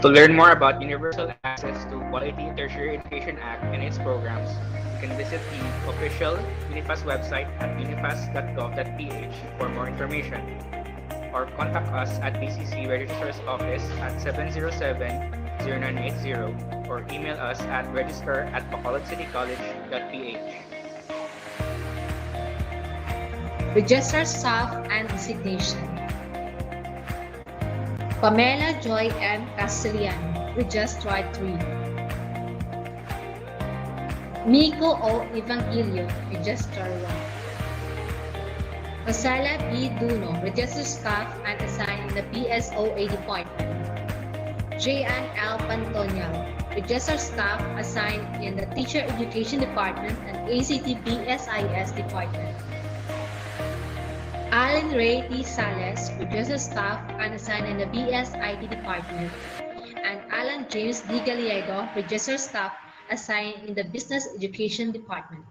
To learn more about Universal Access to Quality Tertiary Education Act and its programs, you can visit the official UNIFAS website at unifas.gov.ph for more information, or contact us at BCC Registrar's Office at 707-0980 or email us at register@bacolodcitycollege.ph. Register staff and designation. Pamela Joy M. Castellano, Registrar 3. Miko O. Evangelio, Registrar 1. Rosala B. Duno, Register Staff and assigned in the PSOA Department. J.N. L. Pantonial, Register Staff assigned in the Teacher Education Department and ACT BSIS Department. Alan Ray T. Sales, Register Staff and assigned in the BSIT Department. And Alan James D. Gallego, Register Staff assigned in the Business Education Department.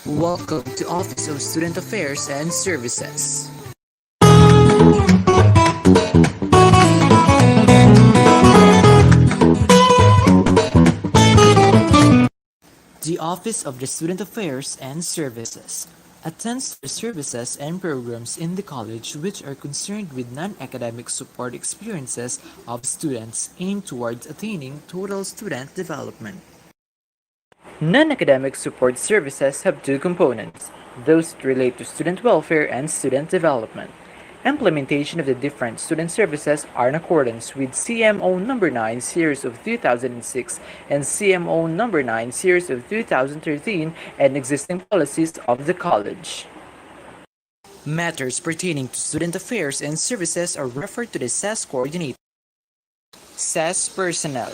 Welcome to Office of Student Affairs and Services. The Office of the Student Affairs and Services attends to services and programs in the college which are concerned with non-academic support experiences of students aimed towards attaining total student development. Non-academic support services have two components. Those relate to student welfare and student development. Implementation of the different student services are in accordance with CMO number 9 series of 2006 and CMO number 9 series of 2013 and existing policies of the college. Matters pertaining to student affairs and services are referred to the SAS coordinator. SAS personnel.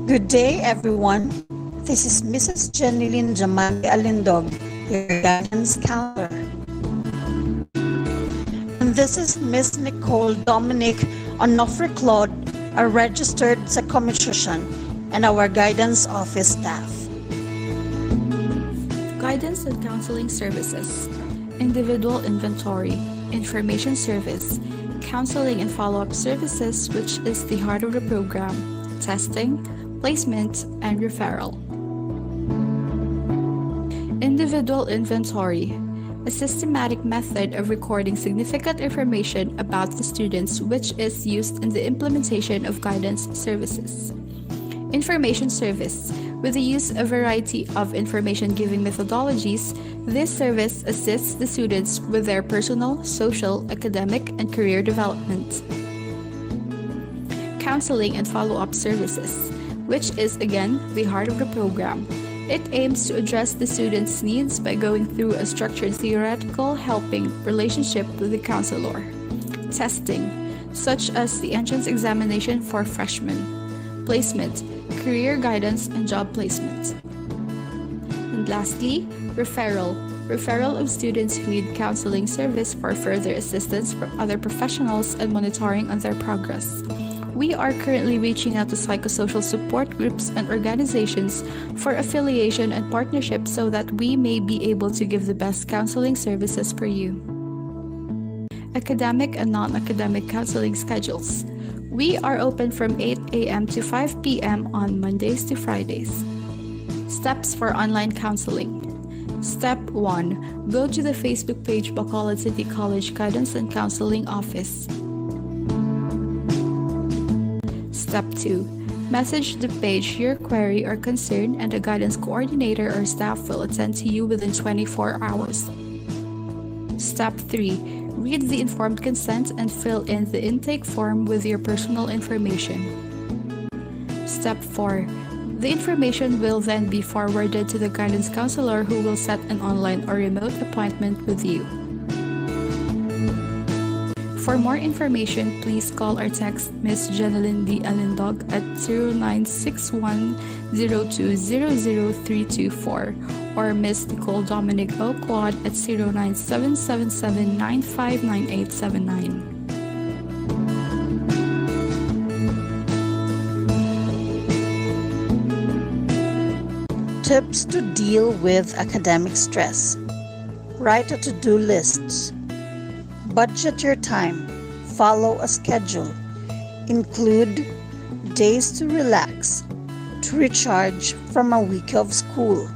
Good day, everyone. This is Mrs. Jenilyn Jamali Alindog, your guidance counselor. And this is Miss Nicole Dominic Onofre Claude, a registered psychometrician, and our guidance office staff. Guidance and counseling services, individual inventory, information service, counseling and follow-up services, which is the heart of the program, testing, placement, and referral. Individual inventory, a systematic method of recording significant information about the students which is used in the implementation of guidance services. Information service, with the use of a variety of information-giving methodologies, this service assists the students with their personal, social, academic, and career development. Counseling and follow-up services, which is again the heart of the program. It aims to address the students' needs by going through a structured theoretical helping relationship with the counselor. Testing, such as the entrance examination for freshmen. Placement, career guidance, and job placement. And lastly, referral. Referral of students who need counseling service for further assistance from other professionals and monitoring on their progress. We are currently reaching out to psychosocial support groups and organizations for affiliation and partnership so that we may be able to give the best counseling services for you. Academic and non-academic counseling schedules. We are open from 8 a.m. to 5 p.m. on Mondays to Fridays. Steps for online counseling. Step 1. Go to the Facebook page Bacolod City College Guidance and Counseling Office. Step 2. Message the page your query or concern and a guidance coordinator or staff will attend to you within 24 hours. Step 3. Read the informed consent and fill in the intake form with your personal information. Step 4. The information will then be forwarded to the guidance counselor who will set an online or remote appointment with you. For more information, please call or text Ms. Jenilyn D. Alindog at 0961-0200-324 or Ms. Nicole Dominic O. Claude at 09777959879. Tips to deal with academic stress. Write a to-do list. Budget your time. Follow a schedule. Include days to relax, to recharge from a week of school.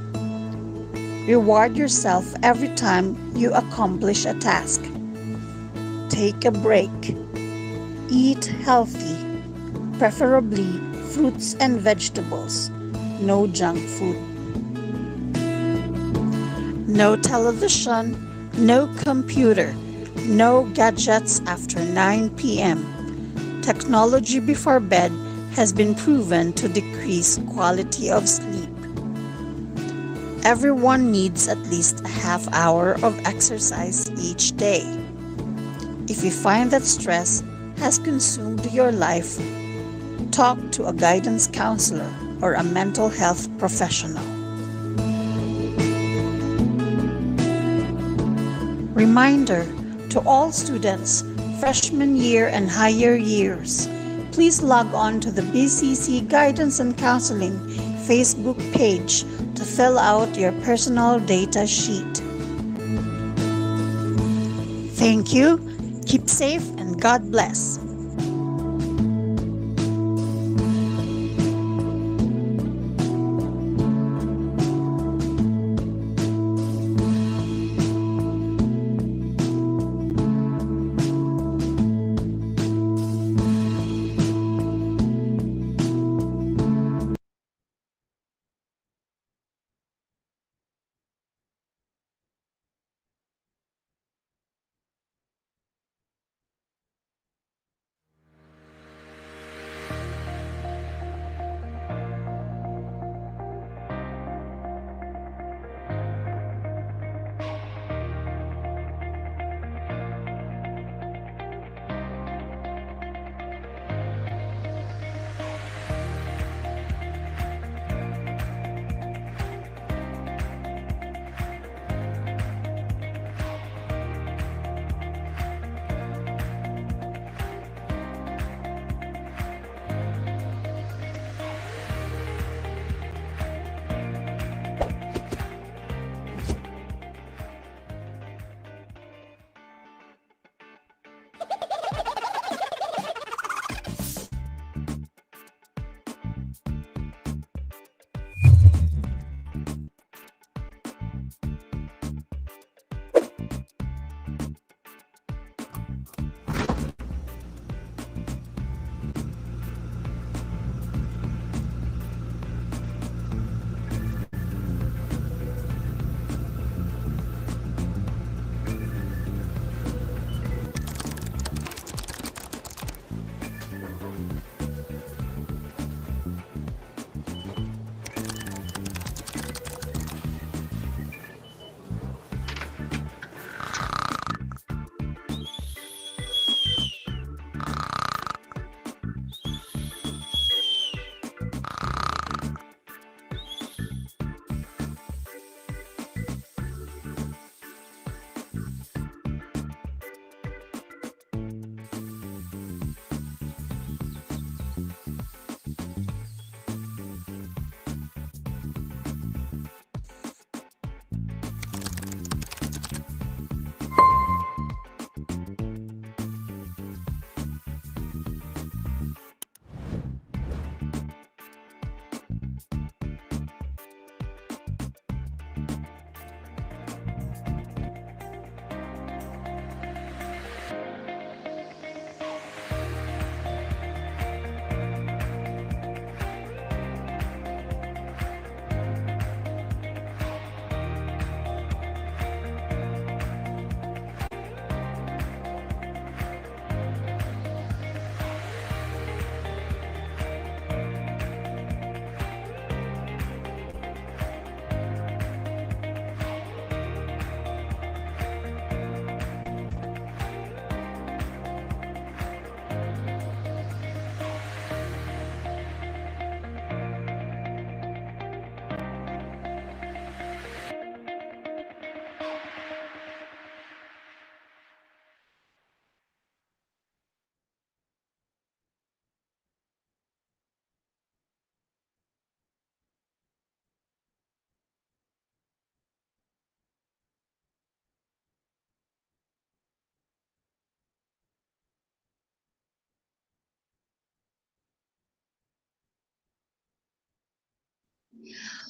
Reward yourself every time you accomplish a task. Take a break. Eat healthy, preferably fruits and vegetables. No junk food. No television, no computer. No gadgets after 9 p.m. Technology before bed has been proven to decrease quality of sleep. Everyone needs at least a half hour of exercise each day. If you find that stress has consumed your life, talk to a guidance counselor or a mental health professional. Reminder to all students, freshman year and higher years, please log on to the BCC Guidance and Counseling Facebook page to fill out your personal data sheet. Thank you, keep safe, and God bless.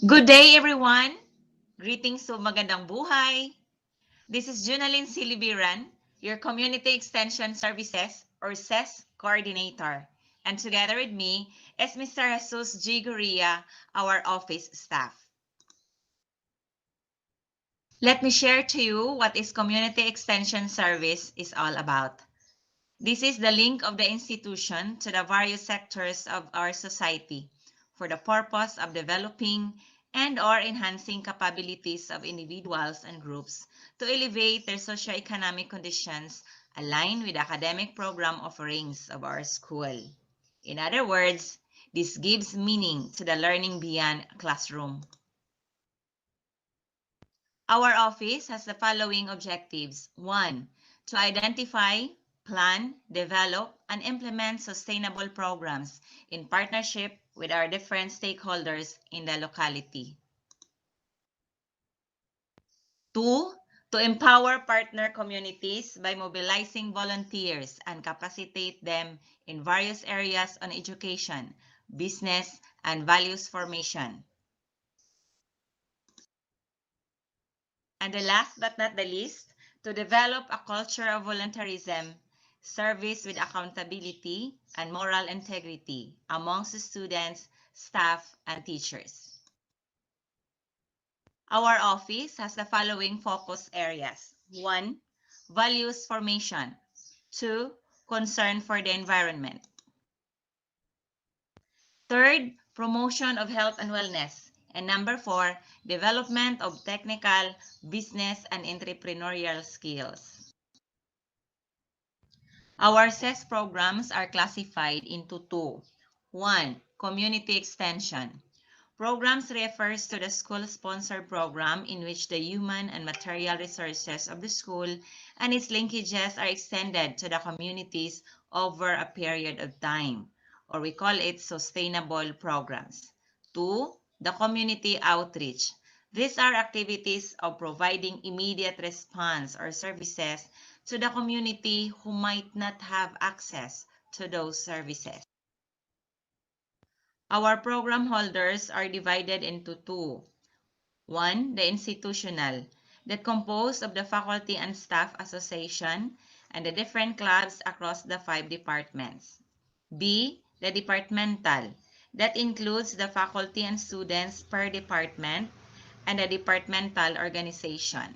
Good day, everyone. Greetings to magandang buhay. This is Junalyn Silibiran, your Community Extension Services or SES Coordinator. And together with me is Mr. Jesus G. Guria, our office staff. Let me share to you what is Community Extension Service is all about. This is the link of the institution to the various sectors of our society for the purpose of developing and/or enhancing capabilities of individuals and groups to elevate their socioeconomic conditions aligned with academic program offerings of our school. In other words, this gives meaning to the learning beyond classroom. Our office has the following objectives. 1. To identify, plan, develop, and implement sustainable programs in partnership with our different stakeholders in the locality. 2. To empower partner communities by mobilizing volunteers and capacitate them in various areas on education, business, and values formation. And the last but not the least, to develop a culture of voluntarism, service with accountability, and moral integrity amongst the students, staff, and teachers. Our office has the following focus areas. 1. Values formation. 2. Concern for the environment. Third, promotion of health and wellness. And number 4, development of technical, business, and entrepreneurial skills. Our SES programs are classified into 2. 1. Community extension. Programs refers to the school-sponsored program in which the human and material resources of the school and its linkages are extended to the communities over a period of time, or we call it sustainable programs. 2. The community outreach. These are activities of providing immediate response or services to the community who might not have access to those services. Our program holders are divided into 2. 1. The institutional, that composed of the faculty and staff association and the different clubs across the 5 departments. B. The departmental, that includes the faculty and students per department and the departmental organization.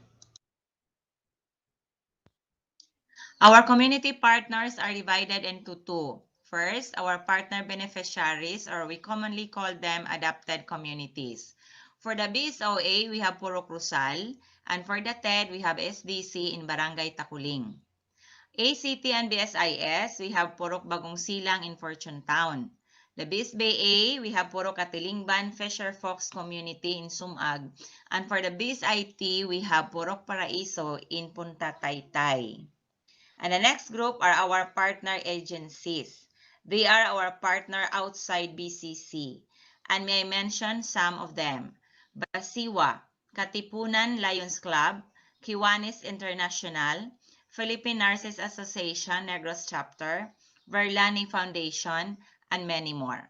Our community partners are divided into 2. First, our partner beneficiaries, or we commonly call them adapted communities. For the BSOA, we have Purok Rizal, and for the TED, we have SDC in Barangay Takuling. ACT and BSIS, we have Purok Bagong Silang in Fortune Town. The BSBA, we have Purok Katilingban Fisher Fox Community in Sumag. And for the BSIT, we have Purok Paraiso in Punta Taytay. And the next group are our partner agencies. They are our partner outside BCC. And may I mention some of them. Basiwa, Katipunan Lions Club, Kiwanis International, Philippine Nurses Association Negros Chapter, Verlani Foundation, and many more.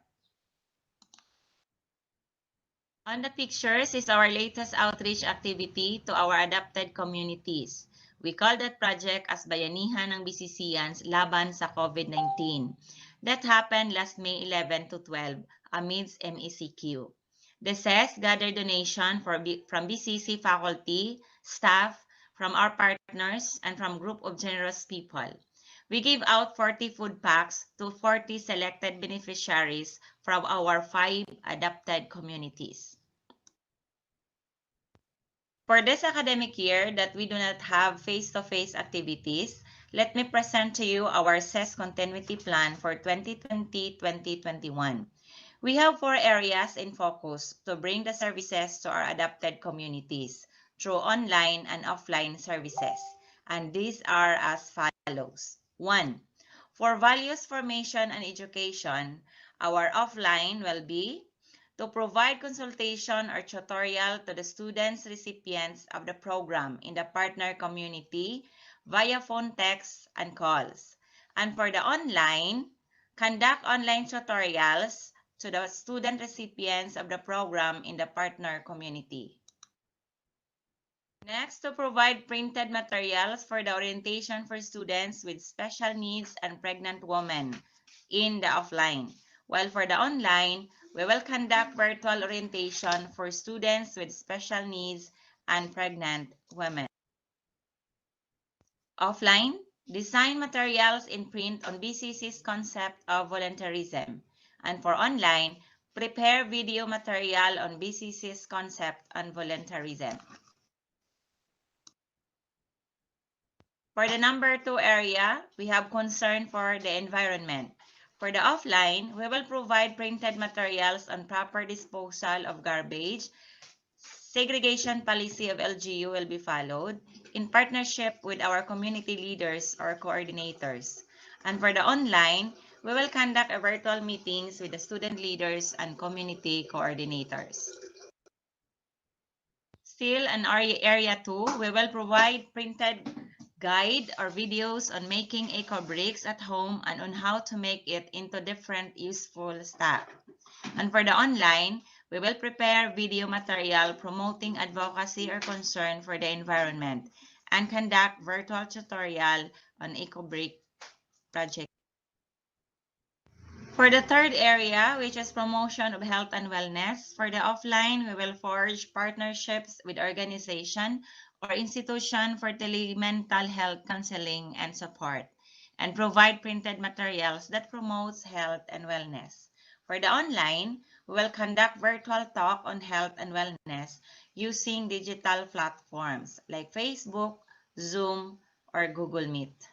On the pictures is our latest outreach activity to our adapted communities. We call that project as Bayanihan ng BCCians Laban sa COVID-19. That happened last May 11 to 12 amidst MECQ. The SES gathered donation from BCC faculty, staff, from our partners, and from group of generous people. We gave out 40 food packs to 40 selected beneficiaries from our 5 adapted communities. For this academic year that we do not have face-to-face activities, let me present to you our SES continuity plan for 2020-2021. We have 4 areas in focus to bring the services to our adapted communities through online and offline services. And these are as follows. 1. For values formation and education, our offline will be to provide consultation or tutorial to the students recipients of the program in the partner community via phone, text, and calls. And for the online, conduct online tutorials to the student recipients of the program in the partner community. Next, to provide printed materials for the orientation for students with special needs and pregnant women in the offline. While for the online, we will conduct virtual orientation for students with special needs and pregnant women. Offline, design materials in print on BCC's concept of volunteerism. And for online, prepare video material on BCC's concept on volunteerism. For the number 2 area, we have concern for the environment. For the offline, we will provide printed materials on proper disposal of garbage. Segregation policy of LGU will be followed in partnership with our community leaders or coordinators. And for the online, we will conduct a virtual meetings with the student leaders and community coordinators. Still, in area 2, we will provide printed guide or videos on making eco bricks at home and on how to make it into different useful stuff. And for the online, we will prepare video material promoting advocacy or concern for the environment and conduct virtual tutorial on eco brick project. For the third area, which is promotion of health and wellness, for the offline, we will forge partnerships with organization or institution for telemental health counseling and support, and provide printed materials that promotes health and wellness. For the online, we will conduct virtual talk on health and wellness using digital platforms like Facebook, Zoom, or Google Meet.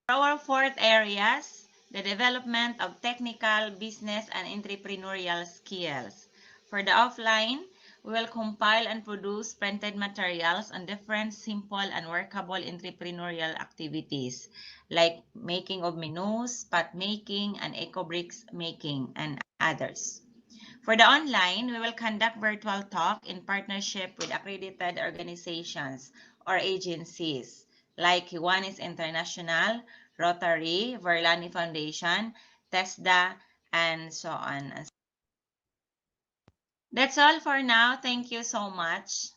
For our fourth areas, the development of technical, business, and entrepreneurial skills. For the offline, we will compile and produce printed materials on different simple and workable entrepreneurial activities like making of menus, pot making, and eco bricks making, and others. For the online, we will conduct virtual talk in partnership with accredited organizations or agencies like Kiwanis International, Rotary, Verlani Foundation, TESDA, and so on. That's all for now. Thank you so much.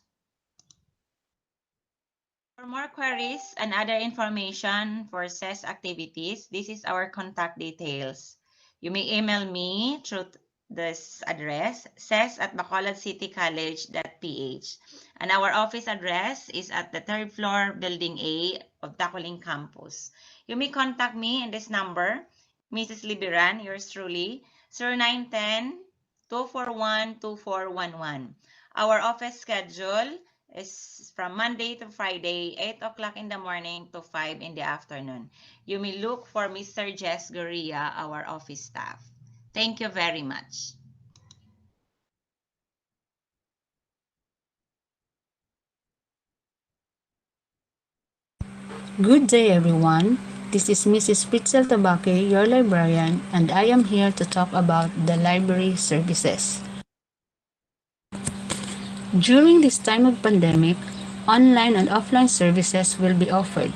For more queries and other information for CES activities, this is our contact details. You may email me through this address, ces@bacolodcitycollege.ph. And our office address is at the 3rd floor, Building A of Tacoling Campus. You may contact me in this number, Mrs. Liberan, yours truly, 0910-241-2411. Our office schedule is from Monday to Friday, 8 o'clock in the morning to 5 in the afternoon. You may look for Mr. Jess Guria, our office staff. Thank you very much. Good day, everyone. This is Mrs. Pitzel Tabake, your librarian, and I am here to talk about the library services. During this time of pandemic, online and offline services will be offered,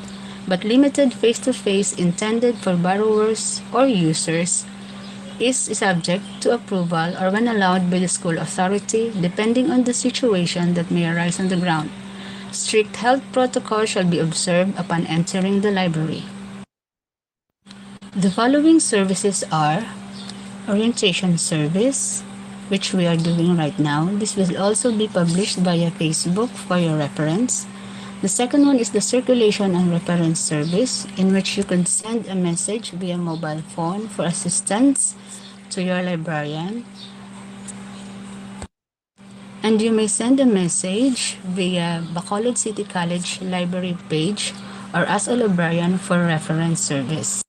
but limited face-to-face intended for borrowers or users is subject to approval or when allowed by the school authority depending on the situation that may arise on the ground. Strict health protocols shall be observed upon entering the library. The following services are orientation service, which we are doing right now. This will also be published via Facebook for your reference. The second one is the circulation and reference service, in which you can send a message via mobile phone for assistance to your librarian. And you may send a message via Bacolod City College library page or as a librarian for reference service.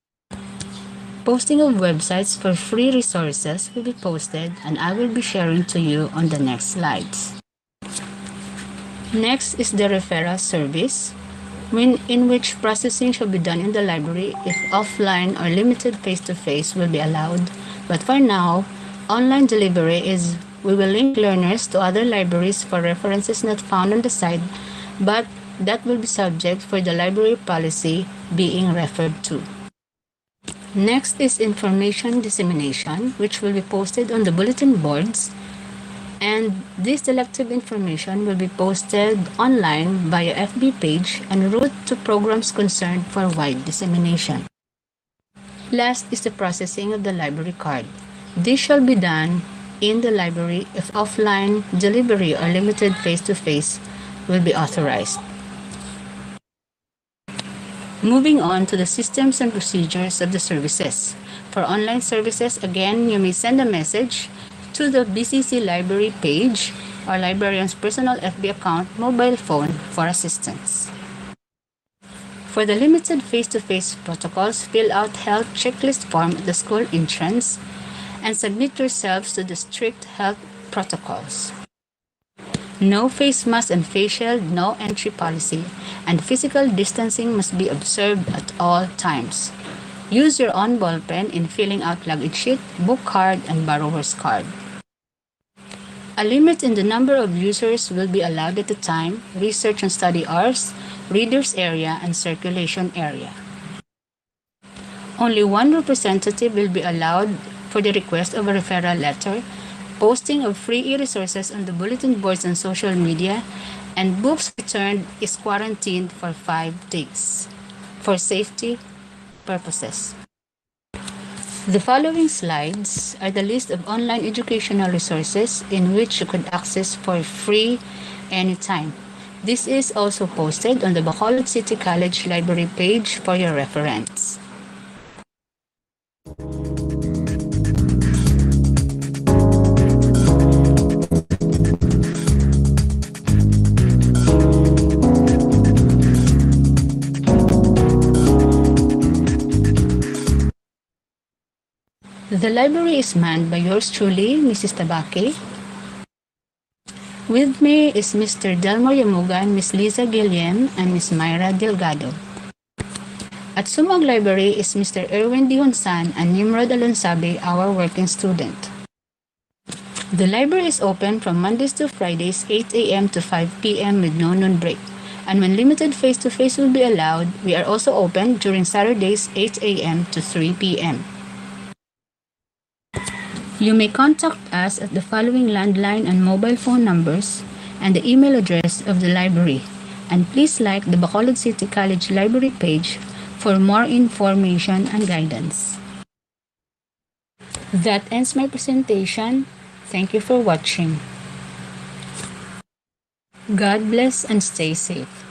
Posting of websites for free resources will be posted and I will be sharing to you on the next slides. Next is the referral service, in which processing shall be done in the library if offline or limited face-to-face will be allowed. But for now, online delivery is we will link learners to other libraries for references not found on the site, but that will be subject for the library policy being referred to. Next is information dissemination, which will be posted on the bulletin boards, and this selective information will be posted online via FB page en route to programs concerned for wide dissemination. Last is the processing of the library card. This shall be done in the library if offline delivery or limited face-to-face will be authorized. Moving on to the systems and procedures of the services. For online services, again, you may send a message to the BCC library page or librarian's personal FB account mobile phone for assistance. For the limited face-to-face protocols, fill out health checklist form at the school entrance and submit yourselves to the strict health protocols. No face mask and face shield, no entry policy, and physical distancing must be observed at all times. Use your own ball pen in filling out luggage sheet, book card, and borrower's card. A limit in the number of users will be allowed at a time, research and study hours, reader's area, and circulation area. Only one representative will be allowed for the request of a referral letter, posting of free e-resources on the bulletin boards and social media, and books returned is quarantined for 5 days for safety purposes. The following slides are the list of online educational resources in which you could access for free anytime. This is also posted on the Bacolod City College Library page for your reference. The library is manned by yours truly, Mrs. Tabake. With me is Mr. Delmar Yamugan, Miss Liza Guillem, and Miss Myra Delgado. At Sumog Library is Mr. Erwin Dihonsan and Nimrod Alonsabe, our working student. The library is open from Mondays to Fridays, 8 a.m. to 5 p.m. with no noon break. And when limited face-to-face will be allowed, we are also open during Saturdays, 8 a.m. to 3 p.m. You may contact us at the following landline and mobile phone numbers and the email address of the library. And please like the Bacolod City College Library page for more information and guidance. That ends my presentation. Thank you for watching. God bless and stay safe.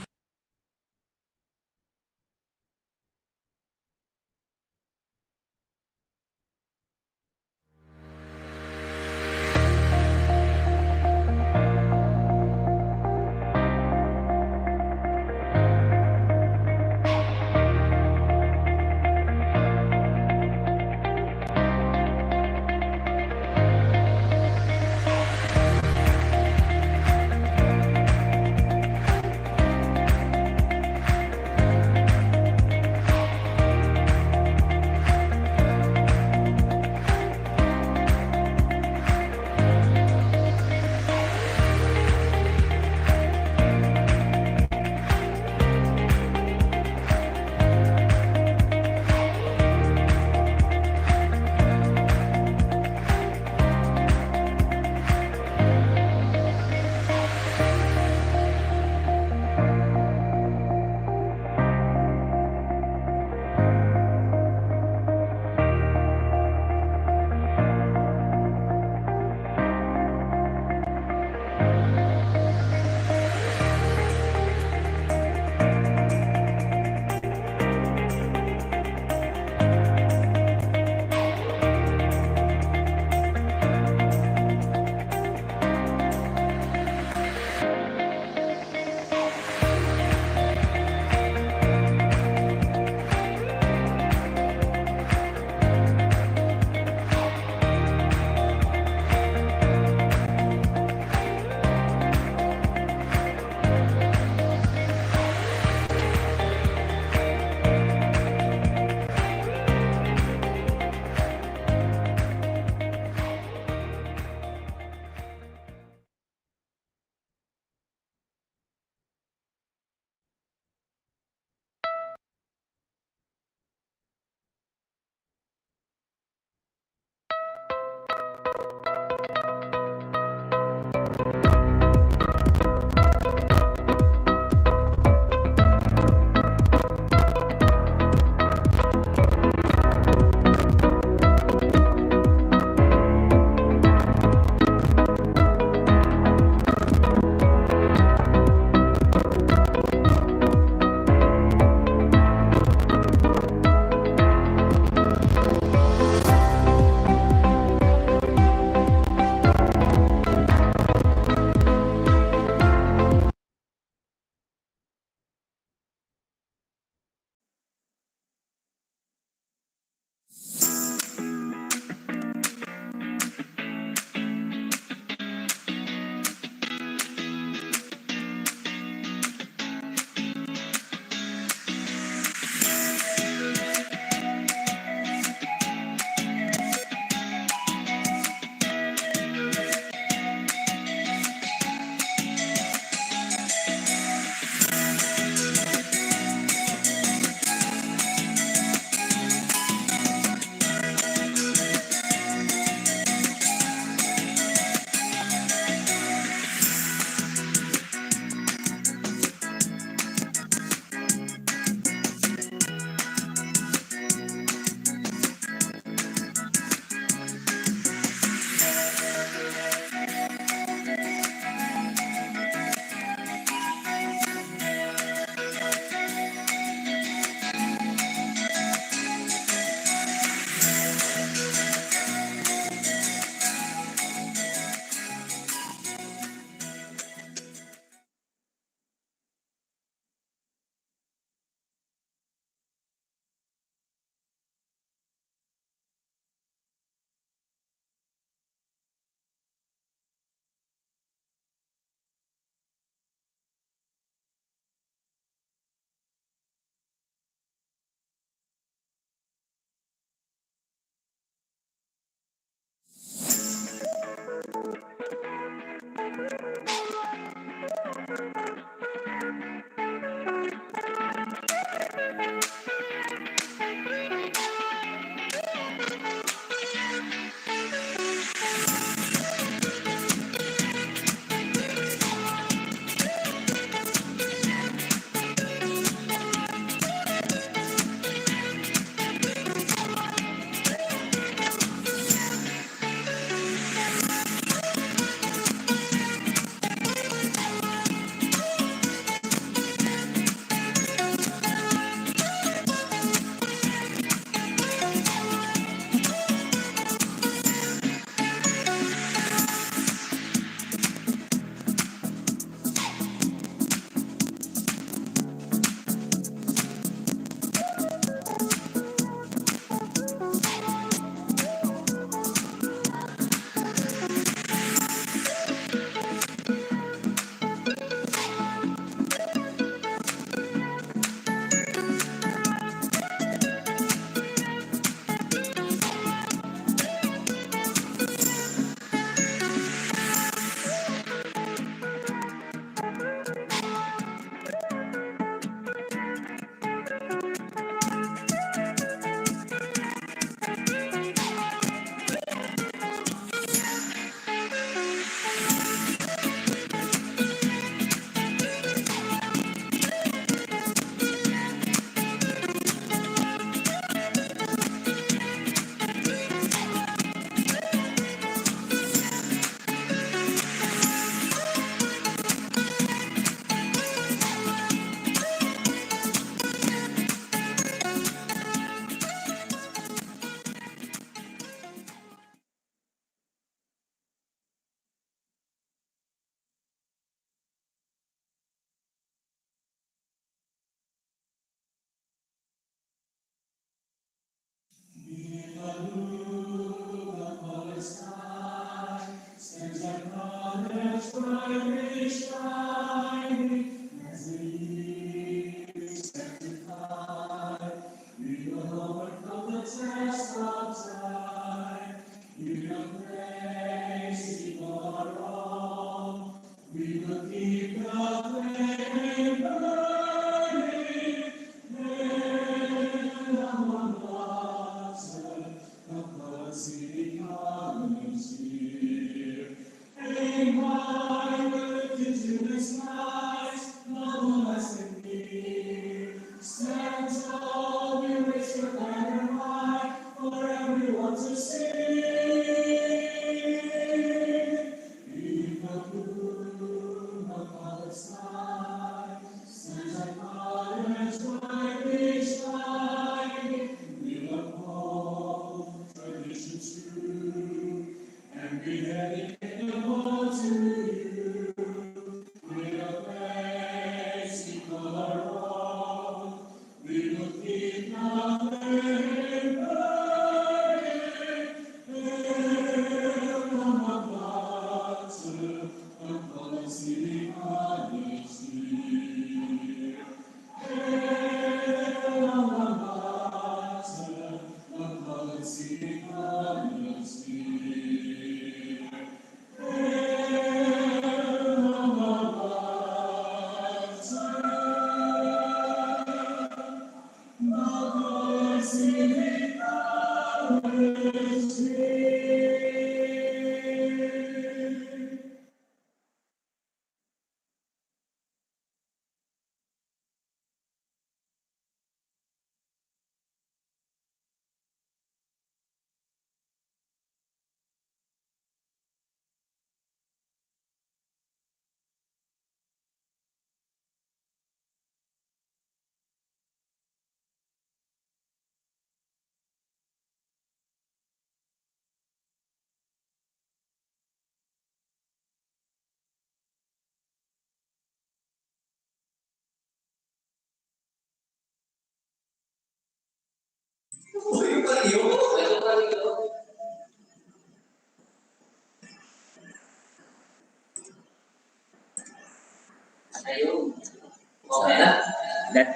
That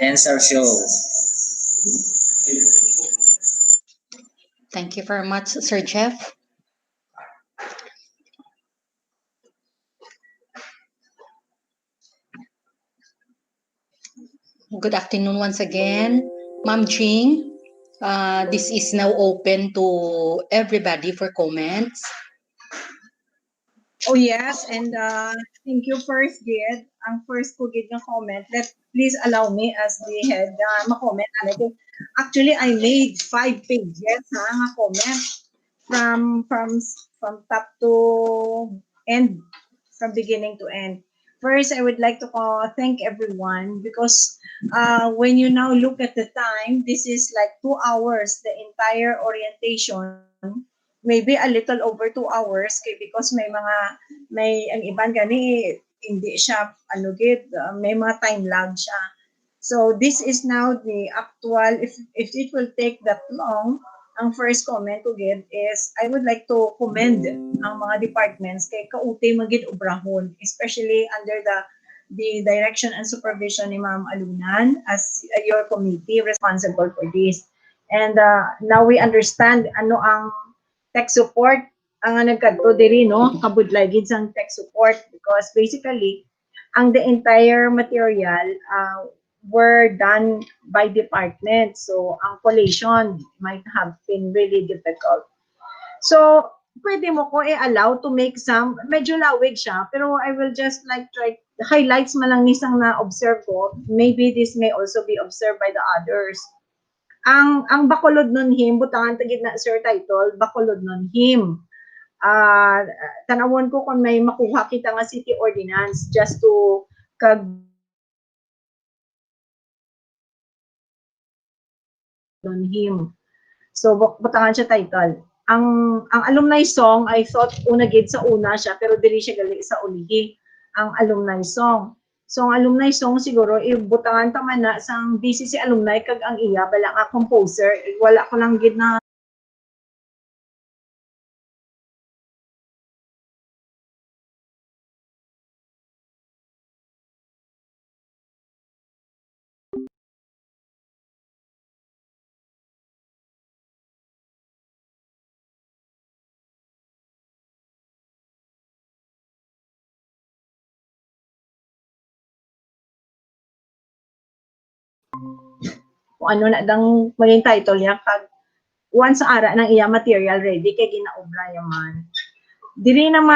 ends our show. Thank you very much, Sir Jeff. Good afternoon once again, Ma'am Jing. This is now open to everybody for comments. Oh yes, and thank you first, Gid. Ang first ko gid nga comment, please allow me as the head ma-comment. Actually, I made 5 pages nga comment from top to end, from beginning to end. First, I would like to thank everyone because when you now look at the time, this is like 2 hours, the entire orientation. Maybe a little over 2 hours because may ang iban gani hindi siya may mga time lag siya. So this is now the actual, if it will take that long, ang first comment ko gid is I would like to commend ang mga departments kay kautay magid obrahon, especially under the direction and supervision ni Ma'am Alunan as your committee responsible for this. And now we understand ano ang tech support ang nagkadto diri no kabudlay gid sang tech support because basically ang the entire material were done by department, so ang collation might have been really difficult. So pwede mo ko allow to make some, medyo lawig siya, pero I will just like try highlights man lang nisang na observe ko, maybe this may also be observed by the others. Ang Bacolod nun him, butangan tagid na sir title, Bacolod nun him. Tanawon ko kung may makuha kita nga city ordinance just to nun him. So butangan siya title. Ang alumni song, I thought una gid sa una siya pero dili siya gali sa ulihi ang alumni song. So ang alumni song siguro butangan ta man na sang BCC alumni kag ang iya bala nga composer, wala ko lang gid na kung ano na dang maging title niya kag once ara ng iya material ready kay ginaobra yaman. Diri naman